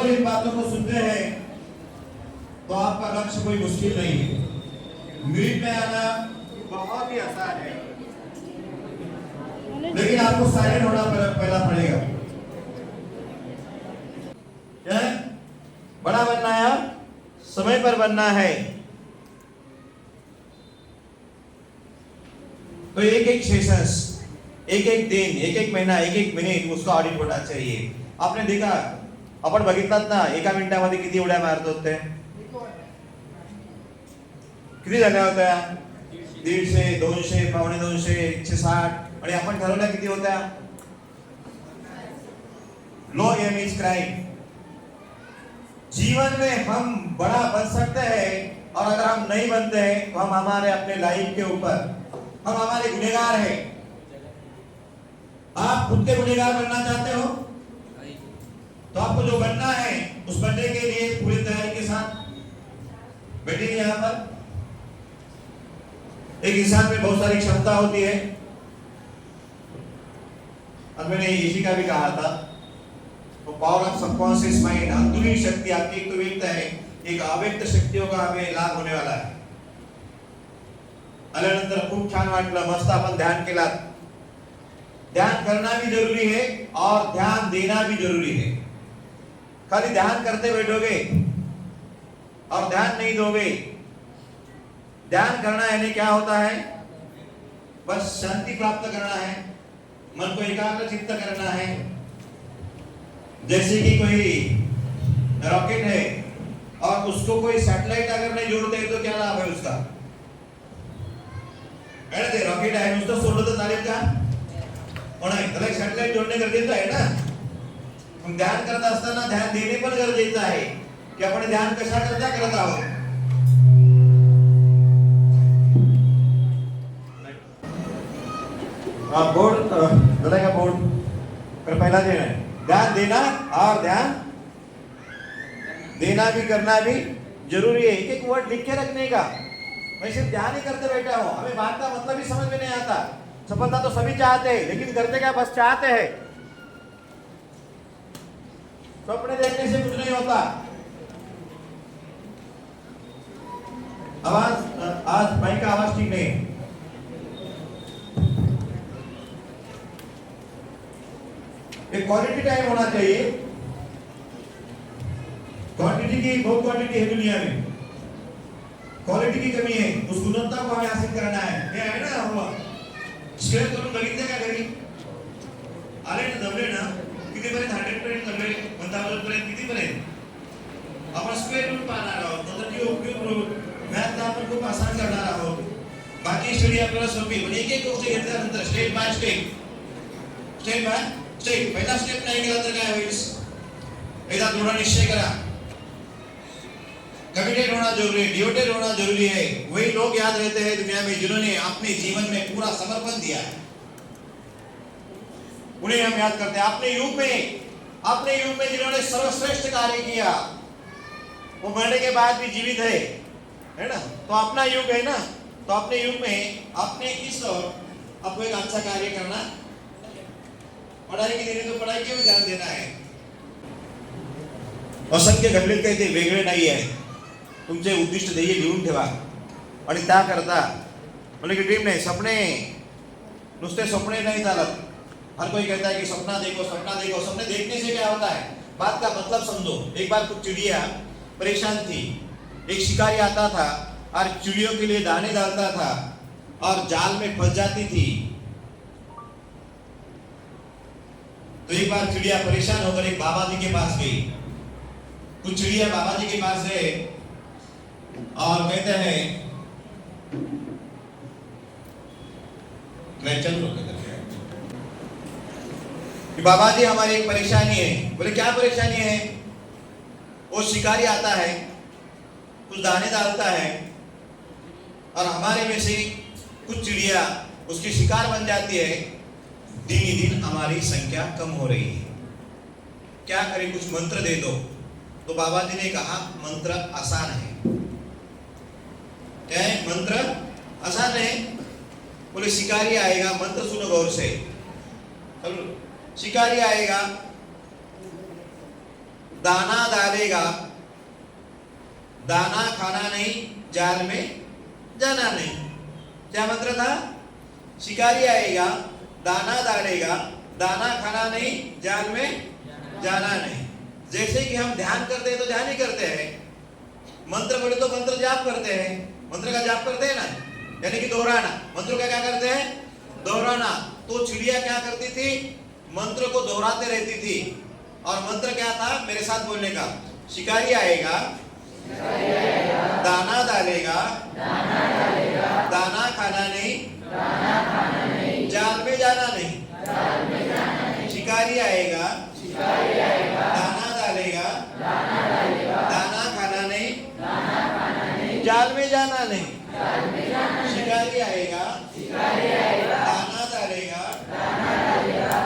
अगर इन बातों को सुनते हैं तो आपका लक्ष्य कोई मुश्किल नहीं है। मीट में आना बहुत ही आसान है, लेकिन आपको साइलेंट होना पहला पड़ेगा। क्या है? बड़ा बनना है, समय पर बनना है। तो एक एक सेशंस, एक एक दिन, एक एक महीना, एक एक मिनिट उसका ऑडिट होना चाहिए। आपने देखा, आपण बघितलात ना, एका मिनिटामध्ये किती उड्या मारत होते, किती झाल्या होत्या? 150, 200, 250, 160, आणि आपण ठरवल्या किती होत्या? Low aim is crime. जीवन में हम बड़ा बन सकते हैं, और अगर हम नहीं बनते हैं तो हम हमारे अपने लाइफ के ऊपर हम हमारे गुनहगार हैं। आप खुद के गुनहगार बनना चाहते हो तो आपको जो बनना है उस बनने के लिए पूरी तैयारी के साथ बैठिए यहाँ पर। एक इंसान में बहुत सारी क्षमता होती है। अब मैंने इसी का भी कहा था, तो पावर ऑफ सबकॉन्शियस माइंड, अंदरूनी शक्ति आपकी एक तो व्यक्त है, एक अव्यक्त शक्तियों का हमें लाभ होने वाला है। आल्यानंतर खूप छान वाटलं, मस्त आपण ध्यान केला। ध्यान करना भी जरूरी है और ध्यान देना भी जरूरी है। खाली ध्यान करते बैठोगे और ध्यान नहीं दोगे, ध्यान करना यानी क्या होता है? बस शांति प्राप्त करना है, मन को एकाग्र चित्त करना है। जैसे कि कोई रॉकेट है और उसको कोई सैटेलाइट अगर नहीं जोड़ते तो क्या लाभ है उसका? ते रॉकेट आहे, नुसतं सोडलं तर चालेल का? नाही, त्याला एक सॅटेलाइट जोडणे गरजेचं आहे ना। मग ध्यान करत असताना ध्यान देणे पण गरजेचं आहे की आपण ध्यान कशा करता करत आहोत। बोर्ड बताएगा, बोर्ड पर पहला देना है, ध्यान देना और ध्यान देना भी करना भी जरूरी है। एक एक वर्ड लिख के रखने का। मैं सिर्फ ध्यान ही करते बैठा हूं, हमें बात का मतलब ही समझ में नहीं आता। सफलता तो सभी चाहते हैं, लेकिन करते क्या? बस चाहते हैं। सपने देखने से कुछ नहीं होता। आवाज, आज माइक का आवाज ठीक नहीं है। एक क्वालिटी टाइम होना चाहिए। क्वांटिटी की बहुत क्वांटिटी है दुनिया में, क्वालिटी की कमी है। उस गुणवत्ता को हमें हासिल करना है। हे आहे ना, हुआ स्क्वेअर करून बघितले का घरी? आले ना, जमले ना? किती पर्यंत? 100 पर्यंत जमले, 1000 पर्यंत किती पर्यंत? आपण स्क्वेअर रूट पाहणार आहोत, नंतर क्यूब रूट, मॅथ आपण खूप आसान करणार आहोत। बाकी स्टडी आपल्याला सोपी, पण एक एक गोष्ट घेतल्यानंतर step by step, step by step. पहिला स्टेप नाही केला तर काय होईल? एकदा दृढ निश्चय करा, कमिटेड होना जरूरी है, डिवोटेड होना जरूरी है। वही लोग याद रहते हैं दुनिया में जिन्होंने अपने जीवन में पूरा समर्पण दिया है, उन्हें हम याद करते हैं। अपने युग में जिन्होंने सर्वश्रेष्ठ कार्य किया, वो मरने के बाद भी जीवित है ना? तो अपना युग है ना, तो अपने युग में अपने इस और आपको एक अच्छा कार्य करना। पढ़ाई की देनी तो पढ़ाई के भी ध्यान देना है। असंख्य घडलेत काही ते वेगळे नाही आहे। तुमचे उद्दिष्ट ध्येय लिहून ठेवा आणि त्याकरता म्हणजे की ड्रीम नहीं, सपने, नुसते सपने नहीं चालत। हर कोई कहता है कि सपना देखो, सपना देखो। सपने देखने से क्या होता है? बात का मतलब समझो। एक बार कुछ चिड़िया परेशान थी। एक शिकारी आता था और चिड़ियों के लिए दाने डालता था और जाल में फंस जाती थी। तो एक बार चिड़िया परेशान होकर एक बाबा जी के पास गई। कुछ चिड़िया बाबा जी के पास गए और कहते हैं, मैं चल लो कि बाबा जी हमारी एक परेशानी है। बोले क्या परेशानी है? वो शिकारी आता है, कुछ दाने डालता है और हमारे में से कुछ चिड़िया उसकी शिकार बन जाती है। दिन ही दिन हमारी संख्या कम हो रही है, क्या करें? कुछ मंत्र दे दो। तो बाबा जी ने कहा, मंत्र आसान है। क्या है मंत्र? आसान है। बोले शिकारी आएगा, मंत्र सुनो गौर से। चलो, शिकारी आएगा, दाना डालेगा, दाना खाना नहीं, जाल में जाना नहीं। क्या मंत्र था? शिकारी आएगा, दाना डालेगा, दाना खाना नहीं, जाल में जाना नहीं। जैसे कि हम ध्यान करते हैं तो ध्यान ही करते हैं, मंत्र बोले तो मंत्र जाप करते हैं, मंत्र का जाप करते हैं ना, यानी कि दोहराना। मंत्र का क्या करते हैं? दोहराना। तो चिड़िया क्या करती थी? मंत्र को दोहराते रहती थी। और मंत्र क्या था? मेरे साथ बोलने का, शिकारी आएगा, दाना डालेगा, दाना खाना नहीं, जाल में जाना नहीं। शिकारी आएगा, दाना डालेगा, दाना खाना नहीं, जाल में जाना नहीं। शिकारी आएगा, दाना डालेगा,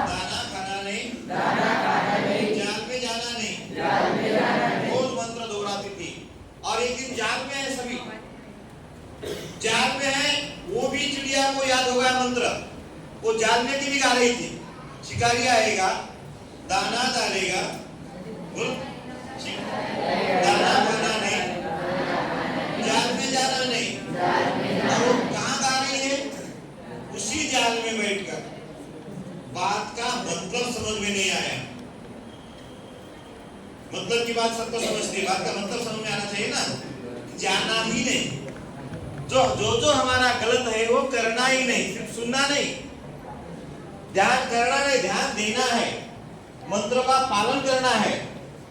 दाना खाना नहीं, जाल में जाना नहीं। रोज मंत्र दोहराती थी। और एक दिन जाल में है, सभी जाल में है, वो भी चिड़िया को याद होगा मंत्र, वो जाल में की भी गा रही थी। शिकारी आएगा, दाना डालेगा, दाना खाना नहीं, जाल में जाना नहीं। और वो कहाँ गा रही है? उसी जाल में बैठकर। बात का मतलब समझ में नहीं आया। मतलब की बात सबको समझती है, बात का मतलब समझ में आना चाहिए ना। जाना ही नहीं, जो हमारा गलत है वो करना ही नहीं, सिर्फ सुनना नहीं, ध्यान करना नहीं, ध्यान देना है, मंत्र का पालन करना है।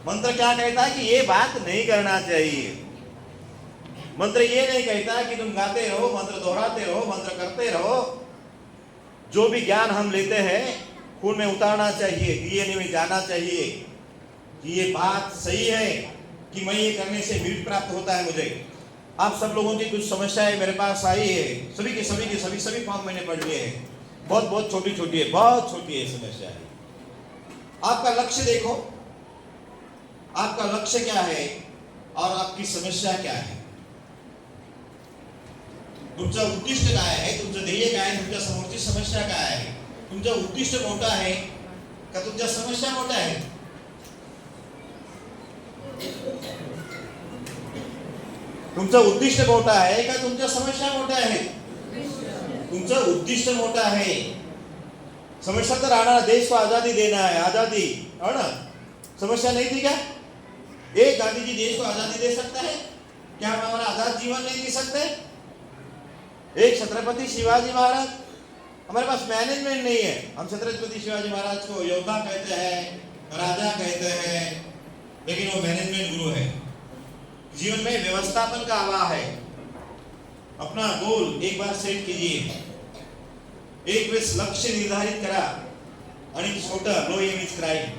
मंत्र क्या कहता है कि ये बात नहीं करना चाहिए। मंत्र ये नहीं कहता कि तुम गाते रहो, मंत्र दोहराते रहो, मंत्र करते रहो। जो भी ज्ञान हम लेते हैं खून में उतारना चाहिए, डीएनए में जाना चाहिए कि ये बात सही है कि मैं ये करने से वीर्य प्राप्त होता है मुझे। आप सब लोगों की कुछ समस्याएं मेरे पास आई है, सभी फॉर्म मैंने पढ़ लिए हैं। बहुत छोटी है, बहुत छोटी है समस्या है। आपका लक्ष्य देखो, आपका लक्ष्य क्या है और आपकी समस्या क्या है। तुमचा उद्दिष्ट काय आहे, तुमचं ध्येय काय आहे, तुमच्या समोरची समस्या काय आहे। तुमचं उद्दिष्ट मोठं आहे का तुमच्या समस्या मोठ्या आहेत? तुमचं उद्दिष्ट मोठं आहे का तुमच्या समस्या मोठ्या आहेत? तुमचं उद्दिष्ट मोठं आहे। समस्या तो राणा देश को आजादी देना है, आजादी है ना। समस्या नहीं थी क्या? एक गांधी जी देश को आजादी दे सकता है क्या? हम हमारा आजाद जीवन नहीं जी सकते? एक छत्रपति शिवाजी महाराज, हमारे पास मैनेजमेंट नहीं है। हम छत्रपति शिवाजी महाराज को योद्धा कहते हैं, राजा कहते हैं, लेकिन वो मैनेजमेंट गुरु है। जीवन में व्यवस्थापन का अभाव है। अपना गोल एक बार सेट कीजिए, एक वेळेस लक्ष्य निर्धारित करा आणि छोटं लो एम इज क्राईम।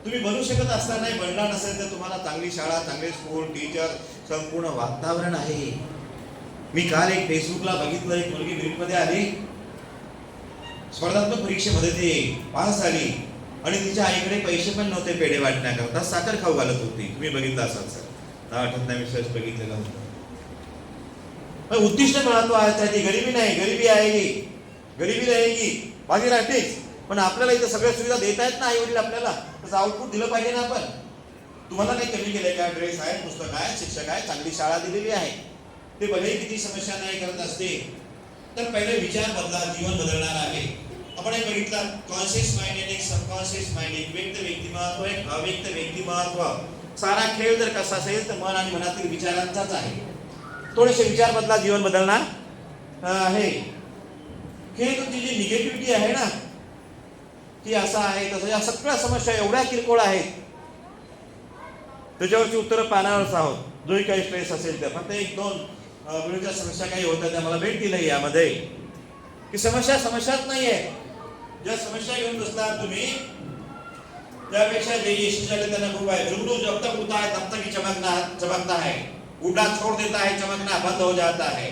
तुम्ही बनू शकत असताना बनला नसेल तर तुम्हाला चांगली शाळा, चांगले स्कूल, टीचर, संपूर्ण वातावरण आहे। मी काल एक फेसबुकला बघितलं, एक मुलगी नीटमध्ये आली, स्पर्धात्मक परीक्षेमध्ये ती पास झाली आणि तिच्या आईकडे पैसे पण नव्हते पेढे वाटण्याकरता, साखर खाऊ घालत होती। तुम्ही बघितलं असाल सर, आठवत नाही, विश्वास बघितलेला होता। उद्दिष्ट महत्वाचं आहे। ती गरिबी नाही, गरिबी आएगी, गरिबी रहेगी, बाकी राहतेच, पण आपल्याला इथं सगळ्या सुविधा देत आहेत ना आई वडील आपल्याला, त्याचं आउटपुट दिलं पाहिजे ना आपण। तुम्हाला काही कमी केलंय का? ड्रेस आहे, पुस्तक आहे, शिक्षक आहे, चांगली शाळा दिलेली आहे। ते भले किती समस्या नाही करत असते, तर पहिले विचार बदला, जीवन बदलणार आहे। आपण हे बघितलं, कॉन्शियस माइंड आणि सबकॉन्शियस माइंड, एक व्यक्त व्यक्तिमत्व, एक अव्यक्त व्यक्तिमत्व। सारा खेळ जर कसा असेल तर मन आणि मनातील विचारांचाच आहे। थोडेसे विचार बदला, जीवन बदलणार आहे। हे तुमची जी निगेटिव्हिटी आहे ना, की असं आहे तसं, या सगळ्या समस्या एवढ्या किरकोळ आहेत, त्याच्यावरची उत्तरं पाहणारच आहोत। जोही काही स्ट्रेस असेल तर फक्त एक दोन वेळच्या समस्या काही होत्या त्या मला भेट दिली यामध्ये, की समस्याच नाही आहे। ज्या समस्या घेऊन बसतात तुम्ही, त्यापेक्षा जे यश झाले त्यांना खूप आहे। जुगनू जब तक उठता है तब तक ही चमकता है, उठना छोड़ देता है चमकना बंद हो जाता है।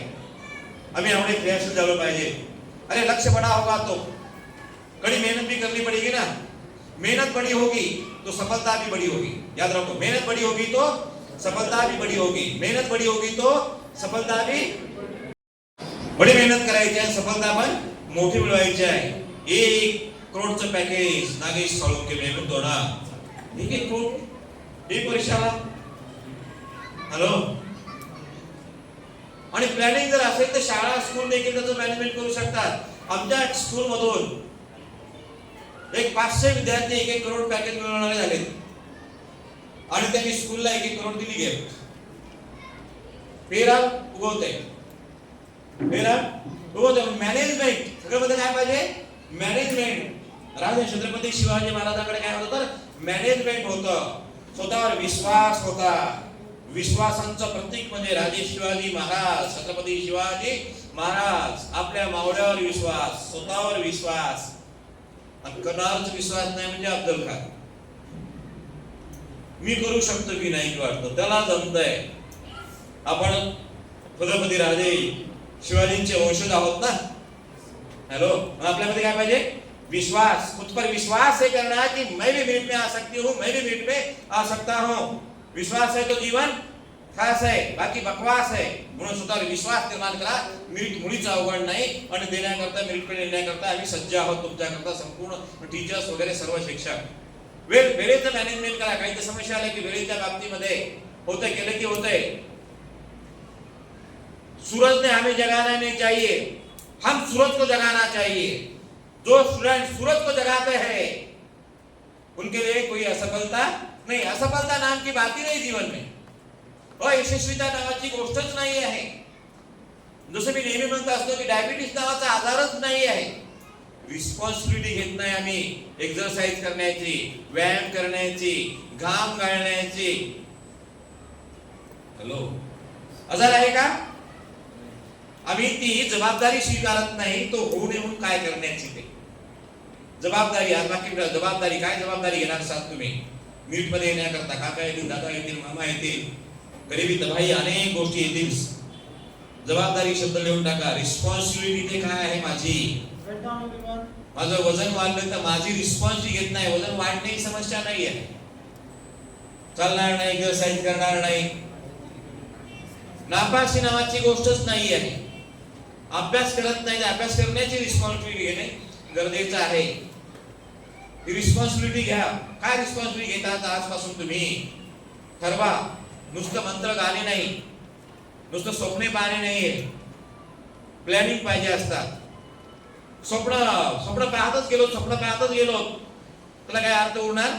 अभी हमने क्रियाशील जाना पाहिजे। अरे लक्ष्य बड़ा होगा तो कड़ी मेहनत भी करनी पड़ेगी ना। मेहनत बड़ी होगी तो सफलता भी बड़ी होगी, याद रखो। मेहनत बड़ी होगी तो सफलता भी बड़ी होगी, मेहनत बड़ी होगी तो सफलता भी बड़ी मेहनत करायची आहे, सफलता पण मोठी मिळवायची आहे। 1 करोडचं पॅकेज नागेश साळुंके मेहनत होणार, 1 करोड ही परीक्षा हॅलो. आणि प्लॅनिंग जर असेल तर शाळा स्कूल देखील त्याचं मॅनेजमेंट करू शकतात. आमच्या स्कूल मधून एक 500 विद्यार्थी 1-1 करोड पॅकेज मिळवणारे झाले आणि त्यांनी स्कूलला 1-1 करोड दिली गिफ्ट. पेराल उगवते, पेराल उगवते. मॅनेजमेंट सगळं मध्ये काय पाहिजे? मॅनेजमेंट. राजे छत्रपती शिवाजी महाराजांकडे काय होतं? तर मॅनेजमेंट होतं. स्वतःवर विश्वास होता. विश्वासांचं प्रतीक म्हणजे राजे शिवाजी महाराज, छत्रपती शिवाजी महाराज. आपल्या मावळ्यावर विश्वास, स्वतःवर विश्वास. करणारच विश्वास नाही म्हणजे अफजल खान. मी करू शकतो की नाही वाटतं, त्याला जमतंय. आपण छत्रपती राजे शिवाजींचे वंशज आहोत ना. हेलो. आपल्यामध्ये काय पाहिजे? विश्वास. खुद पर विश्वास है करना कि मैं भी मिनट में आ सकती हूँ, मैं भी मिनट में आ सकता हूँ. विश्वास है तो जीवन खास है, बाकी बकवास है. म्हणून स्वतःवर विश्वास निर्माण करा. मिनिट मुळीच अवघड नाही आणि देण्याकरता मिनिट देण्याकरता आम्ही सज्ज आहोत तुमच्याकरता. संपूर्ण टीचर्स वगैरे सर्व शिक्षक. वेळेचं मॅनेजमेंट करा. काही तर समस्या आल्या की वेळेच्या बाबतीमध्ये होतं, केलं की होतंय. सूरज ने हमें जगाना नहीं चाहिए, हम सूरज को जगाना चाहिए. जो स्टूडेंट सूरज को जगाते हैं उनके लिए कोई असफलता नहीं. असफलता नाम की बात ही नहीं जीवन में. यशस्वीता नावाची गोष्टच नाही आहे. जसं मी नेहमी म्हणत असतो की डायबिटीस नावाचा आजारच नाही आहे. रिस्पॉन्सिबिलिटी घेत नाही आम्ही एक्सरसाइज करण्याची, व्यायाम करण्याची, घाम गाळण्याची. हॅलो. आजार आहे का? आम्ही ती जबाबदारी स्वीकारत नाही. तो होऊ नये म्हणून काय करण्याची ते जबाबदारी. आज बाकी जबाबदारी काय? जबाबदारी घेणार साथ तुम्ही मीट मध्ये येण्याकरता. काका येतील, दादा येतील, मामा येतील, गरिबी तबाही अनेक गोष्टी येतील. जबाबदारी शब्द लिहून टाका. रिस्पॉन्सिबिलिटी ते काय आहे माझी? माझं वजन वाढलं तर माझी रिस्पॉन्सिबिलिटी घेत नाही. वजन वाढण्याची समस्या नाही आहे. चालणार नाही, एक्सरसाइज करणार नाही. नापासी नावाची गोष्टच नाही आहे. अभ्यास करत नाही, अभ्यास करण्याची रिस्पॉन्सिबिलिटी घेणे गरजेचं आहे. ही रिस्पॉन्सिबिलिटी घ्या. काय रिस्पॉन्सिबिलिटी घेतात आजपासून तुम्ही ठरवा. नुसतं मंत्र गाणे नाही, नुसतं स्वप्ने पाहणे नाहीये. प्लॅनिंग पाहिजे असतात. स्वप्न पाहतच गेलो त्याला काय अर्थ उरणार?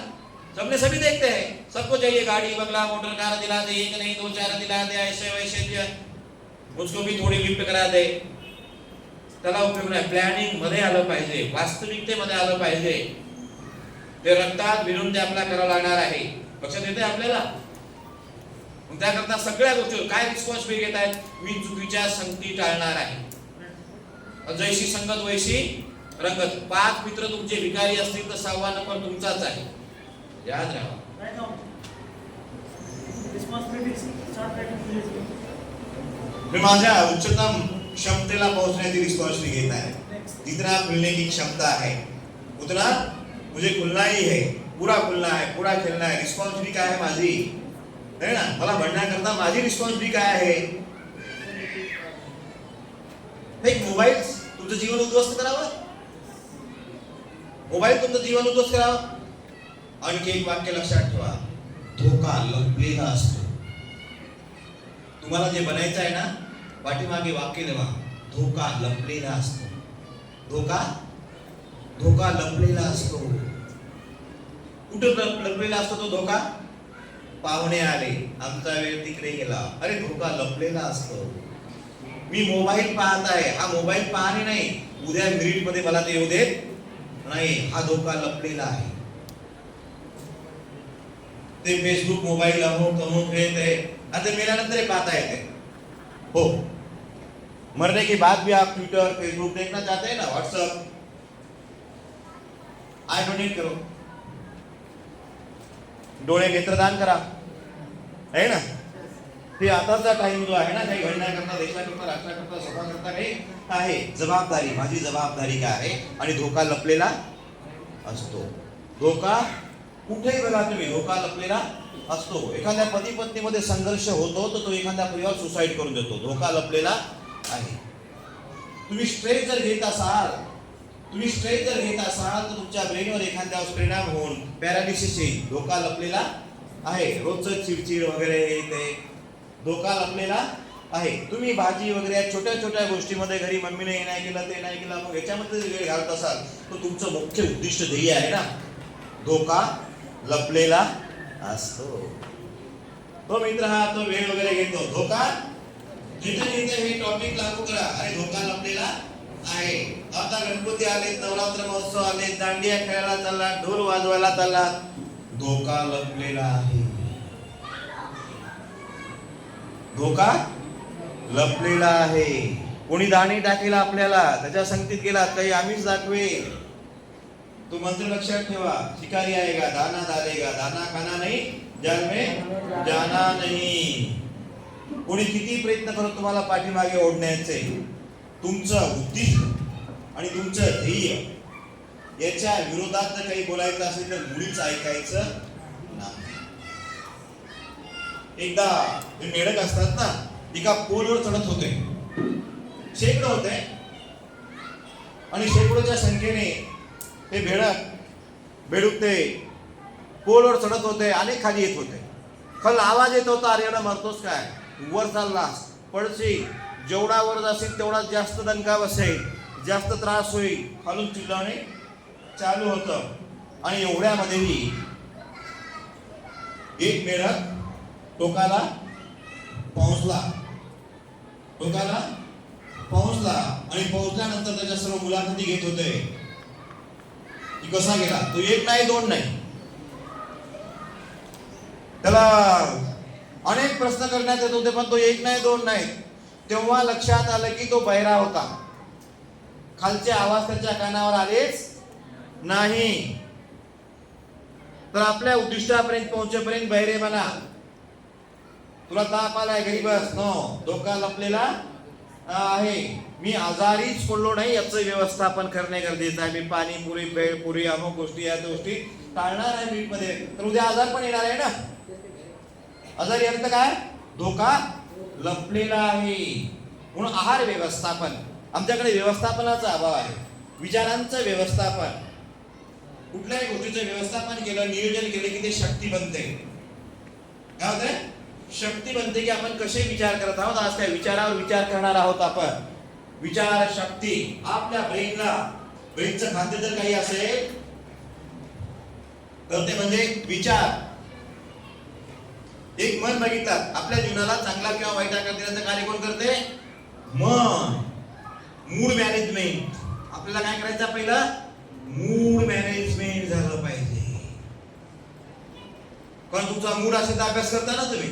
सपने सभी देखते हैं, सबको चाहिए गाड़ी बंगला मोटर कार दिला दे, एक नहीं 2-4 दिला दे, ऐसे वैसे दिया, उसको भी थोड़ी गिफ्ट करा दे. त्याला उपयोग नाही. प्लॅनिंग मध्ये आलं पाहिजे, वास्तविकतेमध्ये आलं पाहिजे. ते रक्तात भिनून ते आपल्याला करावं लागणार आहे. लक्षात येते आपल्याला? त्याकरता सगळ्या गोष्टी काय रिस्पॉन्सिबिलिटी घेत आहेत? मी चुकीच्या संगती टाळणार आहे. जैशी संगत वैशी रंगत. 5 मित्र तुमचे भिकारी असतील तर 6वा नंबर तुमचाच आहे. याद राहा. मी माझ्या उच्चतम क्षमतेला पोहोचण्याची रिस्पॉन्सिबिलिटी घेत आहे. जितना खुलने की क्षमता है उतना मुझे खुलना ही है. पूरा खुलना है, पूरा खेलना है. रिस्पॉन्सिबिलिटी काय आहे माझी? है ना. मला म्हणण्याकरता माझी रिस्पॉन्सिबिलिटी काय आहे? एक मोबाईल तुमचं जीवन उद्ध्वस्त करावं. मोबाईल तुमचं जीवन उद्ध्वस्त करावं. आणखी एक वाक्य लक्षात ठेवा. धोका लपलेला असतो. तुम्हाला जे बनायचं आहे ना, पाठीमागे वाक्य लिहा. धोका लपलेला असतो. धोका लपलेला असतो. कुठे लपलेला असतो तो धोका? पाहुणे आले, आमचा वेळ तिकडे गेला. अरे धोका लपलेला असतो. मी मोबाईल पाहत आहे, हा मोबाईल पाहणे नाही. उद्या मिनिट मध्ये मला ते येऊ देत नाही. हा धोका लपलेला आहे. ते फेसबुक मोबाईल अमुक खेळत आहे. आता मेल्यानंतर पाहता येते. हो, मरने के बाद भी आप ट्विटर फेसबुक देखना चाहते हैं ना, व्हाट्सएप आय डोनेट करो. डोळे नेत्रदान करा, आहे ना. ते आताचा टाइम जो आहे ना, काही घडण्याकरता, देशाकरता, राष्ट्राकरता, स्वतःकरता काही आहे. जबाबदारी, माझी जबाबदारी काय आहे? आणि धोका लपलेला असतो. धोका कुठेही बघा तुम्ही, धोका लपलेला असतो. एखाद्या पती पत्नीमध्ये संघर्ष होतो तर तो एखादा परिवार सुसाईड करून देतो. धोका लपलेला आहे. तुम्ही स्ट्रेस जर घेत असाल तर तुमच्या ब्रेनवर एखाद्या परिणाम होऊन पॅरालिसिस येईल. धोका लपलेला आहे, रोजचं चिडचिड वगैरे ते धोका लपलेला आहे. तुम्ही भाजी वगैरे छोट्या छोट्या गोष्टीमध्ये घरी मम्मीने हे नाही केलं ते नाही केलं मग याच्यामध्ये वेळ घालत असाल तर तुमचं मुख्य उद्दिष्ट ध्येय आहे ना, धोका लपलेला असतो. तो मित्र हा तो वेळ वगैरे घेतो. धोका जिथे जिथे हे टॉपिक लागू करा. अरे धोका लपलेला आहे. आता गणपती आले, नवरात्र महोत्सव आले, दांडिया खेळायला चालला, ढोल वाजवायला चालला, धोका लपलेला आहे. धोका लपलेला आहे. कोणी दाणे टाकेला आपल्याला, त्याच्या संगतीत गेला काही आम्हीच दाखवे. तो मंत्र लक्षात ठेवा. शिकारी आएगा दाना डालेगा, दाना खाना नहीं जल में जाना नहीं. कोणी किती प्रयत्न करत तुम्हाला पाठीमागे ओढण्याचे, तुमचं उद्दिष्ट आणि तुमचं ध्येय याच्या विरोधात जर काही बोलायचं असेल तर मुळीच ऐकायचं नाही. एकदा हे मेढक असतात ना, एका पोलवर चढत होते, शेकडो होते आणि शेकडोच्या संख्येने ते बेडूक ते पोलवर चढत होते आणि खाली येत होते. खाली आवाज येत होता, अरे एवढा मरतोस काय, वर चाललास पडशील, जेवढा वर जाशील तेवढा जास्त दणका बसेल, जास्त त्रास होईल. खालून चिल्लावणे चालू होतं आणि एवढ्यामध्येही एक मेढक टोकाला पोहोचला आणि पोहोचल्यानंतर त्याच्या सर्व मुलाखती घेत होते की कसा गेला. तो एक नाही दोन नाही, त्याला अनेक प्रश्न करण्यात येत होते पण तो एक नाही दोन नाही. तेव्हा लक्षात आलं की तो बहिरा होता. खालचे आवाज त्याच्या कानावर आलेच नाही. तर आपल्या उद्दिष्टापर्यंत पोहोचेपर्यंत बहिरे बना. तुला ताप आलाय घरी बस, नो, धोका लपलेला आहे. मी आजारीच पडलो नाही याचं व्यवस्थापन करणे गरजेचं आहे. मी पाणीपुरी भेळपुरी अमुक गोष्टी या गोष्टी टाळणार आहे मीटमध्ये, तर उद्या आजार पण येणार आहे ना. आजारी अर्थ काय, धोका लपलेला आहे. म्हणून आहार व्यवस्थापन, आमच्याकडे व्यवस्थापनाचा अभाव आहे. विचारांचं व्यवस्थापन, कुठल्याही गोष्टीचं व्यवस्थापन केलं, नियोजन केलं की ते शक्ती बनते. काय होतंय, शक्ती बनते की आपण कसे विचार करत आहोत. आज काय विचारावर विचार करणार आहोत आपण. विचार शक्ती आपल्या ब्रेनचं खाद्य जर काही असेल तर ते म्हणजे विचार. एक मन बघितलं, आपल्या जीवनाला चांगला किंवा वाईट आकार देण्याचं कार्य कोण करते, मन. मूड मॅनेजमेंट, आपल्याला काय करायचं, पहिलं मूड मॅनेजमेंट झालं पाहिजे. पण तुमचा मूड असेल तर अभ्यास करता ना तुम्ही,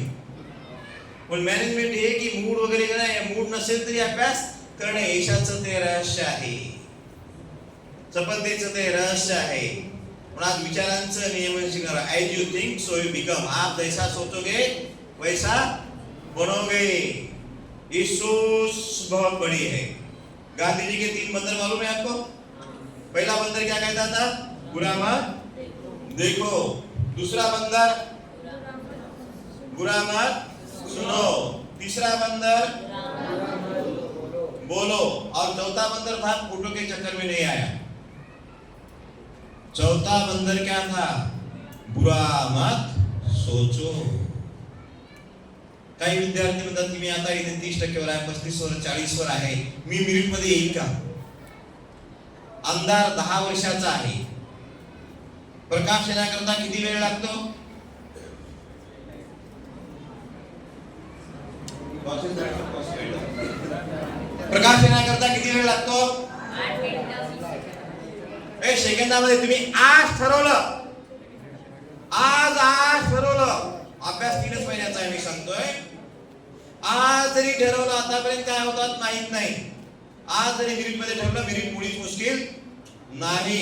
पण मॅनेजमेंट हे की मूड वगैरे नाही, मूड नसेल तरी अभ्यास करणे, यशाचं ते रहस्य आहे, सफलतेचं ते रहस्य आहे. म्हणून आज विचारांचं नियमन शिकणार. As you think so you become. आप जैसा सोचोगे वैसा बनोगे. ये सोच बहुत बड़ी है. गांधी जी के 3 बंदर मालूम है आपको. पहला बंदर क्या कहता था, बुरा मत देखो. दूसरा बंदर, बुरा मत सुनो. तीसरा बंदर, बोलो. और चौथा बंदर था, फोटो के चक्कर में नहीं आया. चौथा बंदर क्या था, बुरा मत सोचो. काही विद्यार्थी म्हणतात की मी आता इथे 30% वर आहे, 35 वर, 40 वर आहे, मी मिरिट मध्ये येईल का. अंधार 10 वर्षाचा आहे. प्रकाश येण्याकरता किती वेळ लागतो, प्रकाश येण्याकरता किती वेळ लागतो, 8 सेकंदामध्ये. तुम्ही आज ठरवलं, आज ठरवलं, अभ्यास 3 महिन्याचा आहे मी सांगतोय. आज जरी ठरवलं, आतापर्यंत काय होतात माहित नाही. आज जरी मिरिट मध्ये ठरवलं, मिरिट मुळीच मुश्किल नाही.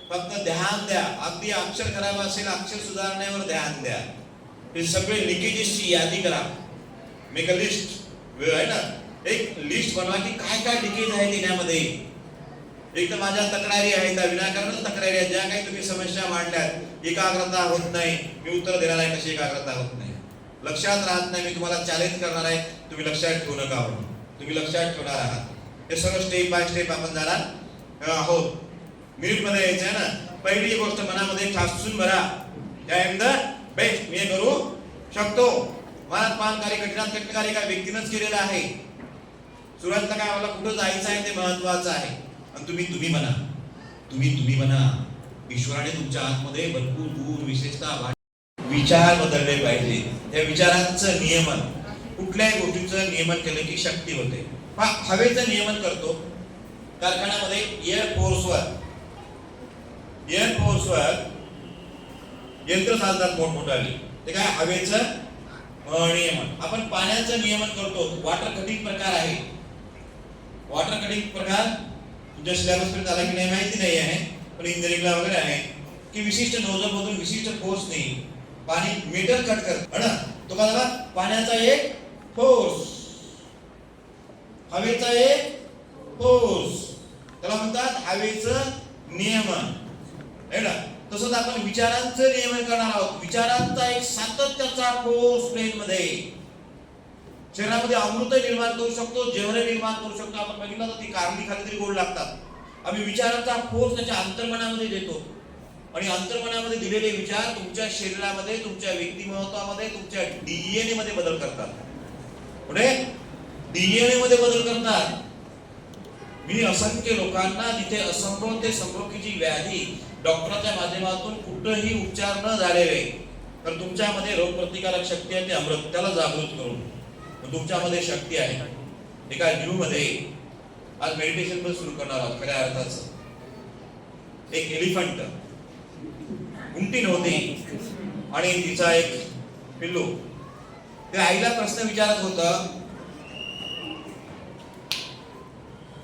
फक्त ध्यान द्या. अगदी अक्षर खराब असेल, अक्षर सुधारण्यावर ध्यान द्या. हे सगळे लिकेजेसची यादी करा. Make a list. वेळ आहे ना, एक लिस्ट बनवा की काय काय लिकेज आहे त्यामध्ये. एक तर माझ्या तक्रारी आहेत, विनाकारण तक्रारी आहेत, ज्या काही तुम्ही समस्या मांडल्यात. एकाग्रता होत नाही, मी उत्तर देणार आहे कशी एकाग्रता होत नाही, लक्षात राहत नाही. मी तुम्हाला चॅलेंज करणार आहे, तुम्ही लक्षात ठेवू नका. तुम्ही लक्षात ठेवणार आहात. हे सगळं स्टेप बाय स्टेप आपण जाणार आहोत. मिनिट मध्ये यायचं आहे ना. पहिली गोष्ट मनामध्ये ठासून भरा, आय एम द बेस्ट मी हे करू शकतो. मनात मानकारी कठीणात कठीण काय व्यक्तीनंच केलेलं आहे. सुरुवातीला काय मला कुठं जायचं आहे ते महत्वाचं आहे. आणि तुम्ही म्हणा, तुम्ही म्हणा. ईश्वराने तुमच्या आतमध्ये भरपूर गुण विशेषता विचार बदलले पाहिजे. त्या विचारांचं नियमन, कुठल्याही गोष्टीचं नियमन केलं की शक्ती होते. हवेचं नियमन करतो कारखान्यामध्ये. एअरफोर्सवर यंत्र चालतात मोठमोठाली, ते काय हवेचं नियमन. आपण पाण्याचं नियमन करतो. वॉटर कटिंग प्रकार आहे. वॉटर कटिंग प्रकार तुमच्या सिलेबस मध्ये आला की नाही माहिती नाही आहे, पण इंजिनिअरिंगला वगैरे आहे की विशिष्ट नोझल मधून विशिष्ट फोर्स नाही पाणी मेटल कट करत ना. तो काय झाला? पाण्याचा एक फोर्स, हवेचा एक फोर्स, त्याला म्हणतात हवेचं नियमन आहे ना. तसंच आपण विचारांचं नियमन करणार आहोत. विचारांचा एक सातत्याचा फोर्स ब्रेन मध्ये शरीरामध्ये अमृत निर्माण करू शकतो, जेवण निर्माण करू शकतो. आपण बघितलं तर ती कारली खाली तरी गोड लागतात. आम्ही विचारांचा फोर्स त्याच्या अंतर्मनामध्ये देतो आणि अंतर्मनामध्ये दिलेले विचार तुमच्या शरीरामध्ये, तुमच्या व्यक्तिमत्वामध्ये, तुमच्या डीएनए मध्ये बदल करतात. पुढे डीएनए मध्ये बदल करतात. मी असंख्य लोकांना जिथे असंभव ते संभोगीची व्याधी डॉक्टरांच्या माध्यमातून कुठेही उपचार न झालेले, तर तुमच्यामध्ये रोगप्रतिकारक शक्ती आहे, ते अमृत त्याला जागृत करून तुमच्यामध्ये शक्ती आहे. एका न्यू मध्ये आज मेडिटेशन पण सुरू करणार आहोत. खऱ्या अर्थाचं एक एलिफंट उंटी नव्हती आणि तिचा एक पिल्लू त्या आईला प्रश्न विचारत होता,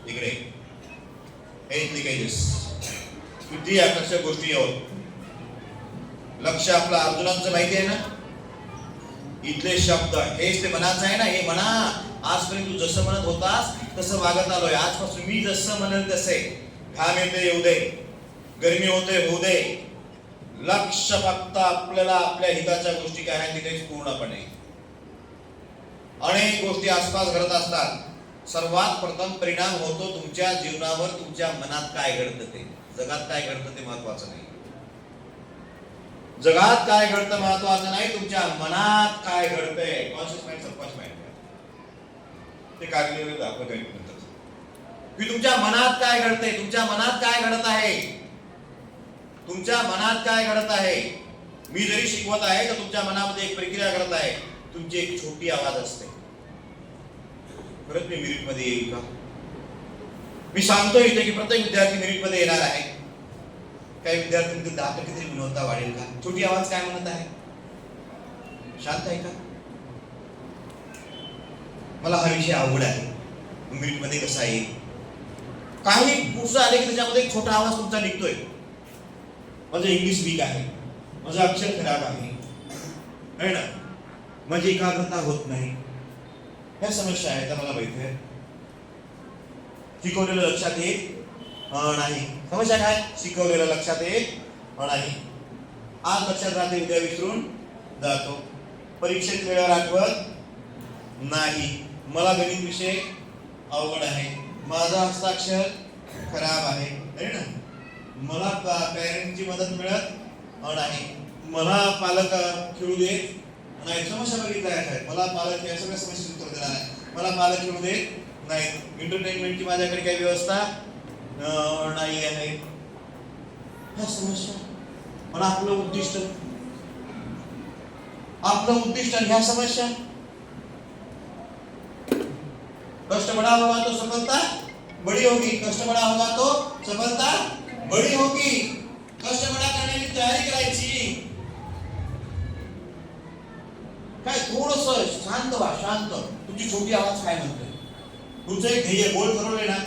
इकडे हे इथली काही किती आकर्षक गोष्टी आहोत. लक्ष आपलं अर्जुनांचं माहिती आहे ना. इथले शब्द हेच ते मनाचं आहे ना. हे म्हणा, आजपर्यंत तू जसं म्हणत होतास तसं वागत आलोय. आजपासून मी जसं म्हणेल तसे. घाम येते येऊ दे, गरमी होते होऊ दे. लक्ष फक्त आपल्याला आपल्या हिताच्या गोष्टी काय आहेत तिथेच पूर्णपणे. अनेक गोष्टी आसपास घडत असतात. सर्वात प्रथम परिणाम होतो तुमच्या जीवनावर, तुमच्या मनात काय घडतं ते. जगात काय घडतं ते महत्वाचं नाही. जगात काय घडतं महत्वाचं नाही, तुमच्या मनात काय घडतंय. कॉन्शियस माइंड, सबकॉन्शियस माइंड ते कार्य दाखवत आहे की तुमच्या मनात काय घडतंय, तुमच्या मनात काय घडत आहे, तुमच्या मनात काय घडत आहे. मी जरी शिकवत आहे तर तुमच्या मनामध्ये एक प्रक्रिया घडत आहे. तुमची एक छोटी आवाज असते, परत मी मिरिट मध्ये येईल का. मी सांगतो इथे की प्रत्येक विद्यार्थी मिरिट मध्ये येणार आहे. काही विद्यार्थ्यांची 10% तरी गुणवत्ता वाढेल का. छोटी आवाज काय म्हणत आहे, शांत आहे का. मला हा विषय आवड आहे, मिरिट मध्ये कसा येईल. काही पुरुष आले की त्याच्यामध्ये एक छोटा आवाज तुमचा निघतोय, माझं इंग्लिश वीक आहे, माझं अक्षर खराब आहे ना, माझी एकाग्रता होत नाही. ह्या समस्या आहेत मला माहिती आहे. शिकवलेलं लक्षात येत नाही. समस्या काय, शिकवलेलं लक्षात येत नाही. आज लक्षात राहते, उद्या विसरून जातो. परीक्षेत वेळेवर आठवत नाही. मला गणित विषय अवघड आहे, माझा हस्ताक्षर खराब आहे ना. मला पॅरेंटची मदत मिळत नाही. मला पालक खेळू देत नाही. समस्या बघितल्या आहेत. मला पालक या सगळ्या समस्या उत्तर देणार आहे. मला पालक खेळू देत नाही. एंटरटेनमेंटची माझ्याकडे काही व्यवस्था नाही आहे. ह्या समस्या. पण आपलं उद्दिष्ट ह्या समस्या. कष्ट बड़ा होगा तो सफलता बड़ी होगी. कष्ट बड़ा होगा तो सफलता बड़ी होगी. कष्ट बड़ा करने की तयारी करायची. काय थोडस शांत व्हा, शांत. तुमची छोटी आवाज काय म्हणते. तुमचं एक ध्येय, गोल ठरवले ना,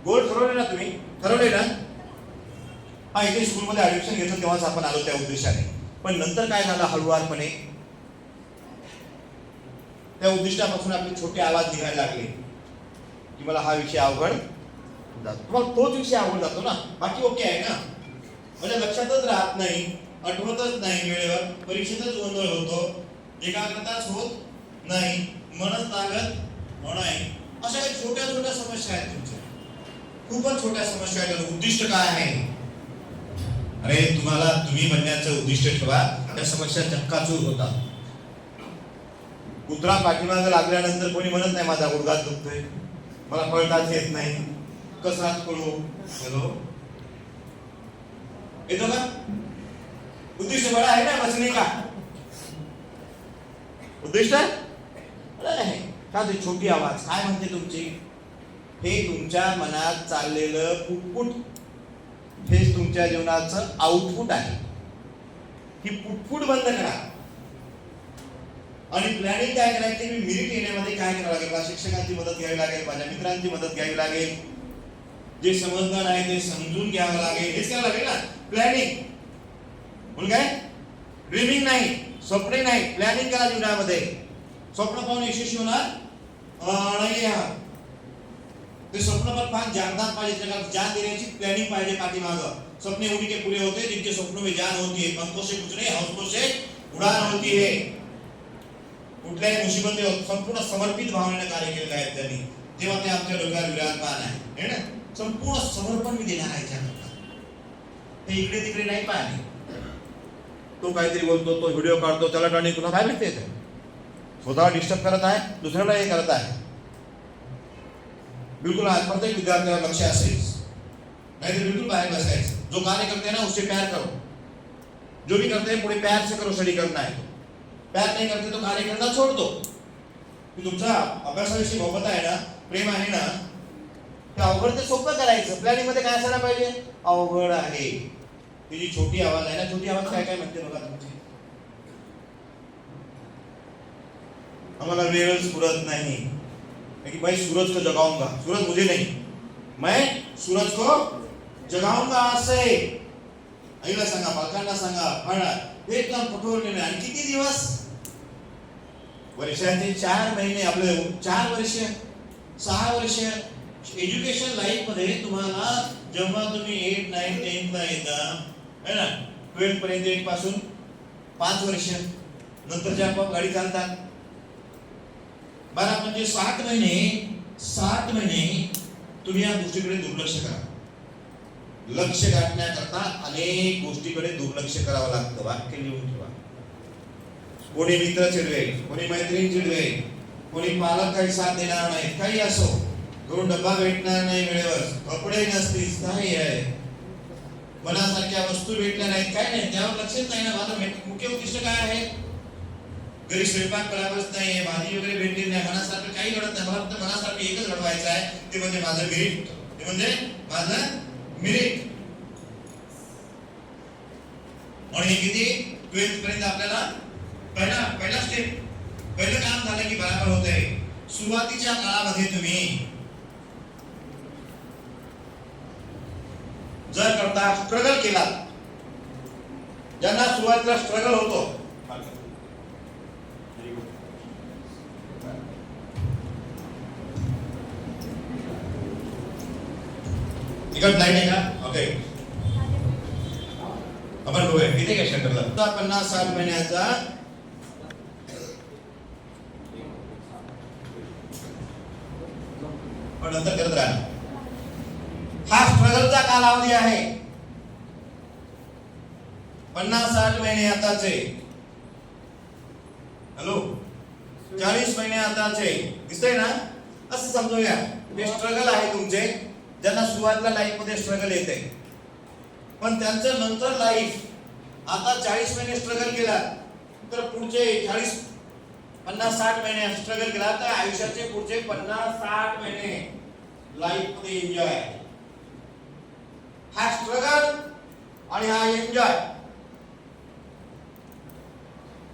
गोल ठरवले ना, तुम्ही ठरवले ना. हा, इथे स्कूलमध्ये ऍडमिशन घेतलं तेव्हाच आपण आलो त्या उद्देशाने. पण नंतर काय झालं, हळूवारपणे त्या उद्दिष्टापासून आपले छोटे आवाज निघायला लागले की मला हा विषय अवघड जातो. तुम्हाला तोच विषय अवघड जातो ना, बाकी ओके आहे ना. म्हणजे लक्षातच राहत नाही, आठवतच नाही वेळेवर, परीक्षेतच गोंधळ होतो, एकाग्रताच होत नाही, मनच लागत नाही. अशा काही छोट्या छोट्या समस्या आहेत तुमच्या, खूपच छोट्या समस्या आहेत. उद्दिष्ट काय आहे. अरे तुम्ही बनण्याचं उद्दिष्ट ठेवा. त्या समस्या चक्काचूर होतात. कुत्रा पाठीमागे लागल्यानंतर कोणी म्हणत नाही माझा गुडघा दुखतोय, मला पळताच येत नाही, कसा पळू. हॅलो, येतो का? उद्दिष्ट बडा आहे ना, बसणे का उद्दिष्ट आहे का? ते छोटी आवाज काय म्हणते तुमची, हे तुमच्या मनात चाललेलं पुटपुट, हेच तुमच्या जीवनाचं आउटपुट आहे. ही पुटपुट बंद करा आणि प्लॅनिंग काय करायची, मी मिरिट येण्यामध्ये काय करावं लागेल, मला शिक्षकांची मदत घ्यावी लागेल, माझ्या मित्रांची मदत घ्यावी लागेल, जे समजणार आहे ते समजून घ्यावं लागेल, हेच करावं लागेल ना. प्लॅनिंग म्हणून काय, ड्रीमिंग नाही, स्वप्ने नाही, प्लॅनिंग करा जीवनामध्ये. स्वप्न पाहून यशस्वी होणार नाही आहात. ते स्वप्न पण फार जानदार पाहिजे, त्याला जान देण्याची प्लॅनिंग पाहिजे पाठीमागं. सपने उड़ी के पूरे होते, जिनके सपनों में जान होती है, पंखों से कुछ नहीं, हौसलों से उड़ान होती है. कुठल्याही मुसीबतेवर संपूर्ण समर्पित भावनेने कार्य केलेलं आहे त्यांनी, तेव्हा ते आमच्या डोक्यावर विराजमान आहे ना. संपूर्ण समर्पण मी देणार आहे त्यानंतर. ते इकडे तिकडे नाही पाहिले, तो काहीतरी बोलतो, तो व्हिडिओ काढतो, त्याला टर्निंग तुला काय भेटते, स्वतः डिस्टर्ब करत आहे, दुसऱ्याला हे करत आहे. बिल्कुल आज प्रत्येक विद्यार्थ्याला लक्ष असेल, नहीं तो बिल्कुल बाहर बसाएं. जो कार्य करते हैं ना उससे प्यार करो, जो भी करते हैं पूरे प्यार से करो. स्टडी करना है तो प्यार नहीं करते तो कार्य करना छोड़ दो. तुमचा अभ्यासाविषयी मोहब्बत आहे ना, प्रेम आहे ना, ते अवघड ते सोपं करायचं. प्लॅनिंग मध्ये काय असायला पाहिजे, अवघड आहे. ती जी छोटी आवाज आहे ना, छोटी आवाज काय काय म्हणते बघा तुमची, आम्हाला वेळच पुरत नाही कि भाई सूरज को जगाऊंगा, सूरज मुझे नहीं, मैं सूरज को जगाऊंगा आज से. आईला सांगा, पालकांना सांगा, पण एकदम कठोर निर्णय. आणि किती दिवस, वर्षाचे 4 महिने, आपले 4 वर्ष 6 वर्ष एज्युकेशन लाईफ मध्ये तुम्हाला, जेव्हा तुम्ही 8, 9, 10 ला येता है ना, 12 पर्यंत 8 पासून 5 वर्ष नंतरच्या आपण गाडी चालतात. 12 म्हणजे 60 महिने तुम्ही या गोष्टीकडे दुर्लक्ष करा. लक्ष गाठण्याकरता अनेक गोष्टीकडे दुर्लक्ष करावं लागतं. वाक्य लिहून ठेवा. कोणी मित्र चिडवेल, कोणी मैत्रीण चिडवेल, कोणी पालक काही साथ देणार नाही, काही असो, दोन डब्बा भेटणार नाही वेळेवर, कपडे नसतील, काही आहे, मनासारख्या वस्तू भेटल्या नाहीत, काय नाही, त्यावर लक्षच नाही ना. माझं मुख्य उद्दिष्ट काय आहे, घरी स्वयंपाक करावाच नाहीये, भाजी वगैरे भेटली नाही, मनासारखं काही घडत नाही. मला फक्त मनासारखं एकच घडवायचं आहे, ते म्हणजे माझं मिरिट, ते म्हणजे माझं मिरिट. आणि हे किती 12th पर्यंत आपल्याला पहिला स्टेप, पहिलं काम झालं की बरोबर होतंय. सुरुवातीच्या काळामध्ये तुम्ही जर करता स्ट्रगल केला, ज्यांना सुरुवातीला स्ट्रगल होतो, इकडे लाईन आहे का, ओके, आपण बघूया किती काय शेअर 50-60 महिन्याचा पण नंतर करत राहा. हा स्ट्रगलचा कालावधी आहे. 50-60 महिने आताचे, हॅलो, 40 महिने आताचे, दिसतंय ना, असं समजूया. हे स्ट्रगल आहे तुमचे, ज्यांना सुरुवातीला लाईफ मध्ये स्ट्रगल येते, पण त्यांचं नंतर लाईफ, आता 40 महिने स्ट्रगल केला तर पुढचे 50-60 महिने स्ट्रगल केला तर आयुष्याचे पुढचे 50-60 महिने लाईफ मध्ये एन्जॉय. हा स्ट्रगल आणि हा एन्जॉय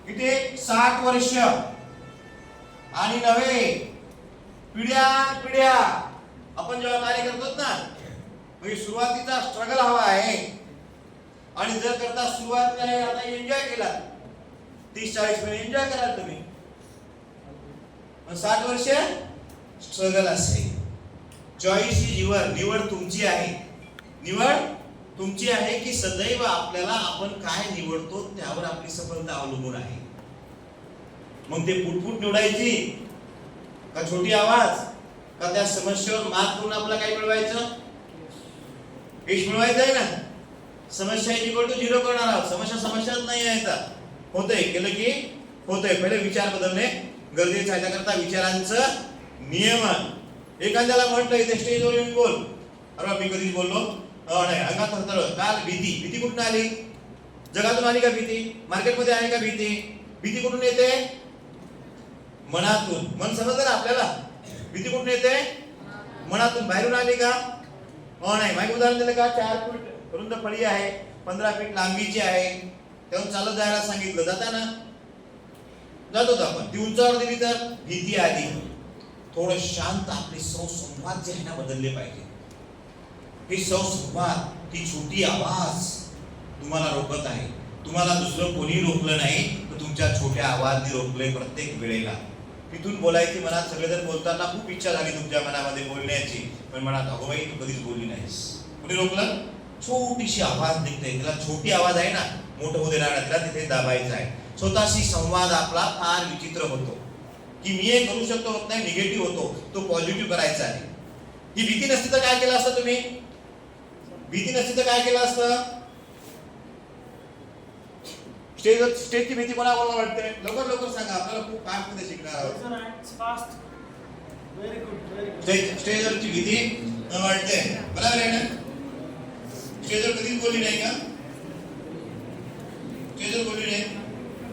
किती 60 वर्ष आणि नव्हे पिढ्या आपण जेव्हा कार्य करतो ना, म्हणजे सुरुवातीचा स्ट्रगल हवा आहे. आणि जर करता सुरुवातीला आता एन्जॉय केला, 30-40 महिने एन्जॉय करा तुम्ही, 60 वर्ष स्ट्रगल असेल. चॉईस ही निवड तुमची आहे. निवड तुमची आहे की सदैव आपल्याला आपण काय निवडतो त्यावर आपली सफलता अवलंबून आहे. मग ते पुटपुट निवडायची का छोटी आवाज, का त्या समस्येवर मात करून आपल्याला काय मिळवायचं, यश मिळवायचं आहे ना. समस्या इक्वल टू 0 करणार आहोत. समस्याच नाही आहे. होतंय, केलं की होतंय. पहिले विचार बदलणे गरजेचं आहे. त्याकरता विचारांचं नियमन. एखाद्याला म्हटलं इथे स्टेजवर येऊन बोल, अरे मी कधीच बोललो नाही, अंगात थरथर. काल भीती, भीती कुठून आली? जगातून आली का भीती? मार्केटमध्ये आहे का भीती? भीती कुठून येते? मनातून. मन समजलं ना आपल्याला? भीती कुठून येते? मनातून. बाहेरून आली का? नाही. मागे उदाहरण दिलं का? 4 फूट रुंद फळी आहे, 15 फीट लांबीची आहे, त्याहून चालत जायला सांगितलं, जाता ना? जात होतो आपण. ती उंचावर दिली तर भीती आली. थोडं शांत आपले संवाद जे आहे ना बदलले पाहिजे. हे संवाद, ती छोटी आवाज तुम्हाला रोखत आहे. तुम्हाला दुसरं कोणी रोखलं नाही, तर तुमच्या छोट्या आवाजाने रोखले प्रत्येक वेळेला. तिथून बोलायची मनात सगळेजण बोलताना खूप इच्छा झाली तुमच्या मनामध्ये बोलण्याची, पण मनात अगो बाई तू कधीच बोलली नाहीस. कोणी रोखलं? छोटीशी आवाज निघते, तिला छोटी आवाज आहे ना, मोठं होऊ देणार तिला तिथे दाबायचं आहे. स्वतःशी संवाद आपला फार विचित्र होतो, की मी हे करू शकतो होत नाही, निगेटिव्ह होतो, तो पॉझिटिव्ह करायचा आहे. ही भीती नसती तर काय केलं असतं तुम्ही? भीती नसती तर काय केलं असतं? स्टेजची भीती कोणाला वाटते? लवकर लवकर सांगा, आपल्याला खूप फास्ट मध्ये शिकणार आहोत. स्टेजवरची भीती वाटते, बरोबर आहे ना? स्टेजवर कधीच बोलली नाही का? स्टेजवर बोलली नाही?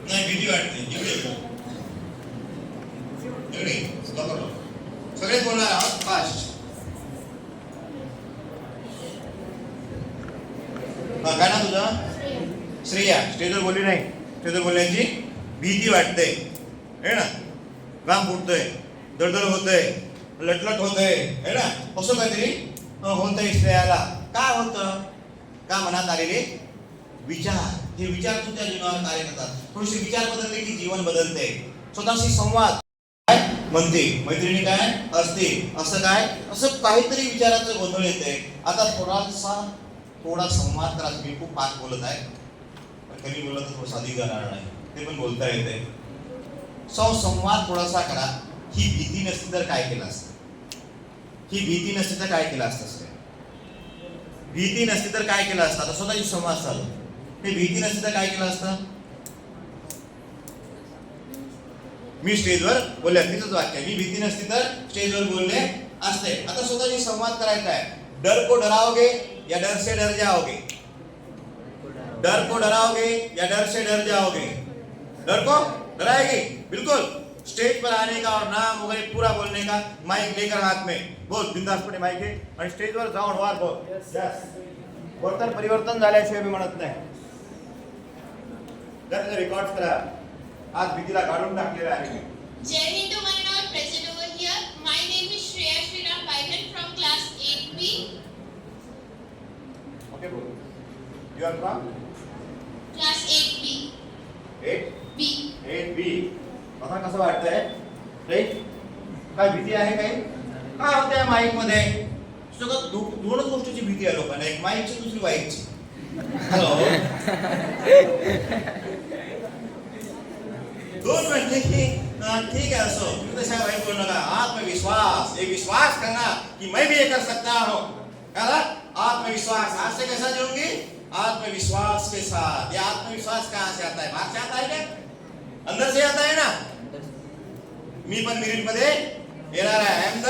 नाही, भीती वाटते. इकडे सगळेच बोलणार आहोत फास्ट. काय ना तुझं? श्रेया. स्टेजवर बोलली नाही, स्टेजवर बोलण्याची भीती वाटते, है ना? घाम फुटतोय, दडदड होतंय, लटलट होतंय, है ना? असं काहीतरी होतंय श्रेयाला. काय होतं? का मनात आलेले विचार, हे विचार तुमच्या जीवनावर कार्य करतात. थोडेसे विचार बदलले की जीवन बदलते. स्वतःशी संवाद काय म्हणते, मैत्रिणी काय असते, असं काय, असं काहीतरी विचाराचं गोंधळ येते. आता थोडा संवाद करा. मी खूप फास्ट बोलत आहे, कमी बोलत तर थोडं साधी जाणार नाही, ते पण बोलता येते. संवाद थोडासा करा. ही भीती नसती तर काय केलं असतं? ही भीती नसती तर काय केलं असतं? भीती नसती तर काय केलं असतं? आता स्वतःची संवाद चालू. हे भीती नसती तर काय केलं असतं? मी स्टेजवर बोलले, तिथंच वाक्य, मी भीती नसती तर स्टेजवर बोलले असते. आता स्वतःची संवाद करायचा आहे. डर को डराओगे या डर से डर जाओगे? डर को डराओगे या डर से डर जाओगे? डर को डराएगी बिल्कुल. स्टेज पर आने का और नाम वगैरह पूरा बोलने का, माइक लेकर हाथ में बोल, बिंदासपणे माइक घे आणि स्टेजवर जाऊन वार बोल. यस. वर्तन परिवर्तन झाल्याशिवाय मी म्हणत नाही. जर रेकॉर्ड करा. आज भीतीला काढून टाकलेला आहे. Jai Hind one all present over here. My name is Shreya Shriram Baygan from class 8B. Okay बोल. You are from class 8B. 8B. 8B. आता कसं वाटतंय? राईट? काय भीती आहे काही? काय होत्या माईक मध्ये? सगळं दोनच गोष्टीची भीती आहे लोकांना, एक माईकची, दुसरी वाईकची. हॅलो. दोन म्हणते की ठीक है, असो तुम्ही तशा वाईट बोलू नका. आत्मविश्वास, एक विश्वास करना कि मैं भी ये कर सकता हूँ. क्या? आत्मविश्वास. आज से कैसा जीऊंगी? आत्मविश्वास के साथ. ये आत्मविश्वास कहाँ से आता है? बाहर से आता है क्या? अंदर से आता है ना. मी पण मिरिट मध्ये येणार आहे. I am the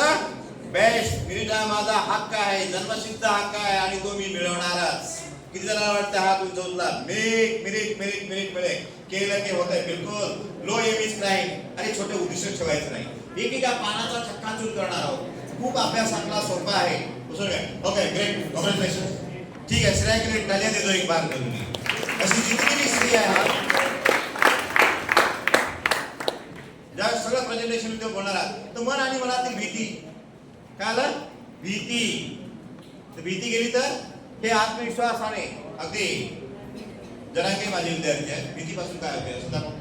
best. Merit हा माझा हक्क आहे, जन्मसिद्ध हक्क आहे आणि तो मी मिळवणारच. किती जणांना वाटतं हात उंचवला? मिरिट मिरिट मिरिट मिरिट मिळे केलं की होतंय. बिलकुल लो एम इज क्राईम. आणि छोटे उद्दिष्ट ठेवायचं नाही. एकेका पानाचा चक्काचूर करणार आहोत. खूप अभ्यास आपला सोपा आहे. Okay great, congratulation. ठीक आहे, श्रेया के लिए तालियां दे दो एक बार करूंगी. अशी जितकी भी श्रेया आहे, ज्या सगळं प्रेझेंटेशन ते बोलणार आहात, तर मन आणि मनातील भीती काय आलं? भीती. तर भीती गेली तर हे आत्मविश्वासाने अगदी जरांगे माझे विद्यार्थी आहेत. भीतीपासून काय होते असं दाखव.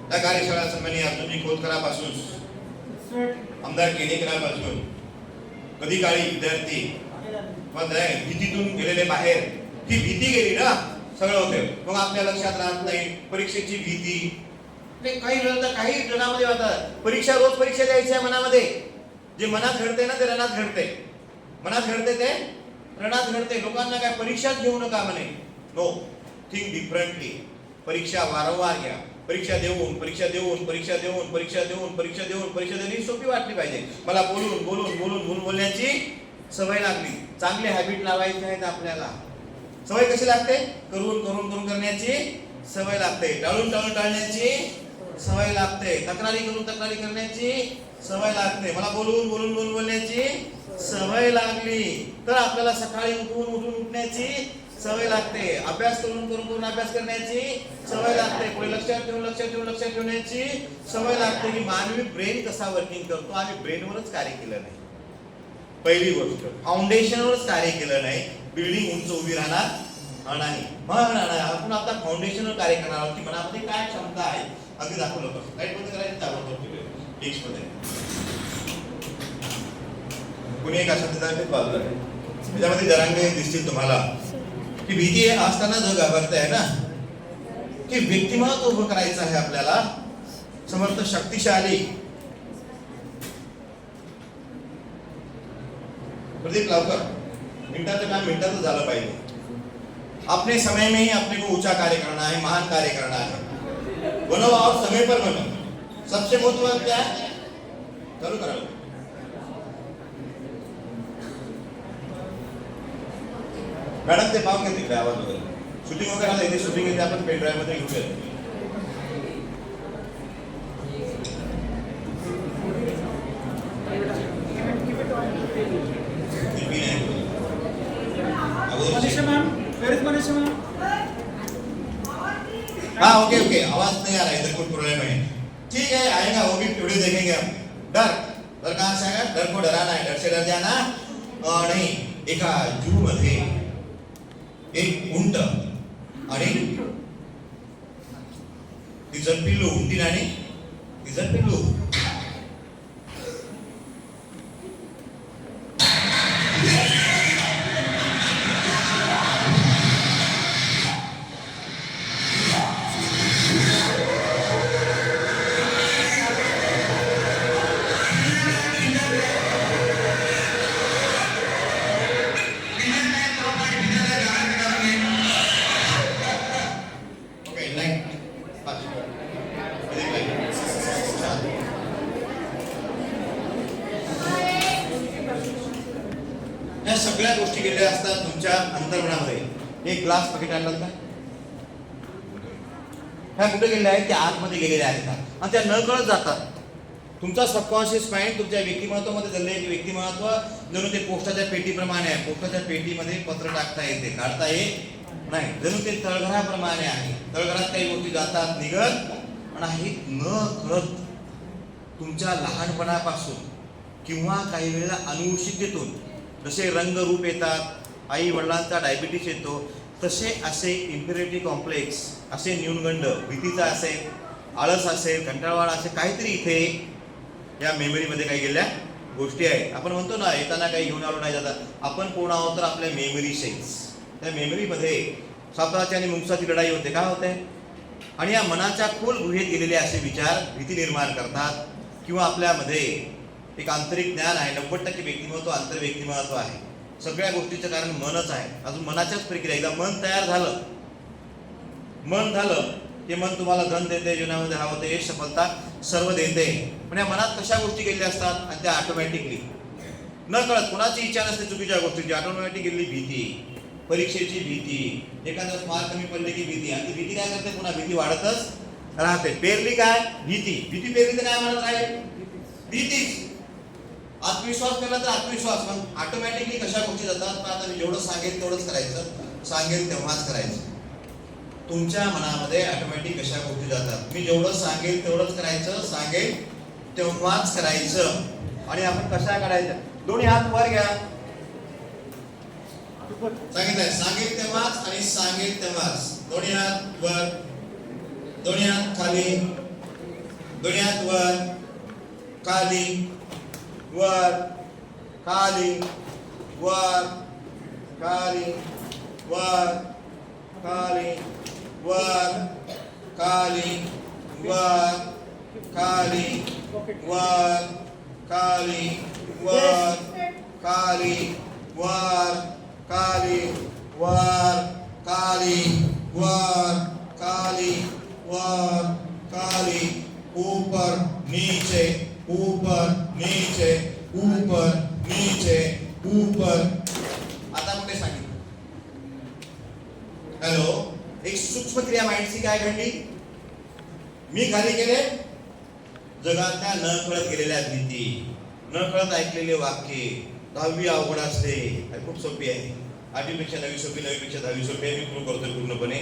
त्या कार्यशाळा सन्माननीय अर्जुनजी खोतकरापासून, आमदार केणेकरांपासून कधी काळी विद्यार्थी भीतीतून गेलेले बाहेर. ही भीती गेली ना, सगळं होते. मग आपल्या लक्षात राहत नाही परीक्षेची भीती. काही वेळा काही जगामध्ये होतात. परीक्षा, रोज परीक्षा द्यायची आहे मनामध्ये. जे मनात घडते ना ते रणात घडते. मनात घडते ते रणात घडते. लोकांना काय परीक्षाच घेऊ नका म्हणे. No, think differently. परीक्षा वारंवार घ्या. परीक्षा देऊन परीक्षा देऊन परीक्षा देऊन परीक्षा देऊन परीक्षा देऊन परीक्षा देऊन ही सोपी वाटली पाहिजे. मला बोलून बोलून बोलून बोलून बोलण्याची सवय लागली. चांगले हॅबिट लावायचे आहेत आपल्याला. सवय कशी लागते? करून करून करून करण्याची सवय लागते. टाळून टाळून टाळण्याची सवय लागते. तक्रारी करून तक्रारी करण्याची सवय लागते. मला बोलून बोलून बोलून बोलण्याची सवय लागली तर आपल्याला सकाळी उठून उठून उठण्याची सवय लागते. अभ्यास करून करून करून अभ्यास करण्याची सवय लागते. पुढे लक्षात ठेवण्याची सवय लागते. की मानवी ब्रेन कसा वर्किंग करतो. आम्ही ब्रेनवरच कार्य केलं नाही. पहिली गोष्ट फाउंडेशनवरच कार्य केलं नाही. बिल्डिंग उंच उभी राहणार नाही. आपण आता फाउंडेशनवर कार्य करणार आहोत की मनामध्ये काय क्षमता आहे अगदी दाखवलं होतं. लाईट बंद करायची टेक्स्ट मध्ये कुणी एक अशा त्याच्यामध्ये जरांगे दिसतील तुम्हाला की भीती असताना जो घाबरताय ना की व्यक्तिमत्व उभं करायचं आहे आपल्याला. समर्थ शक्तिशाली प्रदीप लावकर मिनटाचं काम मिनटातच झालं पाहिजे. अपने समय में ही अपने को ऊंचा कार्य करना है, महान कार्य करना है. बनो और समय पर बनो. सबसे महत्वपूर्ण क्या है? चालू करा. मॅडम ते पाहून घेतली तिकडे आवाज वगैरे शूटिंग वगैरे आलं. इथे शूटिंग इथे आपण पेन ड्राईव्ह मध्ये घेऊया. हाँ ओके ओके आवाज नहीं आ रहा है. इधर कोई प्रॉब्लम है. ठीक है आएगा वो भी वीडियो देखेंगे हम. डर डर कहाँ से आएगा? डर को डराना है. डर से डर जाना नहीं. एका जू मध्ये एक उंट आणि तिचं पिल्लू. उंटीन आणि तिचं पिल्लू. या सगळ्या गोष्टी गेलेल्या असतात तुमच्या अंतर्मनामध्ये. एक ग्लास पॅकेट आणलं का? ह्या कुठे गेलेल्या आहेत? त्या आतमध्ये गेलेल्या आहेत आणि त्या नकळत जातात. तुमचा सबकॉन्शियस माइंड तुमच्या व्यक्तिमत्वामध्ये झाले की व्यक्तिमत्व जणू ते पोस्टाच्या पेटीप्रमाणे आहे. पोस्टाच्या पेटीमध्ये पत्र टाकता येते, काढता येत नाही. जणू ते तळघराप्रमाणे आहे. तळघरात काही गोष्टी जातात निघत आणि न कळत तुमच्या लहानपणापासून किंवा काही वेळेला अनुवंशिकतेतून जसे रंग रूप येतात, आई वडिलांचा डायबिटीस येतो, तसे असे इन्फिरिटी कॉम्प्लेक्स, असे न्यूनगंड, भीतीचा असेल, आळस असेल, कंटाळवाणा असेल, काहीतरी इथे या मेमरीमध्ये काही गेल्या गोष्टी आहेत. आपण म्हणतो ना येताना काही घेऊन आलो नाही जातात. आपण कोण आहोत तर आपल्या मेमरी सेल्स. त्या मेमरीमध्ये सापाची आणि मुंगसाची लढाई होते. काय होते? आणि या मनाच्या खोल गुहेत गेलेले असे विचार भीती निर्माण करतात किंवा आपल्यामध्ये एक आंतरिक ज्ञान आहे. 90% व्यक्तिमत्व आंतर व्यक्तिमत्व आहे. सगळ्या गोष्टीचं कारण मनच आहे. अजून मनाच्याच प्रक्रिया. एकदा मन तयार झालं, मन झालं ते मन तुम्हाला धन देते, जीवनामध्ये हवं ते यश, सफलता सर्व देते. पण या मनात कशा गोष्टी गेलेल्या असतात आणि त्या ऑटोमॅटिकली न कळत, कुणाची इच्छा नसते चुकीच्या गोष्टीची, ऑटोमॅटिक गेली भीती, परीक्षेची भीती, एखादा मार्क कमी पडले की भीती. आणि ती भीती काय करते? पुन्हा भीती वाढतच राहते. पेरली काय? भीती. भीती पेरली तर काय म्हणत आहे? भीतीच. आत्मविश्वास केला तर आत्मविश्वास. मग ऑटोमॅटिकली कशा गोष्टी जातात? पण आता मी जेवढं सांगेल तेवढंच करायचं, सांगेल तेव्हाच करायचं. तुमच्या मनामध्ये ऑटोमॅटिक कशा गोष्टी जातात? मी जेवढं सांगेल तेवढंच करायचं, सांगेल तेव्हाच करायचं. आणि आपण कशा करायचं? दोन्ही हात वर घ्या. सांगितलंय सांगेल तेव्हाच आणि सांगेल तेव्हाच. दोन्ही हात वर, दोन्ही हात खाली, दोन्ही हात वर, खाली, वर, खाली, वर, खाली, वर, खाली, वर, खाली, वर, खाली, वर, खाली, वर, खाली, वर, खाली, वर, खाली, वर काली वर काली, ऊपर नीचे ऊपर नीचे ऊपर नीचे ऊपर. आता कुठे सांगितलं? हॅलो, एक सूक्ष्म क्रिया माइंडची काय घडली? मी खाली गेले, जगातल्या न कळत गेलेल्या भीती, न कळत ऐकलेले वाक्य. 10वी अवघड असते, खूप सोपी आहे. 8वीपेक्षा 9वी सोपी, 9वीपेक्षा 10वी सोपी आहे. मी प्रूव्ह करतोय पूर्णपणे.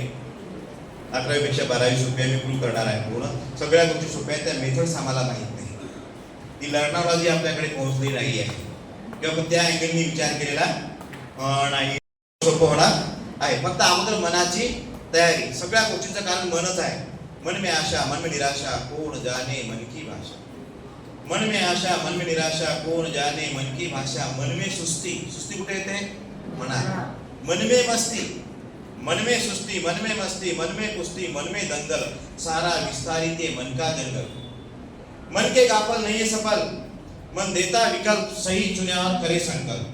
11वीपेक्षा 12वी सोपी आहे. मी प्रूव्ह करणार आहे पूर्ण. सगळ्या गोष्टी सोप्या आहेत. त्या मेथड्स आम्हाला माहित नाही. ती लर्नॉलॉजी आपल्याकडे पोहोचली नाही आहे किंवा त्या अँगलनी विचार केलेला नाही. सोपं होणार आहे. फक्त अगोदर मनाची तयारी. सगळ्या गोष्टींचं कारण मनच आहे. मन में आशा मन में निराशा कोण जाने मन की भाषा. मन में आशा मन में निराशा कोण जाने मन की भाषा. मन में सुस्ती, सुस्ती कुठे येते? मनात. मन में मस्ती, मन में सुस्ती, मन में मस्ती, मन में कुस्ती, मन में दंगल, सारा विस्तारित है मन का जंगल. मन के गाफल नहीं है सफल, मन देता विकल्प, सही चुन्यावर करे संकल्प.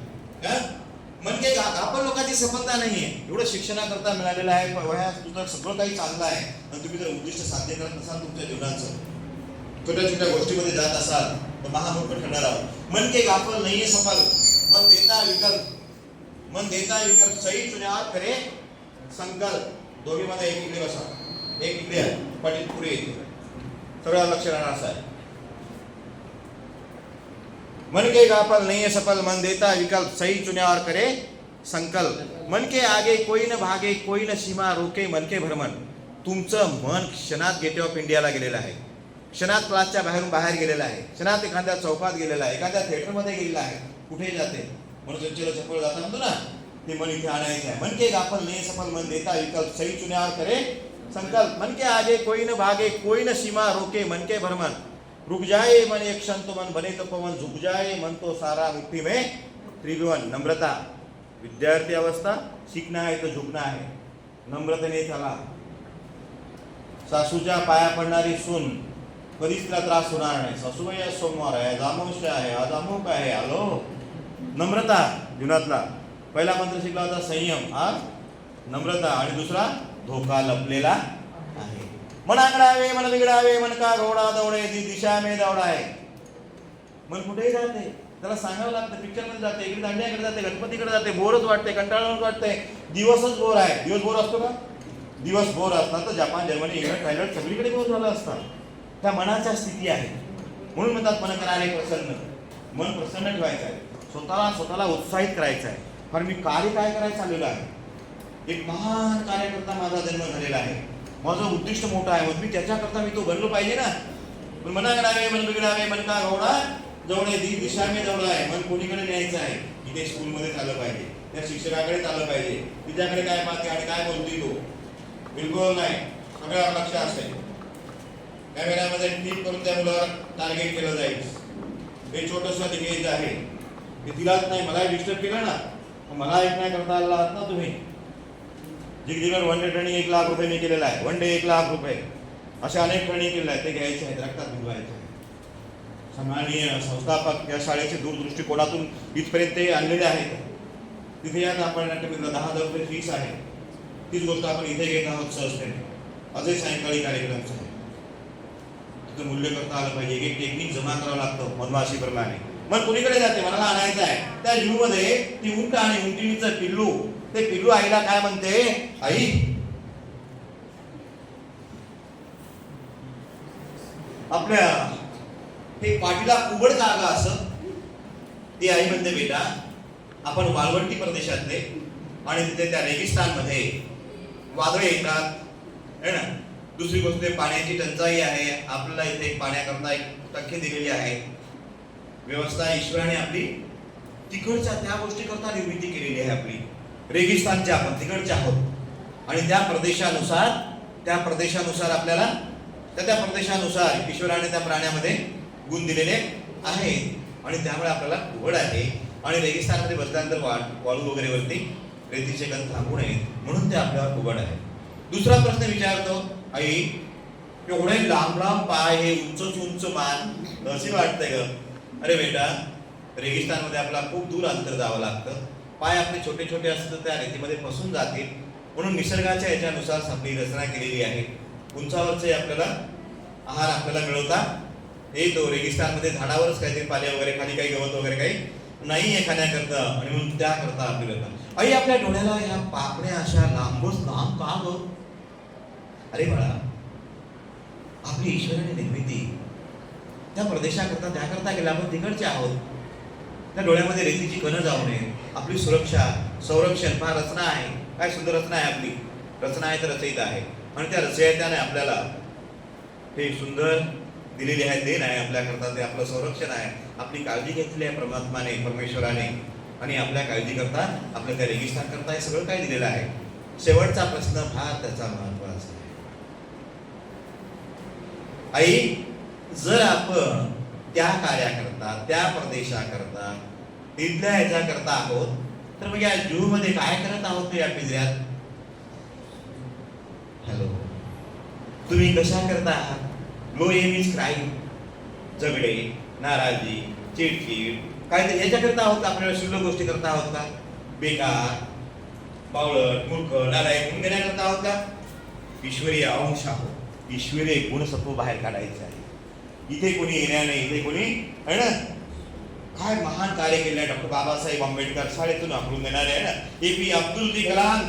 मन के गाफल लोकांची सफलता नाही आहे. एवढं शिक्षणाकरता मिळालेलं आहे. वयात तुझं सगळं काही चांगलं आहे आणि तुम्ही जर उद्दिष्ट साध्य करत नसाल तुमच्या जीवनाचं, छोट्या छोट्या गोष्टीमध्ये जात असाल तर महामूर्ख ठरणार आहोत. मन के गाफल नहीं है सफल, मन देता विकल्प, मन देता विकल्प, सही चुन्यावर करे संकल्प. दोघीमध्ये एक इकडे बसा, एक इकडे पाटील पुढे येते. सगळं लक्ष राहणार असं आहे. मन के गाफल नहीं है सफल, मन देता विकल्प, सही चुन्यावर करे संकल्प. मन के आगे कोई न भागे, कोई न सीमा रोके मन के भ्रमण. तुमचं मन क्षणात गेटवे ऑफ इंडियाला गेलेलं आहे, क्षणात क्लासच्या बाहेरून बाहेर गेलेलं आहे, क्षणात एखाद्या चौकात गेलेला आहे, एखाद्या थिएटरमध्ये गेलेला आहे. कुठे जाते? म्हणून चंचल चपळ जाता म्हणतो ना, ते मन इथे आणायचं आहे. मन के गाफल नहीं सफल, मन देता विकल्प, सही चुन्यावर करे संकल्प. मन के आगे कोई न भागे, कोई न सीमा रोके मन के भ्रमण. रुक जाए मन एक क्षण तो मन बने तो पवन, झुक जाए मन तो सारा मुट्ठी में त्रिभुवन. नम्रता, विद्यार्थी अवस्था, सीखना है तो झुकना है. नम्रतेने चला. सासूच्या पाया पडणारी सून कधीच तिला त्रास होणार नाही. सासूबाई आज सोमवार आहे, आज अमावस्या आहे, आज अमुक आहे. हॅलो, नम्रता जीवनातला पहिला मंत्र शिकला होता संयम, आज नम्रता. आणि दुसरा धोका लपलेला आहे. मन आंगडावे मन बिघडावे, मन का घोडा दौडे दिशा में दौडाय. मन कुठेही जाते, त्याला सांगावं लागतं. पिक्चर मध्ये जाते, इकडे दांड्याकडे जाते, गणपतीकडे जाते, बोरच वाटते, कंटाळून वाटते. दिवसच बोर आहे. दिवस बोर असतो का? दिवस बोर असतात तर जपान, जर्मनी, इंग्लंड, थायलंड सगळीकडे बोर झालं असतात. त्या मनाच्या स्थिती आहे. म्हणून म्हणतात मन करारे प्रसन्न. मन प्रसन्न ठेवायचं आहे, स्वतःला उत्साहित करायचं आहे. कारण मी कार्य काय करायचं आलेलं आहे. एक महान कार्यकर्ता माझा जन्म झालेला आहे. माझं उद्दिष्ट मोठं आहे. मग मी त्याच्याकरता मी तो बनलो पाहिजे ना. पण मना करावे मन बिघडावे, मन का घोडा जवळ दिशा में जवळ आहे. मन कोणीकडे न्यायचं आहे. इथे स्कूलमध्ये चाललं पाहिजे, त्या शिक्षकाकडे चाललं पाहिजे. तिच्याकडे काय पाहते आणि काय बोलते तो, बिलकुल नाही. सगळ्यावर लक्ष असेल. कॅमेऱ्यामध्ये क्लिक करून त्या मुलावर टार्गेट केलं जाईल. हे छोटंसं दिग्गज आहे, हे तिलाच नाही मला डिस्टर्ब केलं ना, मला एक नाही करता आला आहात ना तुम्ही. जिगजिगर वन डे ट्रेनिंग 1 लाख रुपये मी केलेला आहे. वन डे 1 लाख रुपये असे अनेक ट्रेनिंग केलेले आहेत. ते घ्यायचे आहेत, रक्तात भिजवायचे आहे. सन्माननीय संस्थापक या शाळेचे दूरदृष्टिकोनातून इथपर्यंत ते आणलेले आहेत. तिथे यात आपण नाट्यमित्र 10,000 रुपये फीस आहे. तीच गोष्ट आपण इथे घेत आहोत सहजतेने. आजही सायंकाळी कार्यक्रम आहे. तिथं मूल्य करता आलं पाहिजे. एक टेक्निक जमा करावं लागतं मधमाशीप्रमाणे. मन कुणीकडे जाते, मनाला आणायचं आहे. त्या जीवमध्ये ती उंट आणि उंटिणीचं पिल्लू, ते पिल्लू आईला काय म्हणते, आई आपल्या हे पाठीला उघड जागा असं. ती आई म्हणते बेटा आपण वाळवंटी प्रदेशातले आणि तिथे त्या रेगिस्तानमध्ये वादळे येतात है ना. दुसरी गोष्ट पाण्याची टंचाई आहे. आपल्याला इथे पाण्याकरता एक टक्के दिलेली आहे. व्यवस्था ईश्वराने आपली तिकडच्या त्या गोष्टी करता निर्मिती केलेली आहे. आपली रेगिस्तानचे आपण तिकडचे आहोत आणि त्या प्रदेशानुसार आपल्याला त्या प्रदेशानुसार ईश्वराने त्या प्राण्यामध्ये गुण दिलेले आहेत आणि त्यामुळे आपल्याला उघड आहे. आणि रेगिस्तानमध्ये बसल्यानंतर वाळू वगैरे वरती रेतीचे कण थांबू नयेत म्हणून ते आपल्यावर उघड आहे. दुसरा प्रश्न विचारतो, आई एवढे लांब लांब पाय, हे उंच मान असे वाटतंय ग. अरे बेटा रेगिस्तानमध्ये आपल्याला खूप दूर अंतर जावं लागतं. पाय आपले छोटे छोटे असतात त्या रेतीमध्ये फसून जातील. म्हणून निसर्गाच्या याच्यानुसार आपली रचना केलेली आहे. उंचावरचे आपल्याला आहार आपल्याला मिळवता येतो. रेगिस्तानमध्ये झाडावरच काहीतरी पाले वगैरे, खाली काही गवत वगैरे काही नाही आहे खाण्याकरता, आणि म्हणून त्या करता आपली रचना. आई आपल्या डोळ्याला ह्या पापण्या अशा लांबच लांब का ग? अरे बाळा, आपली ईश्वराने निर्मिती त्या प्रदेशाकरता त्याकरता केला. आपण तिकडचे आहोत. त्या डोळ्यामध्ये रेतीची कणं जाऊ नये. आपली सुरक्षा, संरक्षण, फार रचना आहे. काय सुंदर रचना आहे आपली. रचना आहे तर रचयिता आहे, आणि त्या रचयित्याने आपल्याला हे सुंदर दिलेले आहे, देण आहे आपल्याकरता. ते आपलं संरक्षण आहे. आपली काळजी घेतली आहे परमात्माने, परमेश्वराने, आणि आपल्या काळजी करता, आपल्या त्या रेगिस्तान करता हे सगळं काय दिलेलं आहे. शेवटचा प्रश्न फार त्याचा महत्वाचा आहे. आई, जर आपण त्या कार्याकरता, त्या प्रदेशाकरता, तिथल्या ह्याच्याकरता आहोत, तर मग या जूह मध्ये काय करत आहोत या पिंजऱ्यात? हॅलो, तुम्ही कशा करता आहात? Low aim is crime. झगडे, नाराजी, चिडचिड, काहीतरी याच्याकरता आहोत का? आपल्याला शुल्लक गोष्टी करता आहोत का? बेकार, बावळट, मूर्ख, नालायक म्हणून घेण्याकरता आहोत का? ईश्वरीय अंश आहोत. ईश्वरीय गुणसत्व बाहेर काढायचं आहे. इथे कोणी येणार नाही. इथे कोणी आहे ना, काय महान कार्य केलं आहे डॉक्टर बाबासाहेब आंबेडकर, शाळेतून आकडून देणारे आहे ना, APJ अब्दुल कलाम,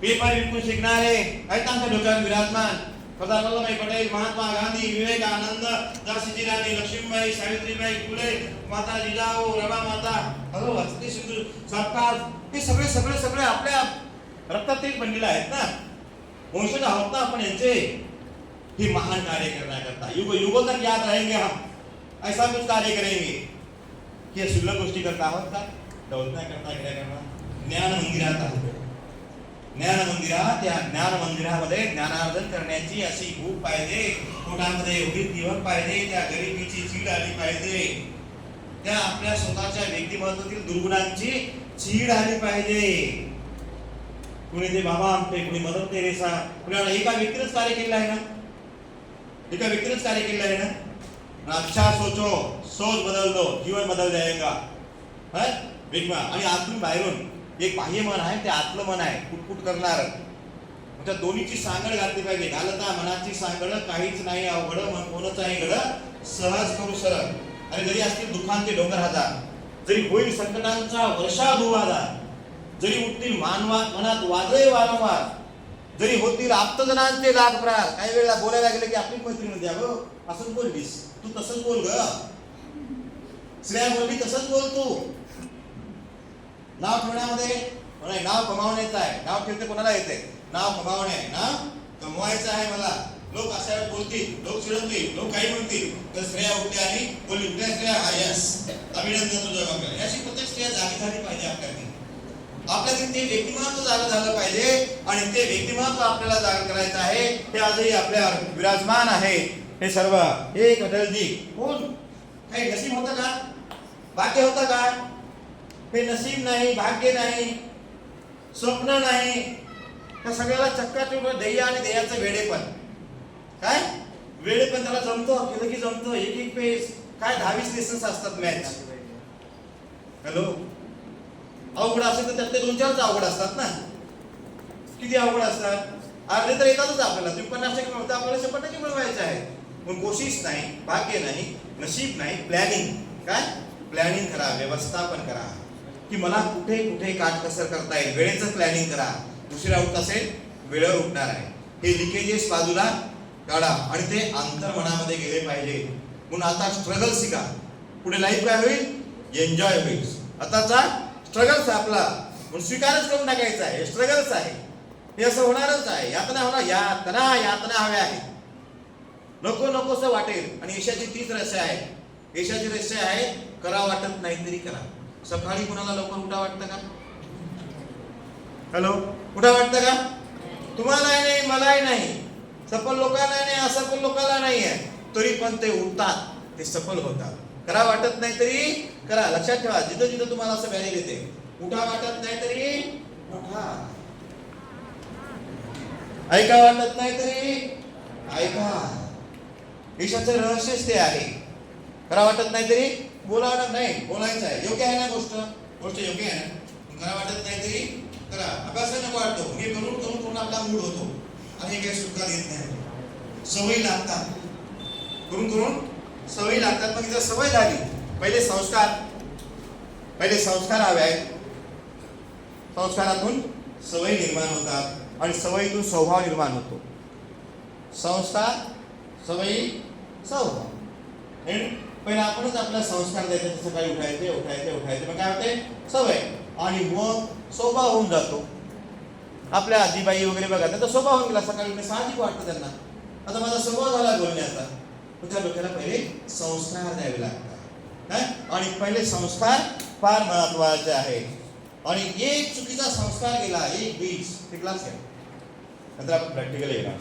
पेपर विकून शिकणारे आहेत आमच्या डोक्यावर विराजमान. सरदार वल्लभभाई पटेल, महात्मा गांधी, विवेकानंद, झाशीची राणी लक्ष्मीबाई, सावित्रीबाई फुले, माता जिजाऊ, रमा माता, हॅलो, वासंती सिंधू, सरकार, हे सगळे सगळे सगळे आपल्या रक्तात तेच बनलेले आहेत ना. वंशज आहोत ना आपण यांचे. हे महान कार्य करण्याकरता युग युगों तक याद रहेंगे हम. ऐसा कुछ कार्य करेंगे की शुल्लक गोष्टी करता आहोत का? दौलत्या करता गेल्या करता ज्ञान मंदिरात आहोत. ज्ञान मंदिरात, त्या ज्ञान मंदिरामध्ये ज्ञानार्जन करण्याची अशी भूक पाहिजे. पोटामध्ये एवढी तीव्र पाहिजे. त्या गरिबीची चीड आली पाहिजे. त्या आपल्या स्वतःच्या व्यक्तिमत्वातील दुर्गुणांची चीड आली पाहिजे. कुणी ते बाबा आमटे, कुणी मदर तेरेसा, कुणाला एका व्यक्तीनेच कार्य केलेलं आहे ना. एका व्यक्तीनेच कार्य केलेलं आहे ना. अच्छा सोचो, सोच बदल दो, जीवन बदल जाएगा. आणि आतून बाहेरून एक बाह्य मन आहे, ते आतलं मन आहे कुटकुट करणार. त्या दोन्हीची सांगड घातली पाहिजे. घालता मनाची सांगड काहीच नाही अवघड, मन कोणच आहे घड, सहज करू सरळ. आणि जरी असतील दुःखांचे डोंगर हजार, जरी होईल संकटांचा वर्षा धुवादा, जरी उठतील मनात वादळे वारंवार, जरी होतील आप्तजनांचे लाख प्रार. काही वेळेला बोलायला गेलं की आपली मैत्रीण म्हणते, अगं असंच बोललीस तू, तसंच बोल ग. श्रेया बोलली तसंच बोल तू. नाव ठेवण्यामध्ये नाव कमावण्याचं आहे. नाव ठेवते कोणाला येते? नाव कमावणे, नाव कमवायचं आहे मला. लोक अशा वेळेस बोलतील, लोक चिडवतील, लोक काही म्हणतील, तर श्रेया उठली आणि बोलली, उठल्या श्रेया, हा यस, अभिनंदन तुझं काम. अशी प्रत्येक स्त्रिया जागी झाली पाहिजे आपल्याकडे. आपल्याकडे ते व्यक्तिमत्व जागं झालं पाहिजे, आणि ते व्यक्तिमत्व आपल्याला जागं करायचं आहे. ते आजही आपल्या विराजमान आहे. हे सर्व एक अटलजी कोण? काही नशीब होतं का? भाग्य होतं का? हे नशीब नाही, भाग्य नाही, स्वप्न नाही. त्या सगळ्याला चक्काचूर ध्येय आणि ध्येयाचं वेडेपण. काय वेडेपण? त्याला जमतं, केलं की जमतं. एक एक पेज काय 20 लेसन्स असतात मॅच. हॅलो, अवघड असेल तर त्यातले 2-4 अवघड असतात ना. किती अवघड असतात? अर्धे तर येतातच आपल्याला. 50% मिळतं, आपल्याला 100% मिळवायचं आहे. पण कोशिश नाही, भाग्य नाही, नशीब नाही, प्लॅनिंग. काय प्लॅनिंग करा, व्यवस्थापन करा की मला कुठे कुठे काटकसर करता येईल. वेळेचं प्लॅनिंग करा. उशिरा उठत असेल, वेळेवर उठणार आहे. हे लिकेजेस बाजूला काढा आणि ते अंतर्मनामध्ये गेले पाहिजे. म्हणून आता स्ट्रगल शिका. पुढे लाईफ काय होईल? एन्जॉय होईल. आताचा स्ट्रगल्स आपला म्हणून स्वीकारच करून टाकायचा आहे. स्ट्रगल्स आहे, हे असं होणारच आहे. यातना होणार, यातना हव्या आहेत. नको नकोसं वाटेल. आणि यशाची तीच रहस्य आहे. यशाची रहस्य आहे, करा वाटत नाही तरी करा. सकाळी कुणाला लवकर उठा वाटतं का? हॅलो, उठा वाटतं का? तुम्हालाही नाही, मलाही नाही, सफल लोकांना नाही, असफल लोकांना नाही आहे. तरी पण ते उठतात, ते सफल होतात. करा वाटत नाही तरी करा. लक्षात ठेवा, जिथं जिथं तुम्हाला असं व्हॅल्यू देते, उठा वाटत नाही तरी उठा, ऐका वाटत नाही तरी ऐका. यशाचं रहस्यच ते आहे. करा वाटत नाही तरी बोलावं नाही, बोलायचं आहे. योग्य आहे ना गोष्ट? गोष्ट योग्य आहे ना? करा वाटत नाही तरी करा. अभ्यासाने वाढतो. हे करून करून करून आपला मूड होतो आणि हे काही सुटका देत नाही. सवयी लागतात. करून करून सवयी लागतात. मग जर सवय झाली, पहिले संस्कार हवे आहेत. संस्कारातून सवयी निर्माण होतात आणि सवयीतून स्वभाव निर्माण होतो. संस्कार, सवयी, स्वभाव. पहिला आपणच आपला संस्कार द्यायचे. सकाळी उठायचे. मग काय होते? सवय. आणि मग स्वभाव होऊन जातो. आपल्या आजीबाई वगैरे बघा, त्यांचा स्वभाव होऊन गेला. सकाळी उठणे साहजिक वाटतं त्यांना. आता माझा स्वभाव झाला बोलण्याचा. तुझ्या डोक्याला पहिले संस्कार द्यावे लागतात. आणि पहिले संस्कार फार महत्वाचे आहेत. आणि एक चुकीचा संस्कार गेला, एक बीज, ते क्लास घ्या. नंतर आपण प्रॅक्टिकल येणार.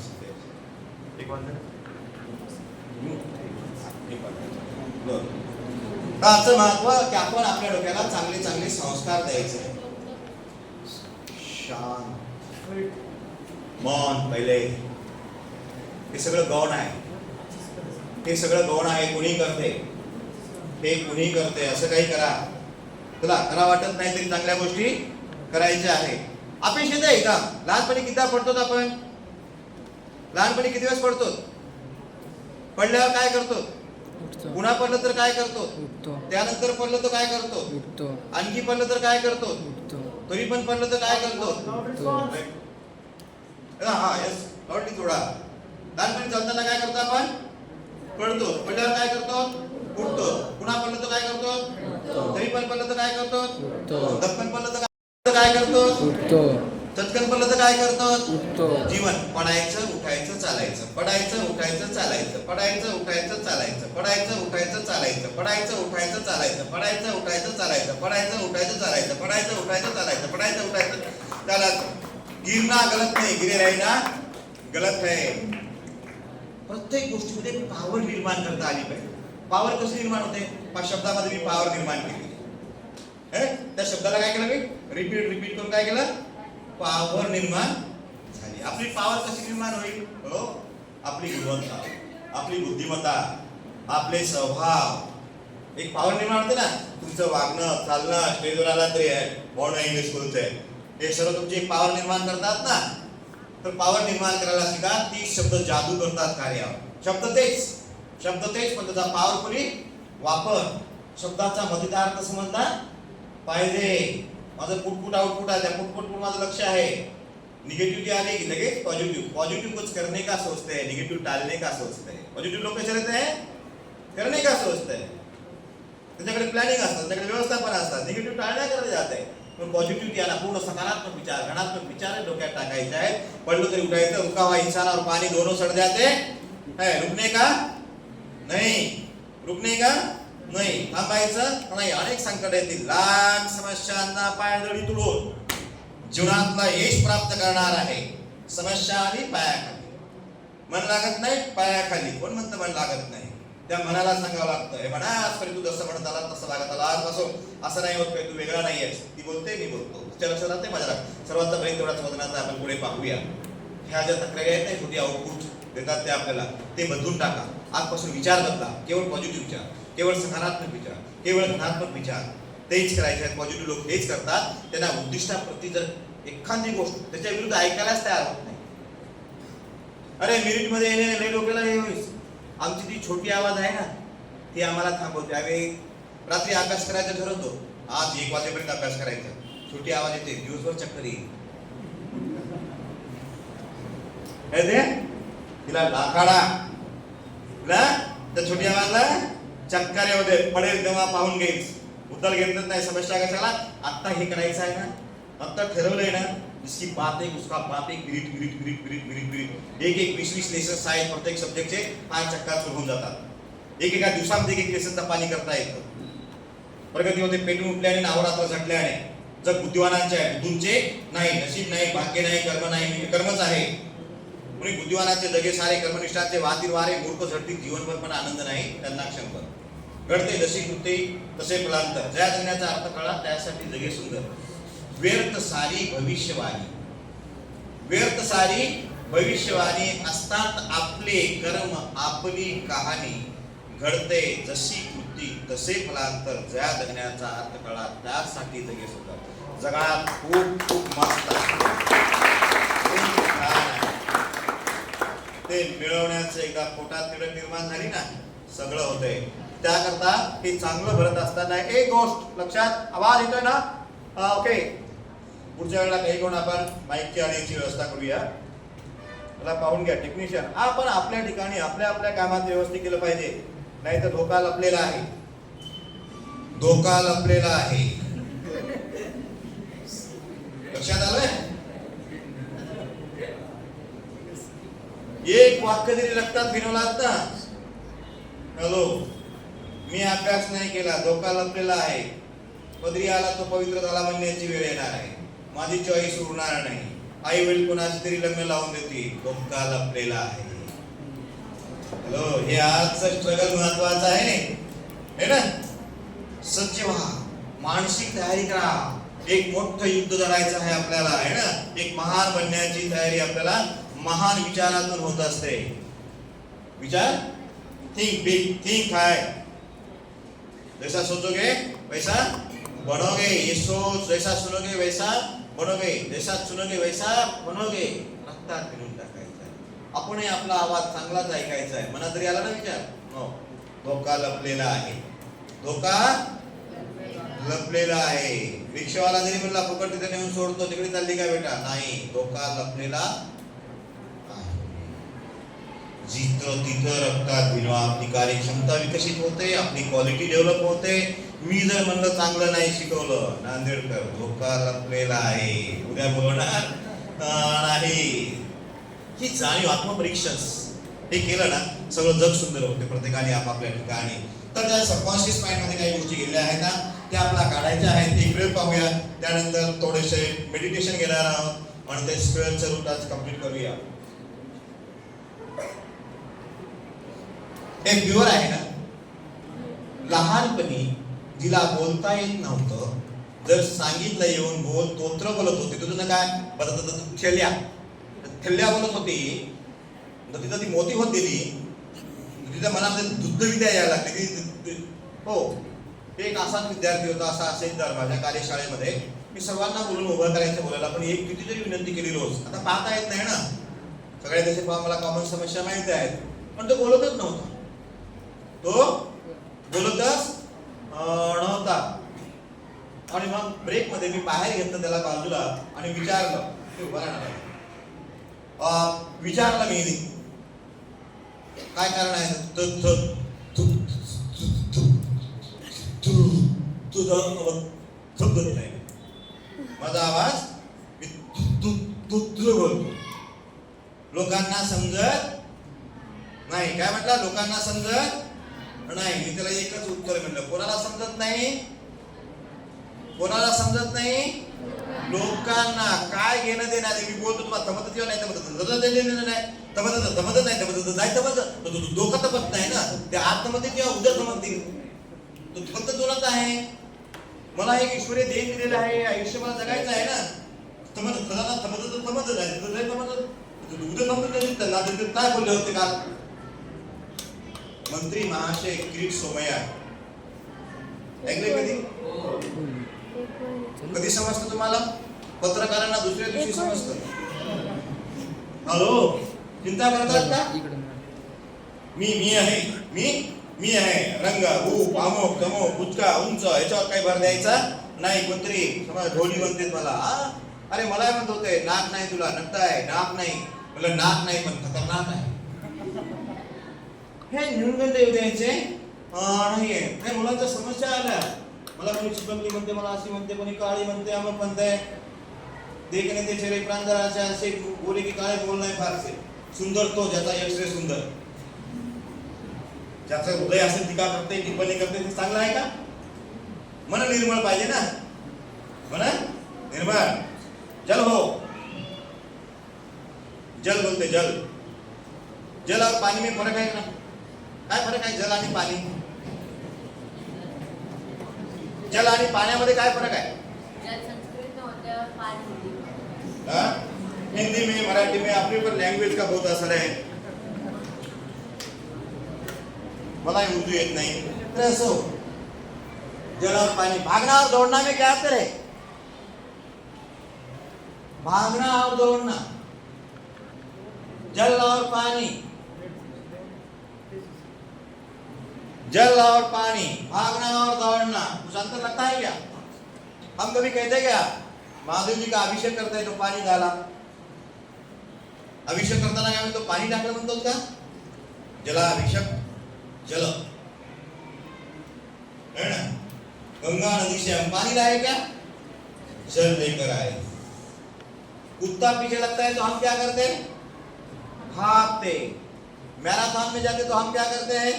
आजचं महत्व की आपण आपल्या डोक्याला चांगले चांगले संस्कार द्यायचे. शांत मन पहिले. हे सगळं गौण आहे. कुणी करते, हे कुणी करते. असं काही करा. तुला करा वाटत नाही तरी चांगल्या गोष्टी करायच्या आहे. अपेक्षित आहे का? लहानपणी किती पडतो आपण? लहानपणी किती वेळेस पडतो? पडल्यावर काय करतो? पुन्हा पडलं तर काय करतो? त्यानंतर पडलं तर काय करतो? आणखी पडलं तर काय करतो? तरी पण पडलं तर काय करतो? हा यस लॉटली थोडा. लहानपणी चालताना काय करतो आपण? पडतो. पडल्यावर काय करतो? उठतो. पुन्हा पडलं तर काय करतो? तरी पण पडलं तर काय करतो? दक्कन पडलं तर काय करतो? चटकन पडलं तर काय करतो? जीवन पडायचं, उठायचं, चालायचं. पडायचं, उठायचं, चालायचं. पडायचं, उठायचं, चालायचं. पडायचं, उठायचं, चालायचं. पडायचं, उठायचं, चालायचं. पडायचं, उठायचं, चालायचं. पडायचं, उठायचं, चालायचं. पडायचं, उठायचं, चालायचं. पडायचं, उठायचं, चालायचं. गिरना गलत नाही, गिरे रहना गलत है. प्रत्येक गोष्टीमध्ये पावर निर्माण करता आली पाहिजे. पावर कशी निर्माण होते? शब्दामध्ये मी पावर निर्माण केली. त्या शब्दाला काय केलं मी? रिपीट करून काय केलं? पावर निर्माण झाली. आपली पावर कशी निर्माण होईल? हो, आपली गुणवत्ता, आपली बुद्धिमत्ता, आपले स्वभाव. एक पावर निर्माण होते ना. तुमचं वागणं, चालणं, स्टेजवर आला तरी बोलणं इंग्लिश बोलतोय, हे सर्व तुमची एक पावर निर्माण करतात ना. तर पावर निर्माण करायला शिका. 30 शब्द जादू करतात कार्यावर. शब्द तेच पण त्याचा पॉवरफुली वापर. शब्दाचा मजेदार अर्थ समजला पाहिजे. माझं पुटपुट आउटपुट आहे. त्या पुटपुट माझं लक्ष आहे. निगेटिव्हिटी आली की लगेच पॉजिटिव कुछ करने का सोचते हैं, निगेटिव टालने का सोचते हैं. पॉजिटिव लोक कसे रहते हैं? करने का सोचते हैं. त्यांच्याकडे प्लॅनिंग असतात, त्यांच्याकडे व्यवस्थापन असतात. निगेटिव्ह टाळण्याकडे जात आहे. पण पॉझिटिव्हिटी आला, पूर्ण सकारात्मक विचार, घनात्मक विचार डोक्यात टाकायचे आहेत. पडलं तरी उठायचं. रुका हुआ इंसान और पानी दोनों सड़ जाते हैं. रुकने का नाही, थांबायचं नाही. अनेक संकट येतील, लाख समस्यांना पायदळी तुडून जीवनातला यश प्राप्त करणार आहे. समस्या आली पायाखाली, मन लागत नाही पायाखाली. कोण म्हणतं मन लागत नाही? त्या मनाला सांगावं लागतं, हे म्हणा आजपर्यंत तू जसं म्हणत आला तसं लागत आला. आजपासून असं नाही होत, तू वेगळा नाही आहेस. ती बोलते, मी बोलतो. तुझ्या लक्षात राहते, माझ्या सर्वांचा पर्यंत तेवढाच वजनाचा. आपण पुढे पाहूया. ह्या ज्या तक्रारी आहेत ना, छोटी आउटपुट देतात ते आपल्याला, ते बदलून टाका. आजपासून विचार बदला. केवळ पॉझिटिव्ह विचार, केवळ सकारात्मक विचार, केवळ धनात्मक विचार तेच करायचे आहेत. पॉझिटिव्ह लोक हेच करतात. त्यांना उद्दिष्टाप्रती जर एखादी गोष्ट त्याच्या विरुद्ध ऐकायलाच तयार होत नाही. अरे मेरिट मध्ये येणे डोक्याला हे होईल. आमची ती छोटी आवाज आहे ना, ती आम्हाला थांबवते. आम्ही रात्री अभ्यास करायचं ठरवतो, आज 1 वाजेपर्यंत अभ्यास करायचा. छोटी आवाज येते, दिवसभर चक्कर येईल. तिला लाखाडा, त्या छोटी आवाजला चक्कर येऊ दे, पडेल तेव्हा पाहून घेईल. उद्दल घेतच नाही. समस्या कशाला? आत्ता हे करायचं आहे ना, आत्ता ठरवलंय ना. जिसकी बात एक उसका बात एक, विरिट एक 20 लेसन्स आहेत प्रत्येक सब्जेक्टचे. 5 चक्कर सुरू होऊन जातात. एका दिवसामध्ये एक लेसनचा पाणी करता येतं. प्रगती होते पेटून उठल्याने, नावरात्र झटल्याने. जग बुद्धिवानांचे आहे, बुद्धूंचे नाही. नशीब नाही, भाग्य नाही, कर्म नाही. कर्मच आहे. कुणी बुद्धिवानाचे जगे सारे, कर्मनिष्ठांचे वाहतील वारे. मूर्ख झटतील जीवनभर पण आनंद नाही त्यांना क्षणभर. घडते जशी कृती तसे फलांतर. ज्या जगण्याचा अर्थ कळला त्यासाठी जगे सुंदर. व्यर्थ सारी भविष्यवाणी असतात आपले कर्म आपली कहाणी. घडते जशी कृती तसे फलांतर, जया जगण्याचा अर्थ कळा त्यासाठी जगे सुद्धा. जगात खूप खूप मस्त आहे. खूप छान आहे. ते मिळवण्याचं एकदा पोटात तिरक निर्माण झाली ना, सगळं होतंय. त्याकरता हे चांगलं भरत असताना एक गोष्ट लक्षात, आवाज येतोय ना? ओके. पुढच्या वेळेला काही कोण आपण माईकची आणि याची व्यवस्था करूया. मला पाहून घ्या टेक्निशियन. आपण आपल्या ठिकाणी आपल्या आपल्या कामात व्यवस्थित केलं पाहिजे, नाही तर धोका लपलेला आहे. धोका लपलेला आहे. लक्षात आलंय? एक वाक्य जरी रक्तात फिरवलात ना, हॅलो, मी अभ्यास नाही केला, धोका लपलेला आहे, पदरी आला तो पवित्र झाला म्हणण्याची वेळ येणार आहे, माझी चॉईस उरणार नाही, आई वडील कोणाची तरी लग्न लावून देतील, धोका लपलेला आहे. हॅलो, हे आजचं स्ट्रगल महत्वाचं आहे है ना? सज्ज व्हा, मानसिक तयारी करा. एक मोठं युद्ध लढायचं आहे आपल्याला है ना? एक महान बनण्याची तयारी आपल्याला महान विचारातून होत असते. विचार, थिंक बिग, थिंक हाय. जैसा सोचोगे वैसा बनोगे. ये सोच, जैसा सुनोगे वैसा बनोगे, जैसा सुनोगे वैसा बनोगे. रक्तात फिरून टाकायचं आहे. आपण आपला आवाज चांगलाच ऐकायचा आहे. मनात जरी आला ना विचार, हो, धोका लपलेला आहे. धोका लपलेला आहे. रिक्षावाला जरी म्हणला फुकट तिथे नेऊन सोडतो, तिकडे चालली काय बेटा? नाही, धोका लपलेला आहे. जिथं तिथं रक्तात भिनवा, आपली कार्यक्षमता विकसित होते, आपली क्वालिटी डेव्हलप होते. मी जर म्हणलं चांगलं नाही शिकवलं, नांदेडकर, धोका लपलेला आहे. उद्या बोलवणार नाही. ही जाणीव, आत्मपरीक्षण हे केलं ना, सगळं जग सुंदर होते. प्रत्येकाने आपापल्या ठिकाणी. तर त्या सबकॉन्शियस माइंड मध्ये काही गोष्टी गेल्या आहेत ना, त्या आपल्याला काढायच्या आहेत. एक वेळ पाहूया, त्यानंतर थोडेसे मेडिटेशन घेणार आहोत आणि ते स्पिरिच्युअल रूट आज कंप्लीट करूया. एक व्ह्युअर आहे ना, लहानपणी जिला बोलता येत नव्हतं, जर सांगितलं येऊन बोल, तोत्र बोलत होती. तुझं काय थेल्या थेल्या बोलत होती, तर तिथं ती मोठी होत गेली. तिच्या मनामध्ये दुग्धविद्या यायला लागली. हो, एक असाच विद्यार्थी होता, असा असेल तर माझ्या कार्यशाळेमध्ये मी सर्वांना बोलून उभं करायचं बोलायला, पण एक कितीतरी विनंती केली रोज. आता पाहता येत नाही ना, सगळ्या देशात मला कॉमन समस्या माहिती आहेत, पण तो बोलतच नव्हता. तो बोलतच नव्हता. आणि मग ब्रेक मध्ये मी बाहेर घेतलं त्याला बाजूला आणि विचारलं, विचारलं मी, काय कारण आहे? तुझं नाही, माझा आवाज तुझं बोलतो, लोकांना समजत नाही. काय म्हटलं? लोकांना समजत नाही. मी त्याला एकच उत्तर म्हणलं, कोणाला समजत नाही? कोणाला समजत नाही? लोकांना. काय घेणं देणार? मी बोलतो तुम्हाला तमत किंवा नाही तमत नाही, डोकं तमत नाही ना, ते आतमध्ये किंवा उद्या तमतील. तो फक्त दोनच आहे. मला एक ईश्वरी देण दिलेलं आहे, आयुष्य मला जगायचं आहे ना. उद्या काय बोलले होते काल मंत्री महाशय किरीट सोमय्या? ऐकले कधी? कधी समजतं तुम्हाला? पत्रकारांना दुसऱ्या दिवशी समजतं. हॅलो, चिंता करतात का? मी आहे रंग, रूप, अमोक तमोक, बुचका, उंच, याच्यावर काही भर द्यायचा नाही. कोणतरी समज ढोली म्हणते मला, अरे मला म्हणत होते नाक नाही तुला, नक्ता आहे, नाक नाही. मला नाक नाही पण खतरनाक आहे. हे न्यूनगंध येऊ द्यायचे नाहीये. काही मुलांच्या समस्या आल्या, मला कोणी चिकनली म्हणते, मला अशी म्हणते, कोणी काळी म्हणते, अमक म्हणते. देखणे ते चेहरे प्रांजळाचे असे बोले की काळे बोल नाही फारसे. सुंदर तो ज्याचा यश रे सुंदर, ज्याचं हृदय असेल टीका करते, टिप्पणी करते, ते चांगलं आहे का? मन निर्मळ पाहिजे ना, मन निर्मळ. जल हो, जल बोलते, जल. जल और पानी में फरक आहे ना? काय फरक आहे जल आणि पाणी? जल आणि पाण्यामध्ये काय फरक आहे? जल संस्कृत में होता है और पानी हिंदी में। हिंदी में, मराठी में, अपने ऊपर लैंग्वेज का बहुत असर है. मलाही उर्दू येत नाही. तर असो, जल और पानी, भागना और दौड़ना में क्या अंतर है? भागना और दौड़ना, जल और पानी, जल और पानी, भागना और दौड़ना, कुछ अंतर लगता है क्या? हम कभी कहते क्या महादेव जी का अभिषेक करते तो पाणी झाला, अभिषेक करताना काय म्हणतो? पाणी टाकलं म्हणतो का? जलाभिषेक, जल है ना. गंगा नदी से हम पानी लाए क्या? जल लेकर आए. कुत्ता पीछे लगता है तो हम क्या करते हैं? भागते. मैराथन में जाते तो हम क्या करते हैं?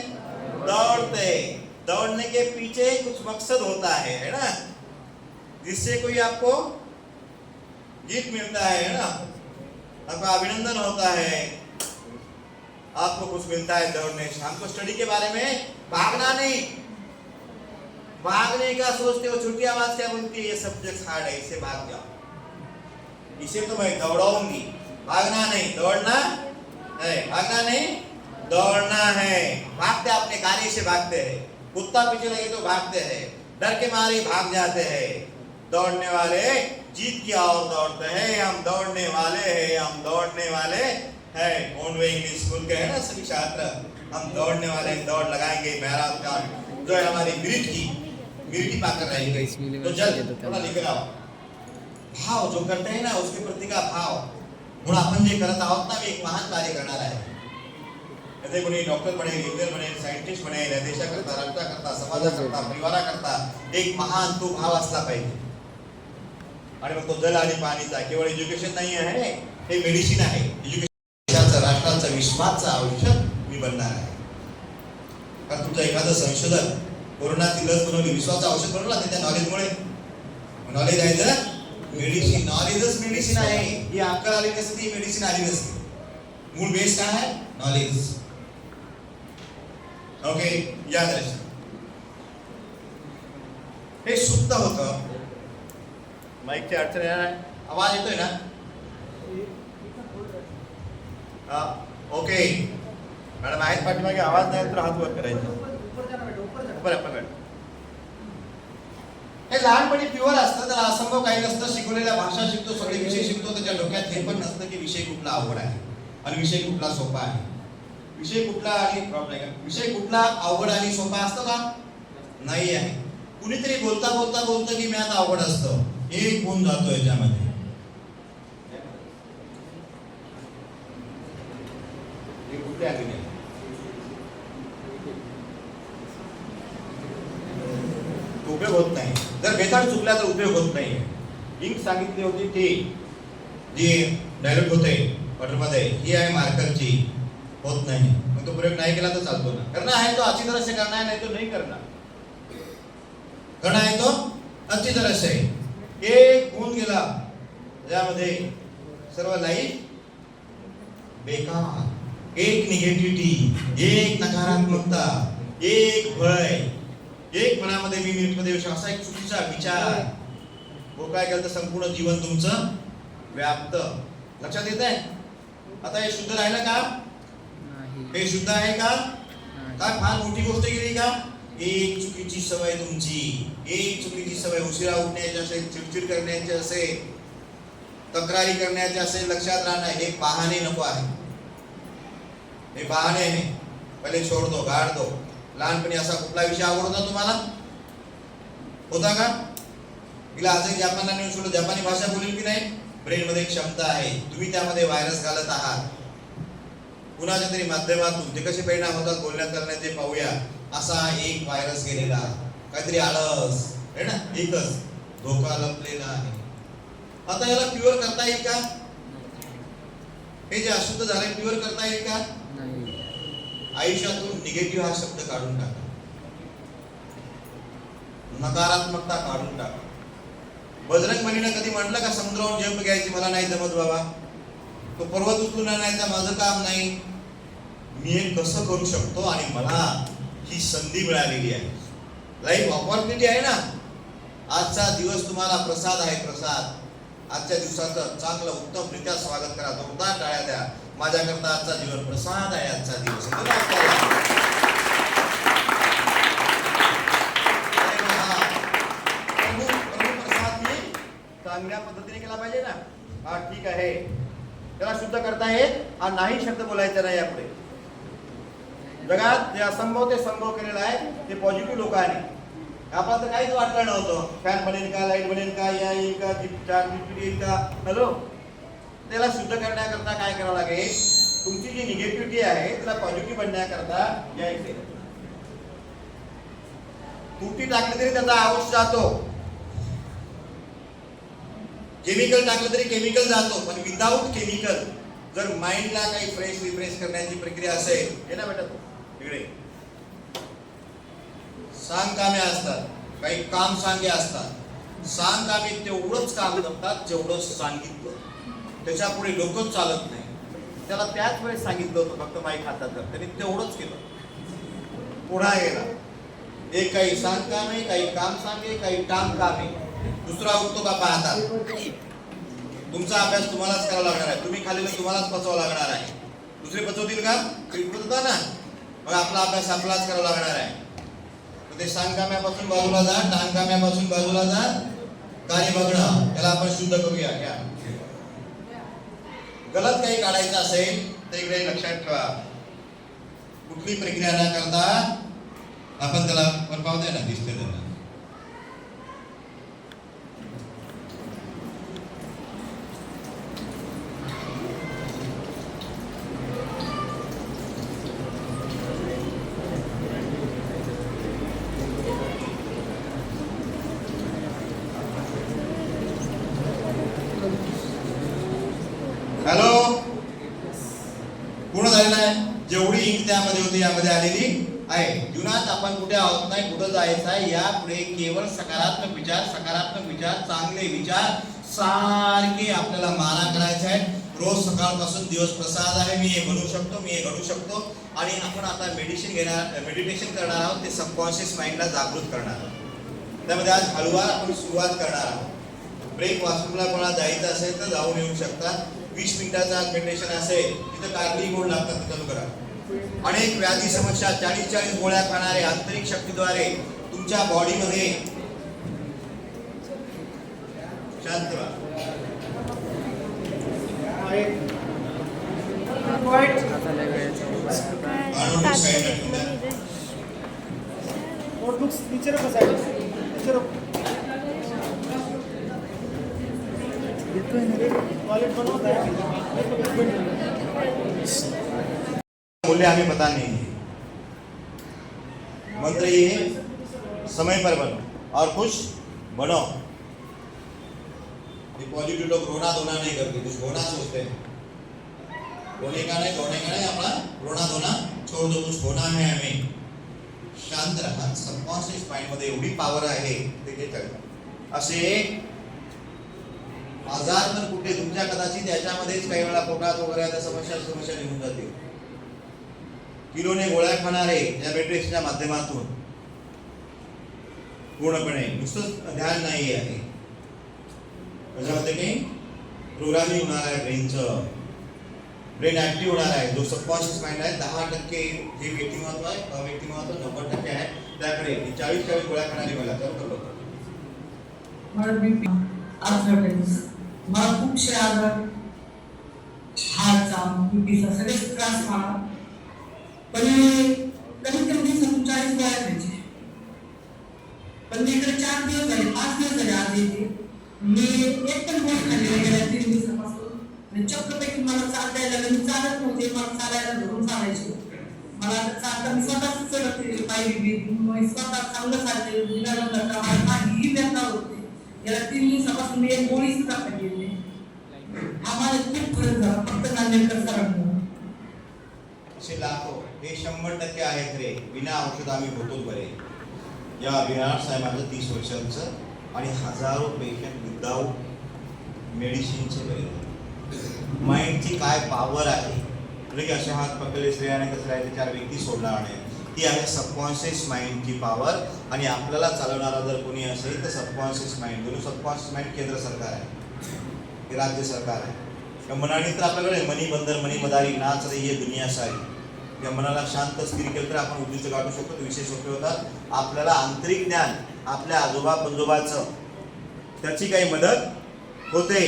दौड़ते. दौड़ने के पीछे कुछ मकसद होता है ना, जिससे कोई आपको जीत मिलता है ना, आपका अभिनंदन होता है, आपको कुछ मिलता है दौड़ने से. हमको स्टडी के बारे में भागना नहीं, भागने का सोचते हो. छोटी आवाज क्या बोलती है? ये सब्जेक्ट हार्ड है, इसे भाग जाओ, इसे तो मैं दौड़ाऊंगी. भागना नहीं, दौड़ना है. भागना नहीं, दौड़ना है. भागते अपने कार्य से भागते हैं. कुत्ता पीछे लगे तो भागते हैं, डर के मारे भाग जाते हैं. दौड़ने वाले जीत की ओर दौड़ते हैं. हम दौड़ने वाले हैं, हम दौड़ने वाले हैं. कौन वे इंग्लिश स्कूल के हैं ना सभी छात्र, हम दौड़ने वाले, दौड़ लगाएंगे. मैराथन जो है हमारी मिर्ची पाकर रहेंगे. तो जल थोड़ा लेकर आओ. भाव जो करते हैं ना, उसके प्रति का भाव. म्हणून आपण जे करत आहोत ना, मी एक महान कार्य करणार आहे. ते कोणी डॉक्टर बनेल, इंजिनियर बनेल, सायंटिस्ट बनेल, या देशाकरता, राष्ट्राकरता, समाजाकरता, परिवाराकरता एक महान तो भाव असला पाहिजे. आणि मग तो जल आणि पाणीचा केवळ एज्युकेशन नाही आहे, हे मेडिसिन आहे. एज्युकेशन राष्ट्राचं, विश्वाचं औषध मी बनणार आहे. कारण तुमचं एखादं संशोधन कोरोनाची लस बनवली, विश्वाचं औषध बनवला त्या नॉलेजमुळे. नॉलेज आहे तर मेडिसिन, नॉलेजच मेडिसिन आहे. ही अक्कल आली नसती, ही मेडिसिन आली नसती. मूळ बेस काय आहे? नॉलेज. ओके, याद राहा. हे सुप्त होतं. माईकची अडचण आहे, आवाज येतोय ना? ओके मॅडम आहेत पाठीमागे, आवाज नाही तर हात वर करायचा. बरं. हे लहानपणी प्युअर असतं, त्याला असंभव काही नसतं. शिकवलेल्या भाषा शिकतो, सगळे विषय शिकतो. त्याच्या डोक्यात हे पण नसतं की विषय कुठला अवघड आहे आणि विषय कुठला सोपा आहे. विषय कुठला आणि प्रॉब्लेम, विषय कुठला अवघड आणि सोपा असतो का? नाही आहे. कुणीतरी बोलतं की मॅथ अवघड असतं, एक गुण जातो याच्यामध्ये. उपयोग होत नाही. जर मेथड चुकला तर उपयोग होत नाही. इंक सांगितली होती ती जी डायरेक्ट होते पटरमध्ये, ही आहे मार्करची, होत नाही. मग तो प्रयोग नाही केला तर चालतो ना. करना है तो अच्छी तरह से करना है, नहीं तो नहीं करना. करना है तो अच्छी तरह से. एक गुण गेला त्यामध्ये सर्व लाईफ बेकार. एक निगेटिव्हिटी, एक नकारात्मकता, एक भय, एक मनामध्ये मी नीटमध्ये असा एक चुकीचा विचार, वो काय केलं तर संपूर्ण जीवन तुमचं व्याप्त. लक्षात येत आहे? आता हे शुद्ध राहिलं का? हे शुद्ध आहे का? काय फार मोठी गोष्ट केली का? एक चुकीची सवय तुमची, एक चुकीची सवय उशिरा उठण्याची असेल, चिडचिड करण्याची असेल, तक्रारी करण्याची असेल, लक्षात राहणार. हे बहाणे नको आहे, हे बहाणे आहे. पहिले छोड दो, गाड दो. लहानपणी असा कुठला विषय आवडतो तुम्हाला? होता का? तिला आजही जपानला नेऊन सोडलं, जपानी भाषा बोलेल की नाही? ब्रेन मध्ये क्षमता आहे, तुम्ही त्यामध्ये व्हायरस घालत आहात. कुणाच्या तरी माध्यमातून ते कसे परिणाम होतात बोलण्यात करण्याचे पाहूया. असा एक व्हायरस गेलेला, काहीतरी आळस आहे ना, एकच धोका लपलेला आहे. आता याला प्युअर करता येईल का? हे जे अशुद्ध झाले प्युअर करता येईल का? आयुष्यातून निगेटिव्ह हा शब्द काढून टाका, नकारात्मकता काढून टाका. बजरंग बलीनं कधी म्हटलं का समुद्रावरून जंप घ्यायची मला नाही जमत बाबा, तो पर्वत उचलून आणायचा माझं काम नाही, मी हे कसं करू शकतो आणि मला ही संधी मिळालेली आहे. लाईफ ऑपॉर्च्युनिटी आहे ना. आजचा दिवस तुम्हाला प्रसाद आहे, प्रसाद. आजच्या दिवसाचं चांगलं उत्तमरित्या स्वागत करा, जोरदार टाळ्या द्या. माझ्याकरता आजचा जीवन प्रसाद आहे, आजचा दिवस. चांगल्या पद्धतीने केला पाहिजे ना. हा ठीक आहे, त्याला शुद्ध करता येत हा नाही शब्द बोलायचा नाही. यापुढे जगात जे असंभव ते संभव केलेलं आहे ते पॉझिटिव्ह लोकांनी. आपल्याला तर काहीच वाटलं नव्हतं, फॅन बनेल का, लाईट बनेल का, या येईल का, येईल का. हॅलो, त्याला शुद्ध करण्याकरता काय करावं लागेल, तुमची जी निगेटिव्हिटी आहे त्याला पॉझिटिव्ह बनण्याकरता यायचे. तुटी टाकली तरी त्याचा आवाज जातो, केमिकल टाकलं तरी केमिकल जातो, पण विदाऊट केमिकल जर माइंडला काही फ्रेश रिफ्रेश करण्याची प्रक्रिया असेल, हे ना बेटा इकडे सांग कामे असतात, काही काम सांगे असतात. सांग कामे तेवढंच काम जमतात जेवढं सांगितलं, त्याच्या पुढे डोकंच चालत नाही. त्याला त्याच वेळेस सांगितलं होतं फक्त माईक हातात धर, त्यांनी तेवढंच केलं, पुन्हा गेला. एक काही सांग कामे, काही काम सांगे, काही काम कामे. दुसरा उठतो का पाहता. तुमचा अभ्यास तुम्हालाच करावा लागणार आहे, तुम्ही खाल्लेलं तुम्हालाच पचवावं लागणार आहे. दुसरे पचवतील का, पचवता ना, मग आपला अभ्यास आपलाच करावा लागणार आहे. ते सांगकाम्यापासून बाजूला जा, टांगकाम्यापासून बाजूला जा, कार्य बघणं त्याला आपण शुद्ध करूया. घ्या, गलत काही काढायचं असेल तर इकडे लक्षात ठेवा, कुठली प्रक्रिया न करता आपण त्याला पावते ना, दिसते त्यांना. हॅलो, पूर्ण झालेलं आहे. जेवढी इंक त्यामध्ये होती यामध्ये आलेली आहे. जीवनात आपण कुठे आहोत नाही, कुठं जायचं आहे, यापुढे केवळ सकारात्मक विचार, सकारात्मक विचार, चांगले विचार सारखे आपल्याला माना करायचे आहेत. रोज सकाळपासून दिवस प्रसाद आहे, मी हे बनवू शकतो, मी हे घडू शकतो. आणि आपण आता मेडिटेशन करणार आहोत, ते सबकॉन्शियस माइंडला जागृत करणार आहोत. त्यामध्ये आज हळूवार आपण सुरुवात करणार आहोत. ब्रेक वॉशरूमला कोणाला जायचं असेल तर जाऊन येऊ शकता. 20 मिनिटाचा मेडिटेशन असेल, तिथं कारली गोड लागतात, चालू करा. अनेक व्याधी समस्या, 40 गोळ्या खाणारे आंतरिक शक्तीद्वारे तुमच्या बॉडीमध्ये शांत व्हा. मूल्य हमें पता नहीं है. मंत्र ये है, समय पर बनो और खुश बनो. ये पॉजिटिव लोग रोना धोना नहीं करते, कुछ होना सोचते हैं. रोने का नहीं, अपना रोना धोना छोड़ दो, कुछ होना है हमें. शांत रहा. सबकॉन्शियस माइंड मध्ये एवढी पॉवर आहे ते हे कळतं. असे आजार तर कुठे तुमच्या कदाचित याच्यामध्येच काही वेळा पोटात वगैरे आता समस्या निघून जाते. किलोने गोळ्या खाणारे या मेडिटेशनच्या माध्यमातून पूर्णपणे नुसतं ध्यान नाही आहे, त्याच्यामध्ये काही प्रोग्रामिंग होणार आहे, ब्रेन ऍक्टिव्ह होणार आहे. जो सबकॉन्शियस माइंड आहे 10% जे व्यक्तिमत्व आहे, अव्यक्तिमत्व 90% आहे, त्याकडे 40 गोळ्या खाणारी मला चालू करतो. मला खूपशे आजार, हार्टचा, बीपीचा सगळे त्रास मला. पण कमीत कमी दिवसातून 40 गोळ्या खायचे. पण मी इकडे 4 दिवस झाले, 5 दिवस झाले आज येते. मी एक पण गोळी खाल्ली नाही गेल्या 3 दिवसापासून. चक्कपैकी मला चालता यायला, मी चालत नव्हते, मला चालायला धरून चालायचे. मला आता चालता मी स्वतःच चढत पाहिजे, मी स्वतः चांगलं चालते, मला काहीही व्यथा होते. याला 3 दिवसापासून मी एक गोळी सुद्धा खाल्ली नाही. आम्हाला खूप फरक झाला फक्त नांदेडकर सरांमुळे. असे लाखो, हे 100% आहेत रे. बिना औषध आम्ही होतोच बरे. या विराट साहेबांचं 30 वर्षांचं आणि हजारो पेशंट विदाऊट मेडिसिनचे बरे. माइंडची काय पॉवर आहे. म्हणजे असे हात पकडले श्रेयाने कसं राहिले 4 व्यक्ती सोडणार नाही. ती आहे सबकॉन्शियस माइंडची पॉवर. आणि आपल्याला चालवणारा जर कोणी असेल तर सबकॉन्शियस माइंड. दोन्ही सबकॉन्शियस माइंड केंद्र सरकार आहे, हे राज्य सरकार आहे. या मनाने तर आपल्याकडे मनी बंदर, मनी मदारी, नाच रही है दुनिया सारी. या मनाला शांत स्थिर केलं तर आपण उद्दिष्ट गाठू शकतो. विषय सोपे होतात. आपल्याला आंतरिक ज्ञान आपल्या आजोबा पंजोबाचं त्याची काही मदत होते.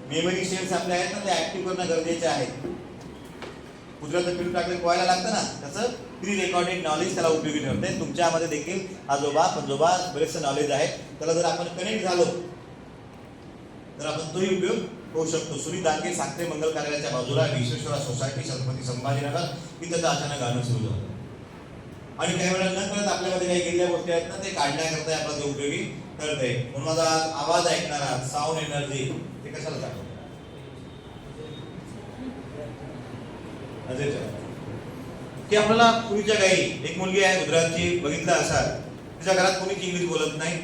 मेमरी सेल्स आपल्या आहेत ना, ते ऍक्टिव्ह करणं गरजेचे आहे. कुत्र्याचं पिल्लू टाकले पोहायला लागतं ना, त्याचं प्री रेकॉर्डेड नॉलेज त्याला उपयोगी ठरते. तुमच्यामध्ये देखील आजोबा पंजोबा बरेचसं नॉलेज आहे, त्याला जर आपण कनेक्ट झालो तर आपण तोही उपयोग होऊ शकतो. सुनील दानगे साखरे मंगल कार्यालयाच्या बाजूला विश्वेश्वरा सोसायटी, छत्रपती संभाजीनगर, इथं अचानक गाणं सुरू झालं. आणि काही वेळा न कळत आपल्यामध्ये काही गेलेल्या गोष्टी आहेत ना, ते काढण्याकरता आपल्याला ते उपयोगी ठरते. म्हणून माझा आवाज ऐकणारा साऊंड एनर्जी ते कशाला दाखवतो? की आपल्याला पूर्वीच्या काही एक मुलगी आहे गुजरातची, बघितलं असाल, तिच्या घरात कोणीच इंग्लिश बोलत नाही,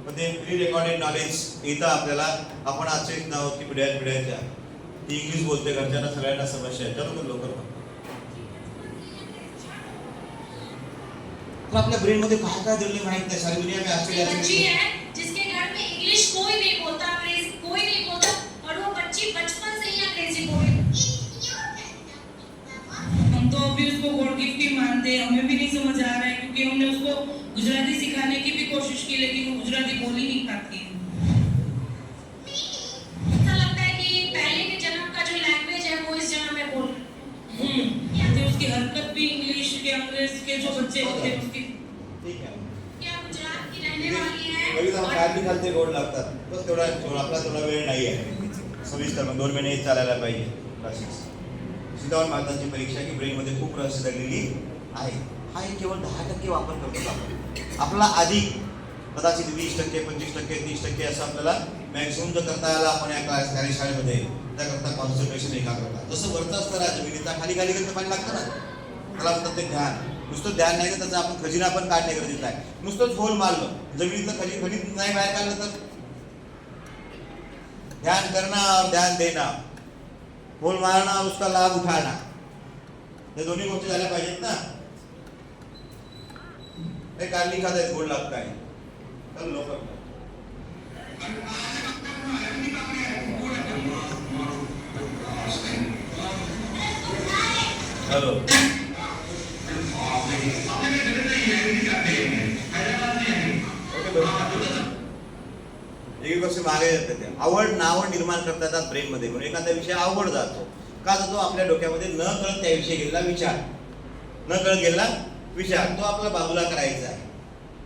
पण ते प्री रेकॉर्डेड नॉलेज इथं आपल्याला आपण आजचेच नाव की पिढ्याच्या ती इंग्लिश बोलते, घरच्यांना सगळ्यांना समस्या आहे. चलो तर लवकर तर आपल्या ब्रेन मध्ये काय काय दिले माहित नाही. सारी दुनिया में बच्ची है जिसके घर में इंग्लिश कोई नहीं बोलता, अंग्रेजी कोई नहीं बोलता, और वो बच्ची बचपन से ही अंग्रेजी बोल रही। हम तो अभी उसको गॉड गिफ्ट ही मानते हैं, हमें भी नहीं समझ आ रहा है क्योंकि हमने उसको गुजराती सिखाने की भी कोशिश की लेकिन वो गुजराती बोल ही नहीं पाती है। ऐसा लगता है कि पहले के जन्म का जो लैंग्वेज है वो इस जन्म में बोल तो उसकी हरकत भी इंग्लिश के अंग्रेज के जो बच्चे होते हैं उसकी। ठीक है, क्या गुजरात की रहने वाली है कधी काय बी खालते गोड लागतात. बस तेवढा आपला थोडा वेळ नाही आहे. सविस्तर मग 2 महिने चालायला पाहिजे क्लासेस. सीताराम महाराजांची परीक्षा की ब्रेनमध्ये खूप रहस्य दडलेली आहे. हा एक केवळ 10% वापर करतो आपण. आपला आधी कदाचित 20%, 25%, 30% असं आपल्याला मॅक्सिमम जर करता आला आपण या कार्यशाळेमध्ये, त्याकरता कॉन्सन्ट्रेशन एकाग्रता. जसं वरचं असतं ना जमिनीचा, खाली खाली करता पाणी लागतं ना, त्याला म्हणतात ते ध्यान. नुसतं ध्यान नाही तर त्याचा आपण खजिना पण काढणे गरजेचं आहे. नुसतंच होल मारलं, जमिनीतलं खजिन नाही बाहेर काढलं तर ध्यान करना और ध्यान देना, होल मारना और उसका लाभ उठाना, हे दोन्ही गोष्टी झाल्या पाहिजेत ना. हे काढली खात गोड लागत आहे. चल लवकर हॅलो एक वर्ष मागे येते. ते आवड नावड निर्माण करता येतात ब्रेन मध्ये. म्हणून एखादा विषय आवड जातो का जातो? आपल्या डोक्यामध्ये न कळत त्याविषयी गेलेला विचार, न कळत गेलेला विचार तो आपल्या बाजूला करायचा आहे.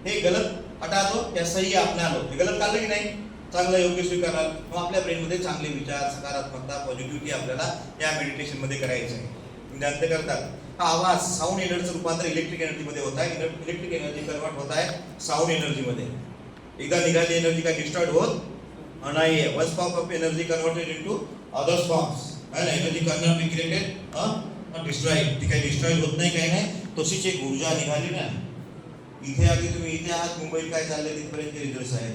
हे गलत हटा दो या सही अपना लो. हे गलत काढलं की नाही, चांगलं योग्य स्वीकारा. मग आपल्या ब्रेनमध्ये चांगले विचार, सकारात्मकता, पॉझिटिव्हिटी आपल्याला या मेडिटेशन मध्ये करायचं आहे. म्हणजे करतात हा आवाज साऊंड एनर्जीचं रूपांतर इलेक्ट्रिक एनर्जी मध्ये होत आहे. इलेक्ट्रिक एनर्जी कन्वर्ट होत आहे साऊंड एनर्जी मध्ये. एकदा निघाली एनर्जी काय डिस्ट्रॉयड होत नाहीये. One form of energy converted into other forms. Energy cannot be created destroyed. ती काही डिस्ट्रॉइड होत नाही, काही नाही. तशीच एक ऊर्जा निघाली ना. इथे आधी तुम्ही इथे आहात मुंबईत, काय चाललंय तिथपर्यंत रिझल्ट आहे.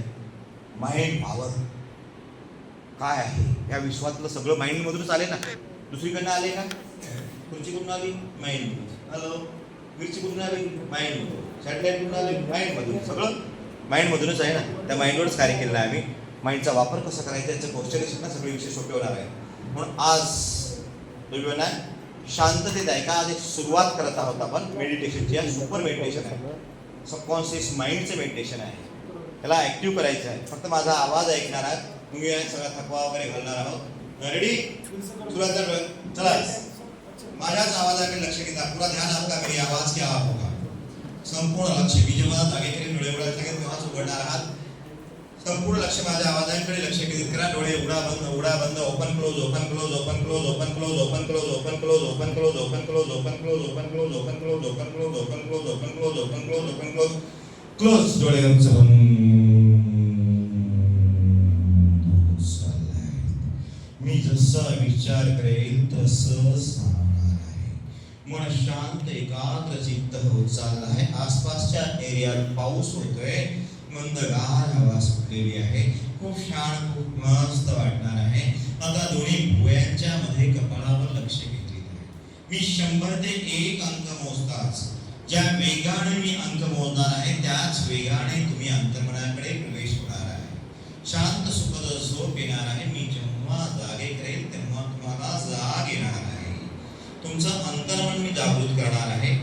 माइंड पॉवर काय आहे या विश्वातलं सगळं माइंड मधूनच आले ना. दुसरीकडनं आले का? खुर्ची कुठून आली? माइंड. हॅलो, मिरची कुठून आली? माइंड मधून. सॅटेलाइट कुठून आली? माइंड मधून. सगळं माइंड मधूनच आहे ना. त्या माइंडवरच कार्य केलेलं आहे आम्ही. माइंडचा वापर कसा करायचा याचं कौशल्य ना सगळे विषय सोपे होणार आहे. म्हणून आज ना शांततेत आहे का, आज एक सुरुवात करत आहोत आपण मेडिटेशनची. सुपर मेडिटेशन आहे, सबकॉन्शियस माइंडचं मेडिटेशन आहे. त्याला ऍक्टिव्ह करायचं आहे. फक्त माझा आवाज ऐकणार आहात. तुम्ही सगळा थकवा वगैरे घालणार आहोत. रेडी? सुरुवात. चला, माझ्याच आवाजाकडे लक्ष घेता. पूरा ध्यान आपका मेरी आवाज की आवाज होगा. संपूर्ण लक्ष मी जेव्हा जागे करेन डोळे उघडायला लागेल तेव्हाच उघडणार आहात. संपूर्ण लक्ष माझ्या आवाजाकडे लक्ष केंद्रित करा. डोळे उघडा बंद, open close, open close, open close, open close, open close, open close, open close, open close, open close, open close, open close, open close, open close, open close, open close, open close, close. डोळे बंद. मी जसा विचार करेल तसं मन शांत एकाग्र चित्त होत चालला आहे. आसपासच्या एरियात पाऊस होतोय. मंदगार हवा सुटलेली आहे. खूप छान, खूप मस्त वाटणार आहे. आता दोन्ही भुवयांच्या मध्ये कपाळावर लक्ष केंद्रित आहे. मी 100 ते 1 अंक मोजताच ज्या वेगाने मी अंक मोजणार आहे त्याच वेगाने तुम्ही अंतर्मनाकडे प्रवेश होणार आहे. शांत सुखद झोप येणार आहे. मी जेव्हा जागे करेल तेव्हा तुम्हाला जाग येणार आहे. तुमचं अंतर्मन मी जागृत करणार आहे.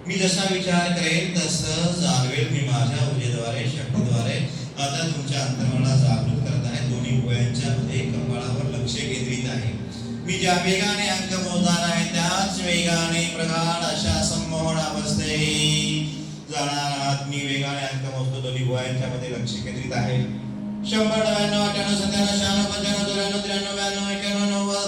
मी जसा विचार करेल तसं जाणवेल मी माझ्या ऊर्जेद्वारे, शक्तीद्वारे आता तुमच्या अंतर्मनाला जागृत करत आहे. दोन्ही भुवयांच्या मध्ये कपाळावर लक्ष केंद्रित आहे. मी ज्या वेगाने अंक मोजणार आहे त्याच वेगाने प्रगाढ अशा संमोहन अवस्थेत जाणार आहात. मी वेगाने अंक मोजतो. दोन्ही भुवयांच्या मध्ये लक्ष केंद्रित आहे. 100, 99, 98, 97, 96, 95, 94, 93, 91, 92,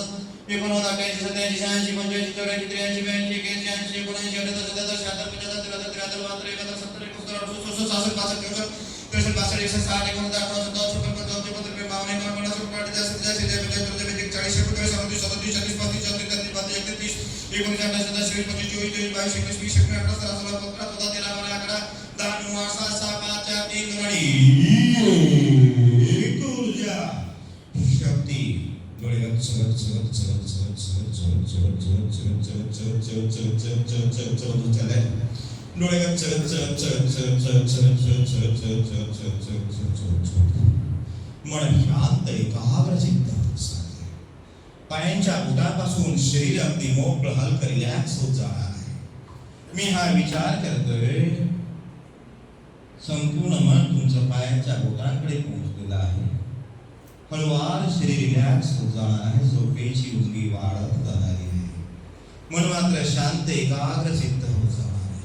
88, 87, 88, 85, 84, 83, 82, 81, 82, 83, 84, 87, 88, 77, 73, 74, 75, 76, 77, 68, 69, 70, 65, 66, 67, 68, 69, 70, 71, 72, 53, 54, 55, 56, 57, 58, 59, 60, 70, 71, 72, 33, 34, 35, 36, 37, 38, 39, 40, 41, 42, 23, 24, 25, 26, 27, 28, 19, 20, 21, 22, 13, 11, 10, 9, 8, 7, 6, 5, 4, 3, 2, 1. ऊर्जा शक्ती डोळे गच्च गच्च गच्च गच्च गच्च गच्च गच्च गच्च गच्च गच्च गच्च गच्च गच्च गच्च गच्च गच्च होत चालले. डोळे गच्च गच्च गच्च गच्च गच्च गच्च गच्च गच्च गच्च गच्च गच्च गच्च गच्च गच्च. मन शांत एकाग्रचित्त होते. पायांच्या बोटापासून शरीर अगदी मोकळं हलकं रिलॅक्स होत जाणार आहे. मी हा विचार करतोय संपूर्ण मन तुमच्या पायांच्या बोटांकडे पोहोचलेलं आहे. हळूवार शरीर रिलॅक्स होत जाणार आहे. झोपेची उंगी वाढत जाणारी आहे. मन मात्र शांत एकाग्र चित्त होत जाणार आहे.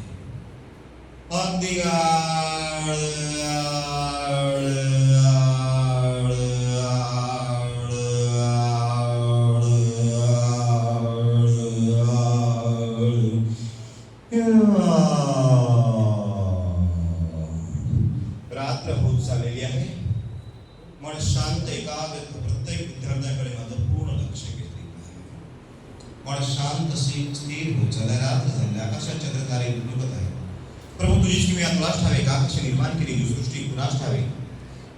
अगदी गाढ रात्र होत चाललेली आहे. मन शांत एकाग्र. प्रत्येक विद्यार्थ्याकडे माझं पूर्ण लक्ष केंद्रित आहे. मन शांत स्थिर होत चाललंय. रात्र झाली. आकाशात चंद्रतारे उलटत आहे. प्रभू तुझीच किमया तुलाच ठावे. आकाश निर्माण केली ही सृष्टी तुलाच ठावे.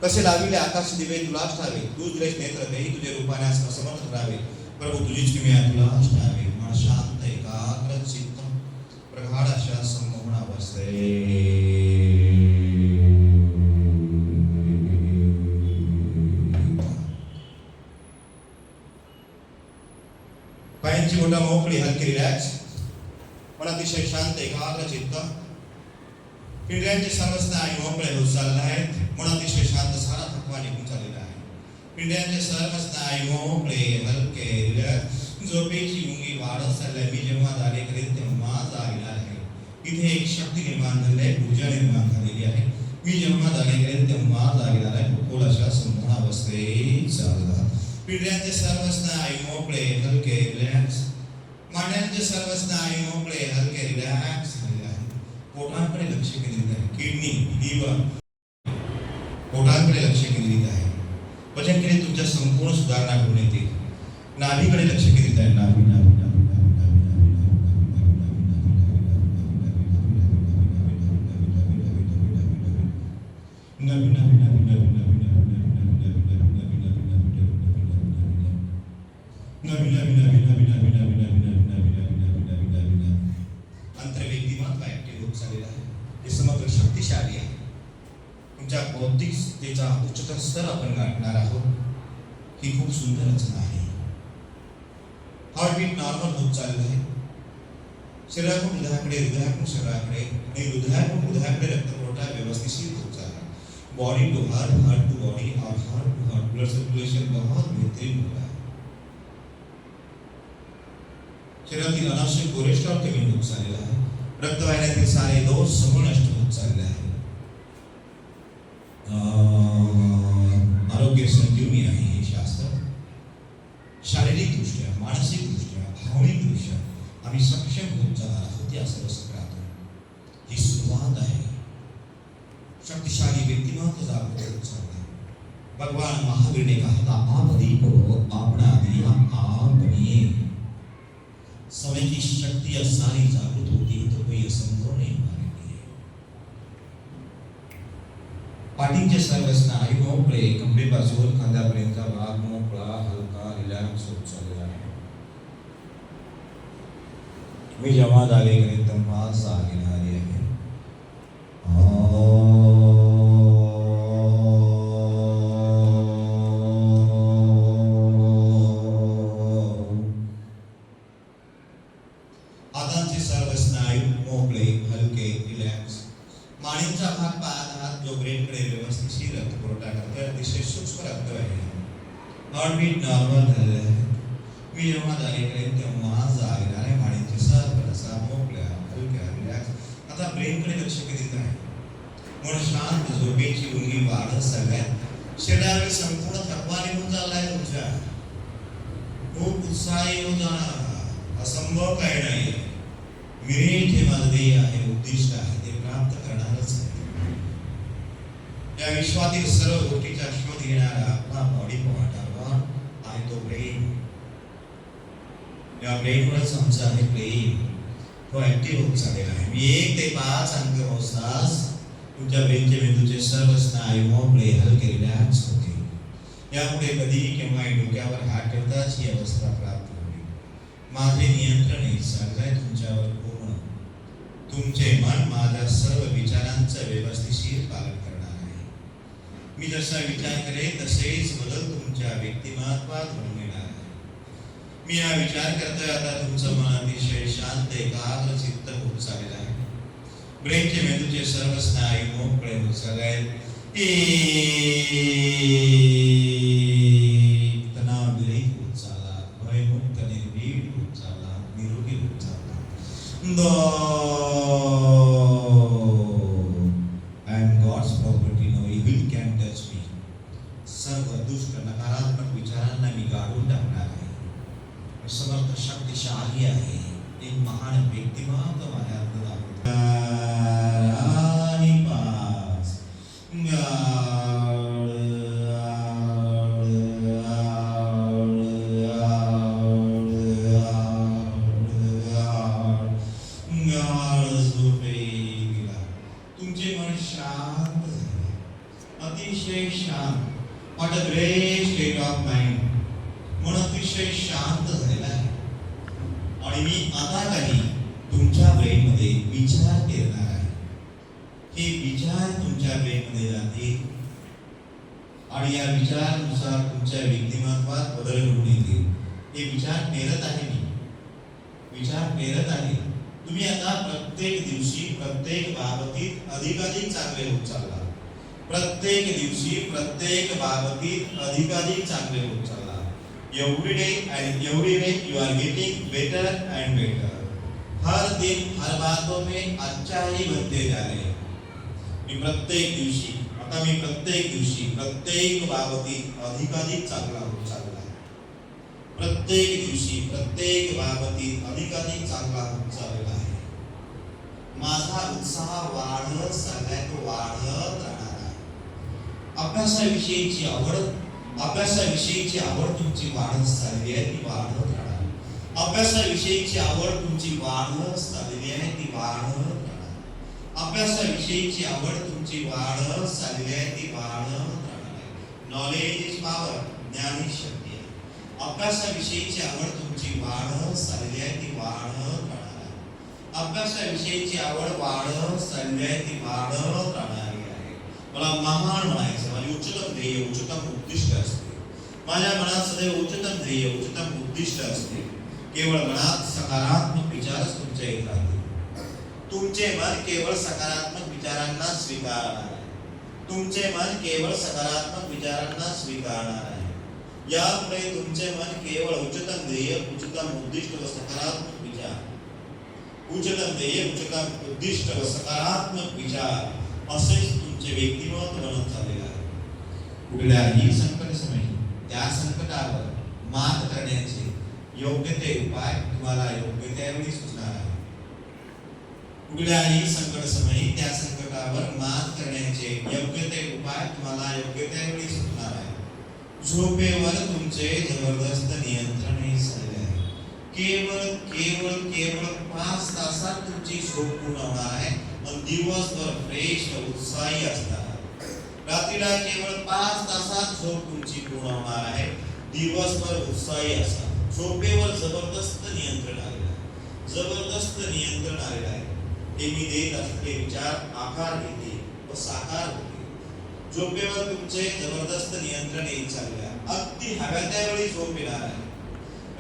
कसे लाविले आकाश दिवे तुलाच ठावे. तूच दिलेस नेत्र तेही तुझे रूपाने समर्थ राहावे. प्रभू तुझीच किमया तुलाच ठावे. मन शांत एकाग्र चित्त प्रगाढ अशा संमोहन अवस्थेत पायांची बोटा मोकळी हलकी रिलॅक्स. पण अतिशय शांत एकाग्र चित्त. पिंड्यांचे सर्व स्नायू मोकळे होत चालले आहेत. मन अतिशय शांत. सारा थकवा निघून चाललेला आहे. पिंड्यांचे सर्व स्नायू मोकळे हलके रिलॅक्स. झोपेची मुंगी वाढत चालली. मी जेव्हा जागे करेल तेव्हा जागेला आहे. इथे एक शक्ती निर्माण झाली आहे. ऊर्जा निर्माण झालेली आहे. मी जेव्हा जागे करेल तेव्हा जागेला आहे. खोल अशा संपूर्ण अवस्थेत चालला. पिंड्यांचे सर्व स्नायू मोकळे हलके रिलॅक्स. मांड्यांचे सर्व स्नायू मोकळे हलके रिलॅक्स झालेले आहे. पोटांकडे लक्ष केंद्रित आहे. किडनी लिव्हर पोटांकडे लक्ष केंद्रित आहे. पचनक्रियेत तुमच्या संपूर्ण सुधारणा घडून येतील. नाभीकडे लक्ष केंद्रित आहे. नाभी नाभी अंतर्व्यक्तिमत्व ऍक्टिव्ह होत चाललेलं आहे. हे समग्र शक्तिशाली आहे. तुमच्या बौद्धिक स्थितीचा उच्चतर स्तर आपण गाठणार आहोत. ही खूप सुंदर रचना आहे. हार्टबीट नॉर्मल होत चाललेलं आहे. शरीरातून हृदयाकडे, हृदयातून शरीराकडे आणि हृदयातून हृदयाकडे रक्तपुरवठा व्यवस्थित होत चालला है. Body to heart, heart to body और heart to heart blood circulation बहुत बेहतरीन हो रहा है. शरीरातील अनावश्यक कोलेस्ट्रॉल कमी होत चाललेला आहे. रक्तवाहिन्यातील सारे दोष समूळ नष्ट होत चालले आहे. आरोग्य संजीवनी आहे हे शास्त्र. शारीरिक दृष्ट्या, मानसिक दृष्ट्या, भावनिक दृष्ट्या आम्ही सक्षम होत जाणार आहोत. या सर्व सगळ्यात ही सुरुवात आहे. शक्तिशाली व्यक्तिमत्व जागृत होत चालले. भगवान महावीर ने कहा था आप अधिक हो अपना दिया आप बनिए. समय की शक्ति या सारी जागृत होती है तो कोई असंभव नहीं हमारे लिए. पाठींचे सर्व स्नायू मोकळे. कंबरेपासून खांद्यापर्यंतचा भाग मोकळा हलका रिलॅक्स होत चाललेला आहे. मी जेव्हा जागे करेन तेव्हा जागे झाली आहे. हातांचे सर्व स्नायू मोकळे हलके रिलॅक्स. मानेचा भाग पायात हात जो ब्रेनकडे व्यवस्थित रक्त पुरवठा करतोय, अतिशय सूक्ष्म रक्तवाहिनी, हार्टबीट नॉर्मल झालेलं आहे. मी जेव्हा जागे करेन तेव्हा जाग येणाऱ्या मानेचे सर्व रसा मोकळ्या हलक्या रिलॅक्स. आता ब्रेनकडे लक्ष केंद्रित आहे. म्हणून शांत झोपेची उंगी वाढ सगळ्यात शरीरावर संपूर्ण थकवा निघून चाललाय तुमच्या. खूप उत्साही होऊन जाणार, असंभव काही नाही. मिनिट हे माझं ध्येय आहे, उद्दिष्ट आहे, ते प्राप्त करणारच आहे. या विश्वातील सर्व गोष्टीचा शोध घेणारा आपला बॉडी पार्ट आहे तो ब्रेन. या ब्रेनवरच आमचं आहे प्रेम, तो ऍक्टिव्ह होत चाललेला आहे. मी 1 ते 5 अंक मोजताच तुमच्या ब्रेनचे मेंदूचे सर्व स्नायू मोकळे हलके रिलॅक्स होते. यापुढे कधी केव्हा डोक्यावर हात ठेवताच ही अवस्था प्राप्त होईल. माझे नियंत्रण हे सगळं तुमच्यावर पूर्ण. तुमचे मन माझ्या सर्व विचारांचं व्यवस्थिशीर पालन करणार आहे. मी जसा विचार करेन तसेच बदल तुमच्या व्यक्तिमत्वात घडून येणार आहे. मी हा विचार करतोय, आता तुमचं मन अतिशय शांत एकाग्र चित्त होत चाललेलं आहे. ब्रेनचे मेंदूचे सर्व स्नायू मोकळे होत चालले आहेत. तणाव विरहित होत चालला, भयमुक्त निर्भीड होत चालला, निरोगी होत चालला. I am God's property, no evil can touch me. सर्व दुष्ट नकारात्मक विचारांना मी गाडून टाकणार आहे. समर्थ शक्तिशाली आहे, एक महान व्यक्तिमत्व माझ्या अंगात आणि पाच तुमचे मन शांत झाले, अतिशय शांत. What a great state of mind. मन अतिशय शांत झालेला आहे. आणि मी आता काही तुमच्या ब्रेनमध्ये विचार पेरणार आहे. हे विचार तुमच्या ब्रेनमध्ये जातील आणि या विचारानुसार तुमच्या व्यक्तिमत्वात बदल घडून येतील. हे विचार पेरत आहे मी, विचार पेरत आहे. तुम्ही आता प्रत्येक दिवशी प्रत्येक बाबतीत अधिकाधिक चांगले होत चालला. प्रत्येक दिवशी प्रत्येक बाबतीत अधिकाधिक चांगले होत चालला. Every day and every day you are getting better and better. हर दिन हर बातों में अच्छा ही बनते जा रहे हैं. मी प्रत्येक दिवशी प्रत्येक बाबतीत अधिकाधिक चांगला होत चालला आहे. प्रत्येक दिवशी प्रत्येक बाबतीत अधिकाधिक चांगला होत चाललेला आहे. माझा उत्साह वाढत चाललाय, तो वाढत राहणार आहे. अभ्यासाविषयीची आवड तुमची वाढत चालली आहे, ती वाढत राहणार. अभ्यासाविषयीची आवड तुमची वाढत चाललेली आहे, ती वाढत राहणार. अभ्यासाविषयीची आवड तुमची वाढत चाललेली आहे, ती वाढत राहणार. नॉलेज इज पॉवर, ज्ञान ही शक्ती आहे. अभ्यासाविषयीची आवड तुमची वाढत चाललेली आहे, ती वाढत राहणार. अभ्यासाविषयीची आवड वाढत चाललेली आहे, ती वाढत राहणार. मला महान म्हणायचं, माझी उच्चतम ध्येय, उच्चतम उद्दिष्ट असते. माझ्या मनात सदैव उच्चतम ध्येय, उच्चतम उद्दिष्ट असते. केवळ मनात सकारात्मक विचारच तुमच्या येत राहतील. तुमचे मन केवळ सकारात्मक विचारांना स्वीकारणार आहे. तुमचे मन केवळ सकारात्मक विचारांना स्वीकारणार आहे. यामुळे तुमचे मन केवळ उच्चतम ध्येय, उच्चतम उद्दिष्ट व सकारात्मक विचार, उच्चतम ध्येय, उच्चतम उद्दिष्ट व सकारात्मक विचार असेच तुमचे व्यक्तिमत्व बनत चाललेलं आहे. कुठल्याही संकट समयी त्या संकटावर मात करण्याचे योग्य ते उपाय तुम्हाला योग्य त्यावेळी सुचणार आहे. कुठल्याही संकट समयी त्या संकटावर मात करण्याचे योग्य ते उपाय तुम्हाला योग्य त्यावेळी सुचणार आहे. झोपेवर तुमचे जबरदस्त नियंत्रण झालेले आहे. केवळ 5 तासात तुमची झोप पूर्ण होणार आहे आणि दिवसभर फ्रेश व उत्साही असणार. रात्रीला केवळ 5 तासात झोप तुमची पूर्ण होणार आहे, दिवसभर उत्साही असणार. झोपेवर जबरदस्त नियंत्रण आलेलं आहे, जबरदस्त नियंत्रण आलेलं आहे. हे मी देत असलेले विचार आकार घेते व साकार होते. झोपेवर तुमचे जबरदस्त नियंत्रण येत चालले आहे. अगदी हव्या त्यावेळी झोप येणार आहे.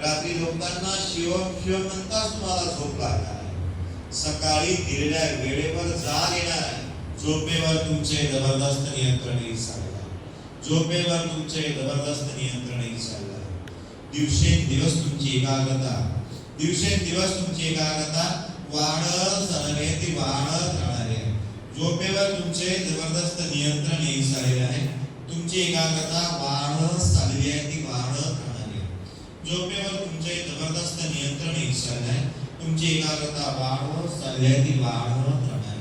रात्री झोपताना शिव म्हणताच तुम्हाला झोप लागणार आहे. सकाळी दिलेल्या वेळेवर जाग येणार आहे. झोपेवर तुमचे जबरदस्त नियंत्रण चालला. झोपेवर तुमचे जबरदस्त नियंत्रण चालला. दिवसेंदिवस तुमची एकाग्रता वाढत चालली आहे, ती वाढत राहणार आहे. झोपेवर तुमचे जबरदस्त नियंत्रण झालेले आहे. तुमची एकाग्रता वाढत चालली आहे, ती वाढत राहणार आहे. झोपेवर तुमचे जबरदस्त नियंत्रण झालेले आहे. तुमची एकाग्रता वाढत चालली आहे, ती वाढत राहणार आहे.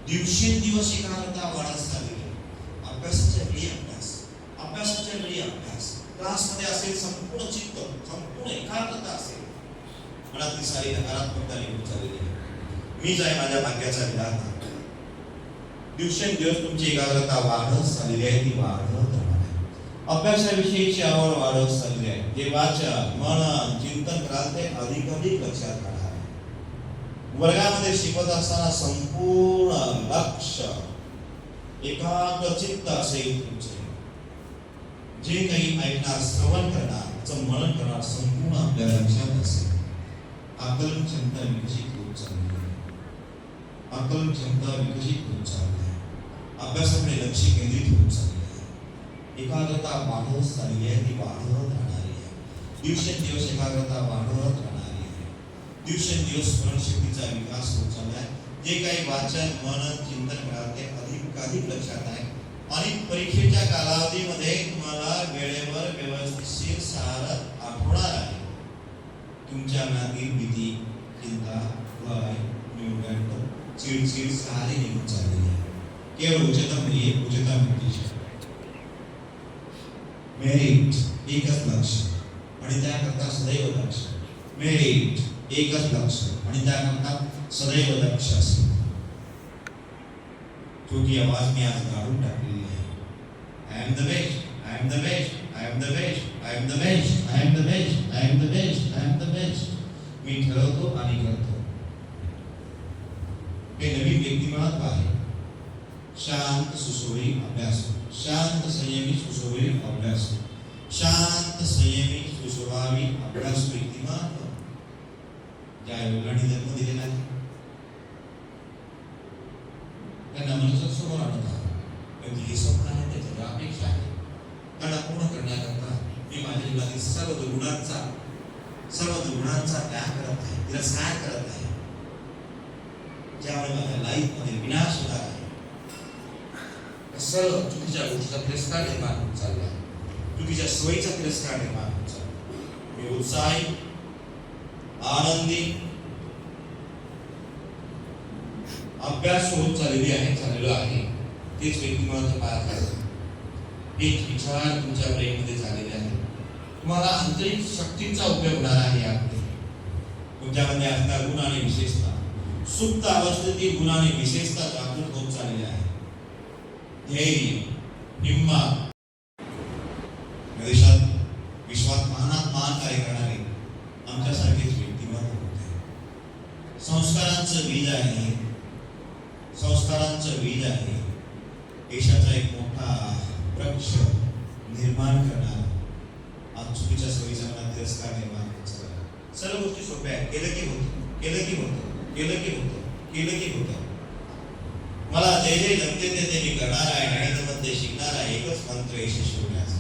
दिवसेंदिवस एकाग्रता वाढत चालली आहे. अभ्यासाच्या वेळी अभ्यास, क्लासमध्ये असेल संपूर्ण चित्त, संपूर्ण एकाग्रता असेल. मनात ती सारी नकारात्मकता निघून चाललेली आहे. मीच आहे माझ्या भाग्याचा विधाता. दिवसेंदिवस तुमची एकाग्रता वाढत चाललेली आहे, ती वाढत राहणार आहे. अभ्यासाविषयीची आवड वाढत चालली आहे. जे वाचन, मनन, चिंतन कराल ते अधिक लक्षात राहणार आहे. वर्गामध्ये शिकवत असताना संपूर्ण लक्ष एकाग्र चित्त असेल तुमचे. जे काही ऐकणार, श्रवण करणार, मनन करणार संपूर्ण आपल्या लक्षात असेल. आकलन क्षमता विकसित होत चालली आहे. अभ्यासाकडे लक्ष केंद्रित होत चालले आहे. एकाग्रता वाढत चालली आहे, ती वाढत राहणारी आहे. दिवसेंदिवस एकाग्रता वाढत राहणारी आहे. दिवसेंदिवस स्मरणशक्तीचा विकास होत चालला आहे. जे काही वाचन, मनन, चिंतन कराल ते अधिक लक्षात आहे. आणि परीक्षेच्या कालावधीमध्ये तुम्हाला वेळेवर व्यवस्थित सार आठवणार आहे. तुमच्या मनातील भीती, चिंता, भय, न्यूनगंड, चिडचिड सारी निघून चाललेली आहे. केवळ उच्चतम मेरिट एकच लक्ष आणि त्याकरता सदैव लक्ष. मेरिट एकच लक्ष आणि त्याकरता सदैव लक्ष असेल. छोटी आवाज मी आज गाडून टाकलेली आहे. I am the best. I am the best. I am the best. I am the best. I am the best. I am the best. I am the best. मी ठरवतो आणि करतो. हे नवीन व्यक्तिमत्व आहे. शांत सुसोवी अभ्यास, शांत संयमी सुसोवी अभ्यास, शांत संयमी सुसोवावी अभ्यास व्यक्तिमत्व. ज्या योगाने जन्म दिलेला आहे त्यांना मनसोक्त समोर आणत आहोत. म्हणजे हे स्वप्न आहे, त्याची अपेक्षा आहे. त्यांना पूर्ण करण्याकरता मी माझ्या जीवनातील सर्व गुणांचा त्याग करत आहे, तिरस्कार करत आहे. ज्यामुळे माझ्या लाईफमध्ये विनाश होणार आहे. सर्व चुकीच्या गोष्टीचा तिरस्कार निर्माण होत चालला आहे. चुकीच्या सोयीचा तिरस्कार निर्माण होत चालला आहे. मी उत्साही, आनंदी, अभ्यास होत चाललेलो आहे. तेच व्यक्तिमत्व पार करतो. हेच विचार तुमच्या ब्रेनमध्ये झालेले आहे. तुम्हाला आंतरिक शक्तीचा उपयोग होणार आहे. यामध्ये तुमच्यामध्ये असणारा गुण आणि विशेषता, सुप्त अवस्थेतील गुण आणि विशेषता जागृत होत चाललेल्या आहे. धैर्य, हिम्मत, देशात विश्वात महानात महान कार्य करणारे आमच्यासारखेच व्यक्तिमत्व होते. संस्कारांचं बीज आहे. देशाचा एक मोठा वृक्ष निर्माण करणार. आज चुकीच्या सोयीचा मनात तिरस्कार निर्माण होत. सर्व गोष्टी सोप्या आहेत. केलं की होतं. मला जे जमते ते मी करणार आहे. गणितामध्ये शिकणार आहे. एकच मंत्र यशस्वी होण्याचा.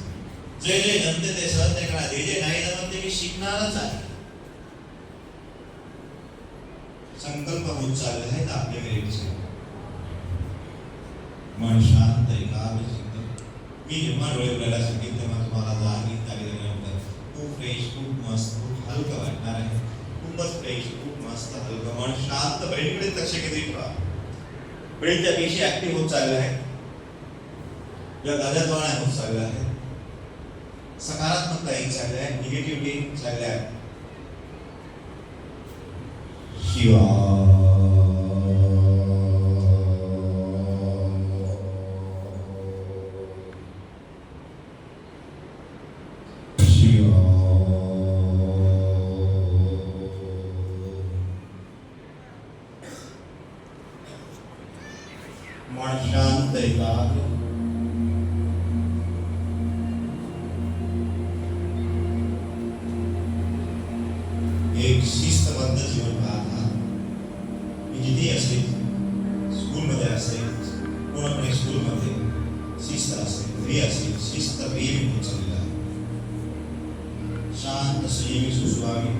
जे जमते ते सहज करणार. जे नाही जमत ते मी शिकणारच आहे. संकल्प होत चालले आहेत आपल्या मेरिटचे. मन शांत, एकाग्र. मी जेव्हा डोळे उघडायला शिकेन तेव्हा तुम्हाला जागीत झालेल्यानंतर खूप फ्रेश, खूप मस्त, खूप हलकं वाटणार आहे. खूपच फ्रेश, खूप मस्त, हलकं. मन शांत, ब्रेनकडे लक्ष केंद्रित व्हा. ब्रेनच्या पेशी ऍक्टिव्ह होत चालल्या आहेत. या गाड्याद्वारे होत चालल्या आहेत. सकारात्मकता एक चालली आहे, निगेटिव्हिटी चालली आहे. शिवा मन शांत, एकाग्र. एक शिस्तबद्ध जीवन पाहता. मी जिथे असेल, स्कूलमध्ये असेल, हे असेल शिस्त प्रेम होत चाललेलं आहे. शांत संयमी सुसवावी.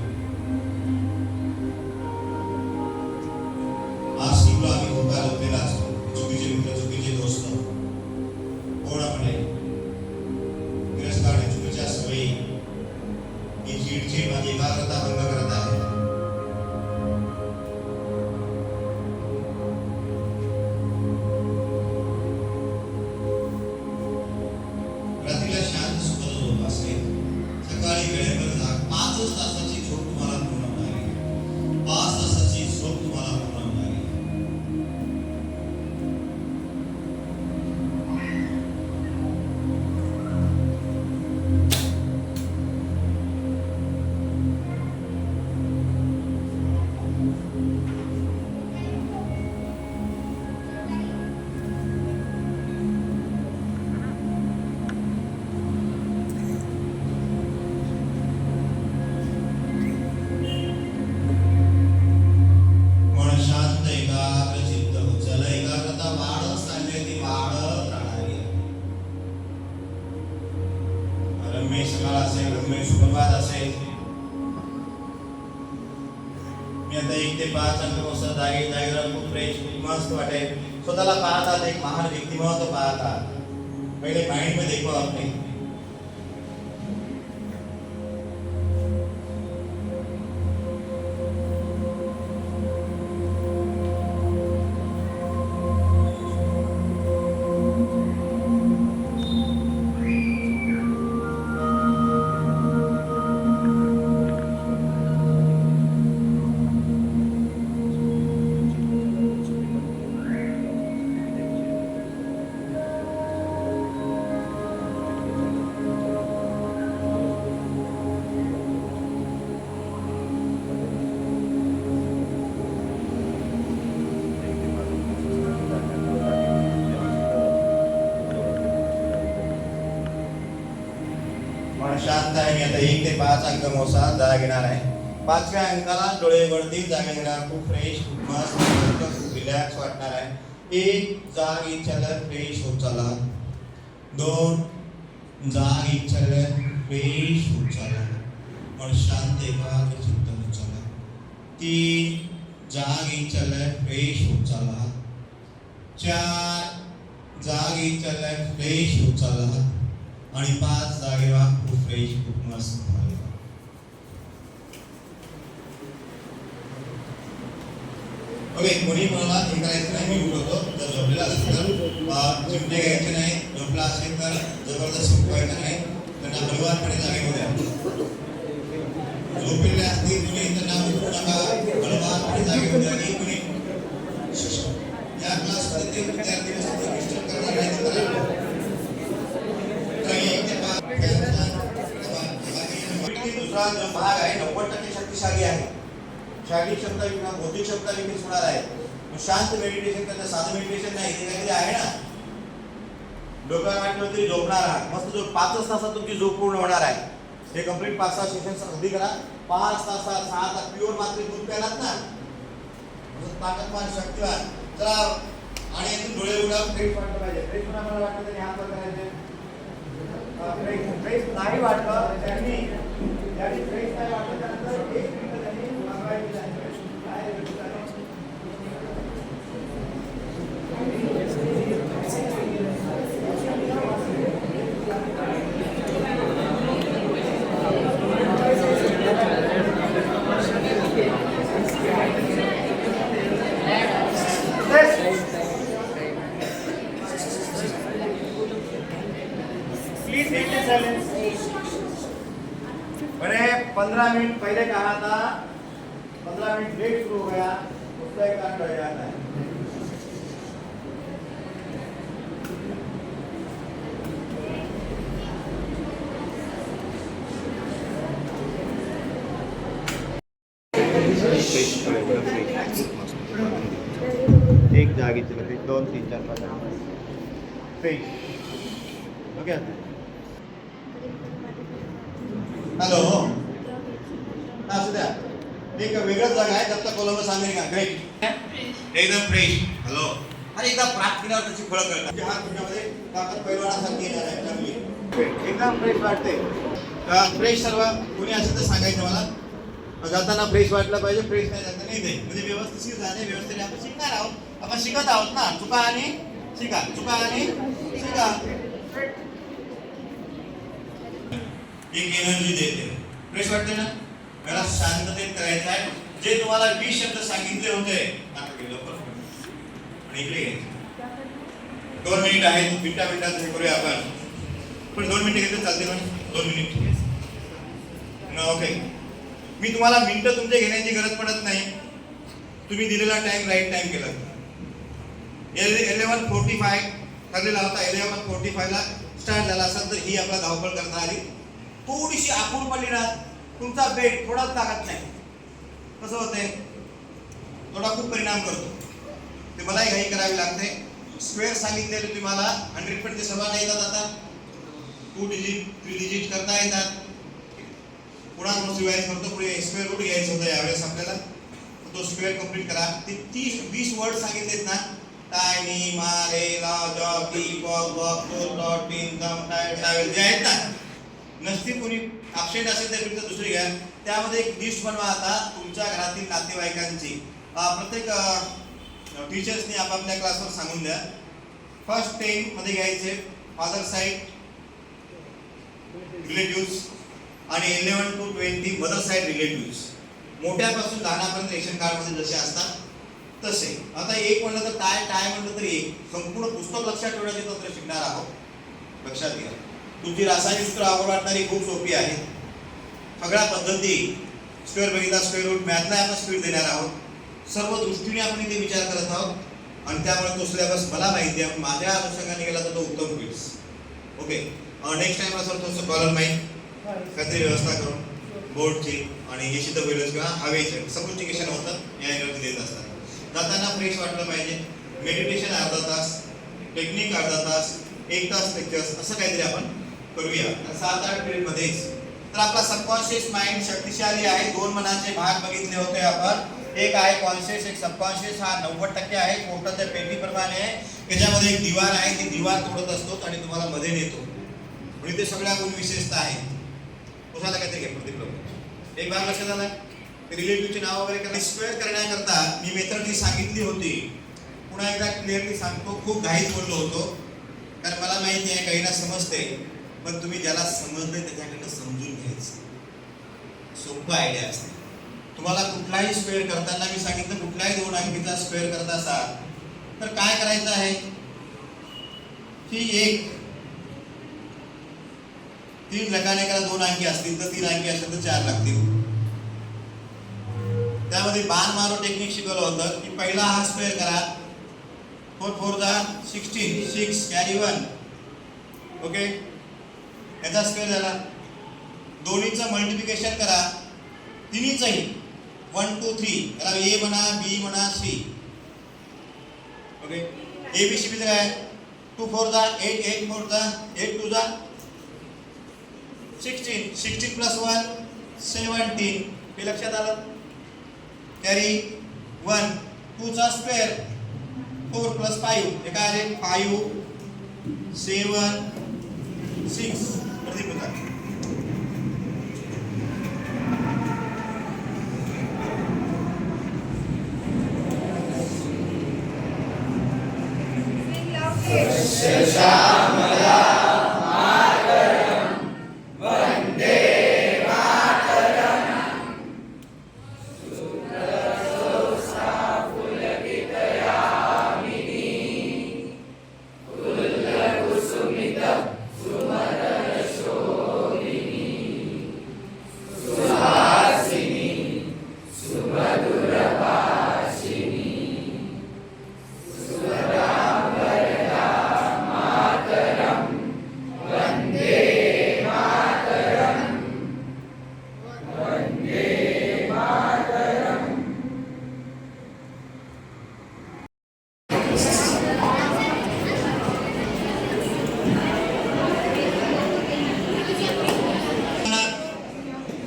आज टीमला आम्ही धोका लावलेला असतो. चुकीचे मित्र, चुकीचे दोस्त, कोणाकडे तिरस्कार, चुकीच्या सवयी, ही चिडचिड माझी एकाग्रता भंग करत आहे. रात्रीला शांत सुखद झोप असेल. सकाळी वेळेवर जाग. 5 तासाची झोप तुम्हाला पूर्ण होणार आहे. 5 तासाची झोप तुम्हाला पूर्ण होणार आहे. मन शांत एकाग्र चित्त होत चला. एकाग्रता वाढत चालली, ती वाढत राहणारी आहे. रम्य सकाळ असेल, रम्य सुप्रभात असेल. मी आता 1 ते 5 अंक मोजतो. जागेवर खूप फ्रेश, मस्त वाटेल. स्वतःला पाहतात, एक महान व्यक्तिमत्व पाहतात. पहिले माइंड मध्ये देखो आपने. मन शांत आहे. मी आता 1 ते 5 अंक मोसा जागा घेणार आहे. 5व्या अंकाला डोळे वरती जागा घेणार. खूप फ्रेश, खूप मस्त, खूप रिलॅक्स वाटणार आहे. 1 जाग इच्छाला फ्रेश होत चाला. 2 जाग इच्छाला फ्रेश होत चाला. मन शांत एकाग्र चित्त होत चाला. 3 जाग इच्छाला फ्रेश होत चाला. 4 जाग इच्छाला फ्रेश होत चाला. आणि 5 जागेवा खूप फ्रेश, खूप मस्त झाले. ओके, कोणी मला हे करायचं नाही. मी उठवतो. जर झोपलेला असेल तर चिमटे घ्यायचे नाही. झोपला असेल तर जबरदस्त उठवायचं नाही. त्यांना बलवानपणे जागेवर द्या. झोपलेले असतील तुम्ही त्यांना उठवू नका. बलवानपणे जागेवर द्या. आणि कोणी या क्लासमध्ये ते विद्यार्थी असतील डिस्टर्ब करणार नाही तर दूसरा जो भाग आहे 90% शक्तिशाली आहे. शारीरिक क्षमता विकास, बौद्धिक क्षमता विकसित होणार आहे. शांत मेडिटेशन करता, साधं मेडिटेशन नाही, ते काहीतरी आहे ना. डोक्यावर वाटलं तरी झोपणार आहात. मस्त जो 5 तासात तुमची झोप पूर्ण होणार आहे. हे कंप्लीट 5-6 सेशन्स अगदी करा. 5 तासात 6 तास प्युअर मात्र दूध प्यालात ना, ताकदवान, शक्तिवान. चला आणि इथून डोळे उघडा. फ्रेश वाटलं पाहिजे. फ्रेश होणार मला वाटतं तरी हात वर करायचे. फ्रेश नाही वाटलं त्यांनी फ्रेश नाही वाटलं त्यानंतर 1 मिनिट त्यांनी मागवायची आहे. Please maintain silence. Maine 15 minute पहले कहा था, 15 मिनट लेट शुरू हो गया, उसका एक कांड रह जाता है. एक जागेची 2, 3, 4, 5 फ्रेश. ओके. हॅलो, असू द्या. एक वेगळंच जागा आहे. दत्त कोलंबस अमेरिका. ग्रेट, एकदम फ्रेश. हॅलो, आणि एकदा प्राप्त केल्यावर त्याची फळं कळतात. म्हणजे हा तुमच्यामध्ये ताकद पैलवानासारखी येणार आहे चांगली. एकदम फ्रेश वाटते. फ्रेश सर्व कोणी असेल तर सांगायचं मला. जाताना फ्रेश वाटलं पाहिजे, फ्रेश नाही जाता नाही ते. म्हणजे व्यवस्थित जाणे, व्यवस्थित आपण शिकणार आहोत, आपण शिकत आहोत ना. चुका आणि शिका, चुका आणि शिका. एक एनर्जी देते. फ्रेश वाटते ना. मला शांततेत करायचं आहे. जे तुम्हाला 20 शब्द सांगितले होते आता केलं आणि इकडे 2 मिनिट आहेत. मिनिटात हे करूया आपण. पण 2 मिनिटं घेतलं चालते ना. 2 मिनिट ओके. मी तुम्हाला मिनिटं तुमचे घेण्याची गरज पडत नाही. तुम्ही दिलेला टाइम राईट टाइम केला. 11:45 ठरलेला होता. 11:45 ला स्टार्ट झाला असेल तर ही आपला धावपळ करता आली. थोडीशी आखूड पडली ना तुमचा बेट थोडाच लागत नाही. कसं होतंय थोडा खूप परिणाम करतो. ते मलाही घाई करावी लागते. स्क्वेअर सांगितलेले तुम्हाला 100 ते सव्वा नाही येतात. आता 2 डिजिट 3 डिजिट करता येतात. पुन्हा थोडं रिवाइज करतो. पुढे स्क्वेअर रूट घ्यायचं होतं यावेळेस आपल्याला. तो स्क्वेअर कंप्लीट करा. ते 20 वर्ड सांगितलेत ना. टायनी मारे लाजा की बॉक बॉक तो डॉट इन दम ट्रॅव्हल जे आहेत ना. नसती कोणी अपसेंट असेल तर विरुद्ध दुसरी घ्या. त्यामध्ये एक लिस्ट बनवा आता तुमच्या घरातील नातेवाईकांची. प्रत्येक टीचर्सनी आपापल्या क्लासवर सांगून द्या. फर्स्ट 10 मध्ये घ्यायचे फादर साइड रिलेटिव्स आणि 11 to 20 मदर साइड रिलेटिव्स. मोठ्यापासून लहानापर्यंत रेशन कार्ड मध्ये जसे असतात तसे. आता एक म्हणलं तर टाय म्हणलं तरी संपूर्ण पुस्तक लक्षात ठेवण्याचे तंत्र शिकणार आहोत. लक्षात घ्या. तुमची रासायनिक आवड वाटणारी खूप सोपी आहे. सगळ्या पद्धती स्क्वेअर बघितला, स्क्वेअर रूट, मॅथला आपण स्पीड देणार आहोत. सर्व दृष्टीने आपण इथे विचार करत आहोत आणि त्यामुळे तो सिलेबस मला माहिती आहे. माझ्या अनुषंगाने गेला तर तो उत्तम होईल. ओके. नेक्स्ट टाइम असं थोडंसं कॉलर माहीत काहीतरी व्यवस्था करून बोर्डची आणि हे शिद्ध होईलच किंवा हवेचे सपोस्टिकेशन होतं या एनर्जी देत असतात. जाताना फ्रेश वाटलं पाहिजे. मेडिटेशन अर्धा तास, टेक्निक अर्धा तास, 1 तास लेक्चर्स असं काहीतरी आपण करूया 7-8 पिरियड मध्येच. तर आपला सबकॉन्शियस माइंड शक्तिशाली आहे. 2 मनाचे भाग बघितले होते आपण. एक आहे कॉन्शियस, एक सबकॉन्शियस. हा 90% आहे. पोटाच्या पेटीप्रमाणे आहे. त्याच्यामध्ये एक दिवार आहे. ती दिवार तोडत असतो आणि तुम्हाला मध्ये नेतो. म्हणजे ते सगळ्या गुण विशेषता आहेत. कशाला काहीतरी घे प्रदीप. एक भाग लक्षात आला. रिलेटिव्हचे नाव वगैरे करणे स्क्वेअर करण्याकरता मी मेथड जी सांगितली होती पुन्हा एकदा क्लिअरली सांगतो. खूप घाईत बोललो होतो कारण मला माहिती आहे काहींना समजते. पण तुम्ही ज्याला समजले त्याच्याकडे समजून घ्यायचं. सोपं आयडिया असते. तुम्हाला कुठलाही स्क्वेअर करताना मी सांगितलं कुठलाही 2 अंकीचा स्क्वेअर करत असाल तर काय करायचं आहे की एक 3 लकाने करा. 2 अंकी असतील तर 3 अंकी असेल तर 4 लागतील. त्यामध्ये बाण मारो टेक्निक शिकवलं होतं की पहिला हा स्क्वेअर करा. 4 4 16 6 कॅरी 1. ओके. याचा स्क्वेअर झाला. दोन्हीचं मल्टिप्लिकेशन करा. तिन्हीचंही 1 2 3 याला ए म्हणा, बी म्हणा, C. Okay. A B C B काय 2 4 8 8 4 8 2 16 16 प्लस 1 17. हे लक्षात आलं. कॅरी 1 2 चा स्क्वेअर 4 प्लस 5 हे काय आले 5 7 6. प्रदीप होता.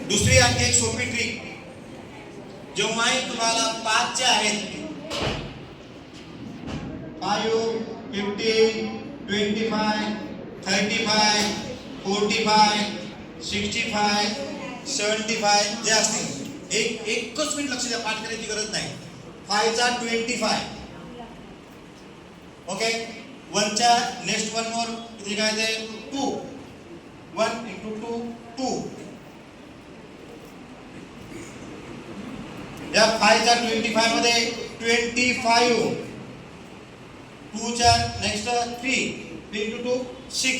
दुसरी आणखी एक सोपी ट्रिक. जेव्हाही तुम्हाला 5 चे आहेत 5 25, 35, 45, 65, 75 जे असतील एकच मिनिट लक्ष द्या, पाठ करायची गरज नाही. 5 चा 25. ओके, 1 च्या नेक्स्ट वन मोर इथे काय आहे 2. 1 into 2 2. या 5 च्या 25 मध्ये 25. 2 च्या नेक्स्ट 3 into 2 6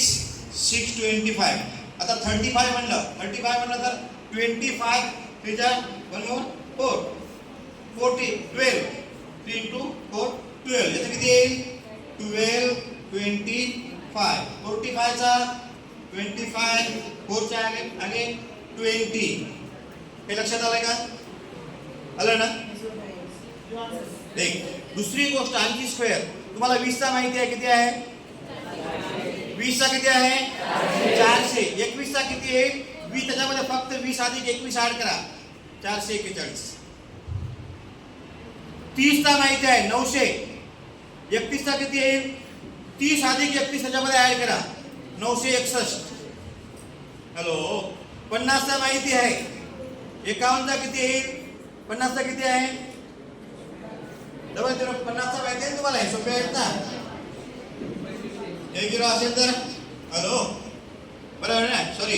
6 25. आता 35 म्हणलं तर 25 3 1 more 4 40 12 3 into 4 12. याचं किती येईल 12 25. 45 चा 25 4 च्या आगे 20. हे लक्षात आलंय का? आलं ना? एक दुसरी गोष्ट आणखी स्क्वेअर. तुम्हाला 20 चा माहिती आहे किती आहे? 20 चा किती आहे 400. 21 चा किती आहे 20, त्याच्यामध्ये फक्त 20 अधिक 21 ऍड करा 441. 30 चा माहिती आहे 900. 31 चा किती आहे 30 अधिक 31 त्याच्यामध्ये ऍड करा 961. हॅलो, 50 चा माहिती आहे 51 चा किती आहे 50 चा किती आहे 50 चा माहिती आहे तुम्हाला, हे सोपे आहेत ना. 1 0 असेल तर हॅलो बरोबर ना, सॉरी.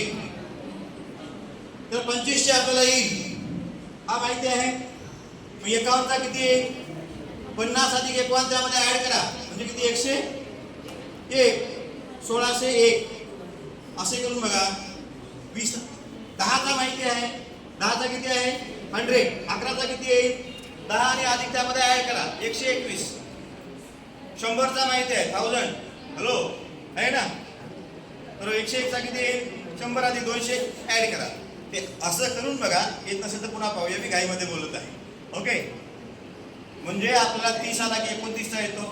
तर 25 चे आपल्याला येईल हा माहिती आहे. मग 51 चा किती आहे 50 अधिक 51 त्यामध्ये ऍड करा म्हणजे किती 101. 1601 असे करून बघा. 20 10 चा माहिती आहे 10 चा किती आहे 100. 11 चा किती आहे 10 आणि अधिक त्यामध्ये ऍड करा 121. 100 चा माहिती आहे 1000. हॅलो आहे ना, तर 101 चा किती आहे 100 अधिक 200 ऍड करा. ते असं करून बघा. येत नसेल तर पुन्हा पाहूया, मी घाईमध्ये बोलत आहे. ओके, म्हणजे आपल्याला 30 आला की 29 चा येतो,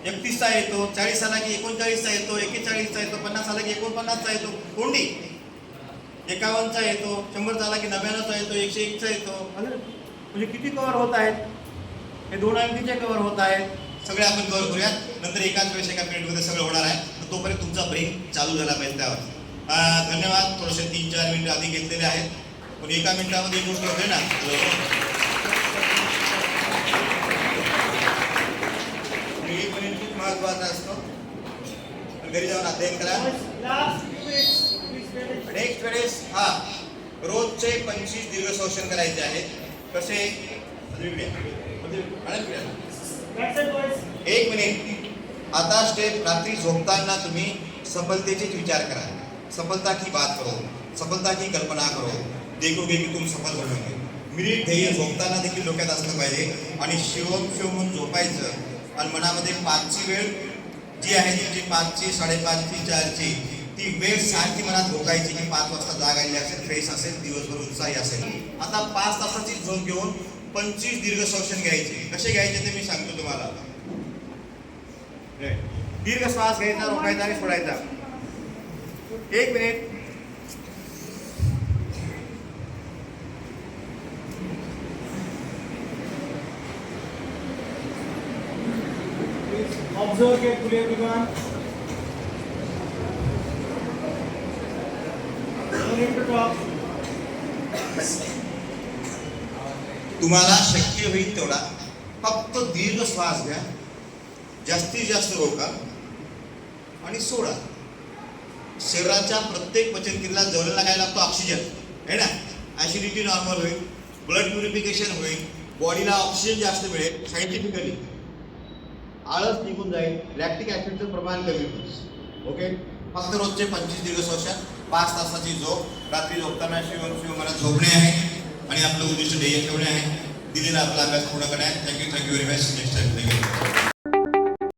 31 चा येतो, 40 आला की 39 चा येतो, 41 चा येतो, 50 आला की 49 चा येतो, कोंडी 51 चा येतो, 100 चा आला की 99 चा येतो, 101 चा येतो. म्हणजे किती कव्हर होत आहेत? हे 2 अंकीचे कव्हर होत आहेत. सगळे आपण कव्हर करूयात. नंतर एकाच वेळेस एका पिरियडमध्ये सगळं होणार आहे. तर तोपर्यंत तुमचा ब्रेक चालू झाला पाहिजे त्यावर. धन्यवाद. थोडेसे 3-4 मिनिटं आधी घेतलेले आहेत, पण एका मिनिटामध्ये एक गोष्ट होते ना. एक मिनिट खूप महत्वाचा असतो. घरी जाऊन अध्ययन करा. नेक्स्ट वेळेस रोजचे 25 दीर्घ श्वसन करायचे आहेत. कसे? 1 मिनिट. आता स्टेप, रात्री झोपताना तुम्ही सफलतेचेच विचार करा. सफलता की बात करो, सफलता की कल्पना करो, देखोगे की तुम सफल होगे. मिनिट ध्येय झोपताना देखील डोक्यात असलं पाहिजे. आणि शिवम म्हणून झोपायचं. आणि मनामध्ये 5ची वेळ जी आहे ती 5ची, 5:30ची, 4ची ती वेळ सारखी मनात झोपायची की 5 वाजता जाग आली असेल, फ्रेश असेल, दिवसभर उत्साही असेल. आता 5 तासाची झोप घेऊन 25 दीर्घ श्वसन घ्यायचे. कसे घ्यायचे ते मी सांगतो तुम्हाला. दीर्घ श्वास घ्यायचा, रोखायचा आणि सोडायचा. 1 minute. Observe carefully everyone. No need to talk. तुम्हाला शक्य होईल तेवढा फक्त दीर्घ श्वास घ्या, जास्तीत जास्त रोका आणि सोडा. शरीराच्या प्रत्येक पचनक्रियेला जवळला काय लागतो? ऑक्सिजन आहे ना. ॲसिडिटी नॉर्मल होईल, ब्लड प्युरिफिकेशन होईल, बॉडीला ऑक्सिजन जास्त मिळेल. सायंटिफिकली आळस निघून जाईल, लॅक्टिक ॲसिडचं प्रमाण कमी होईल. ओके, फक्त रोजचे 25 दीर्घ श्वसन, 5 तासाची झोप, रात्री झोपताना शिव मला झोपणे आहे आणि आपलं उद्दिष्ट ध्येय ठेवणे आहे. दिलेला आपला अभ्यास पूर्ण करणे आहे. Thank you very much. Next time. Thank you.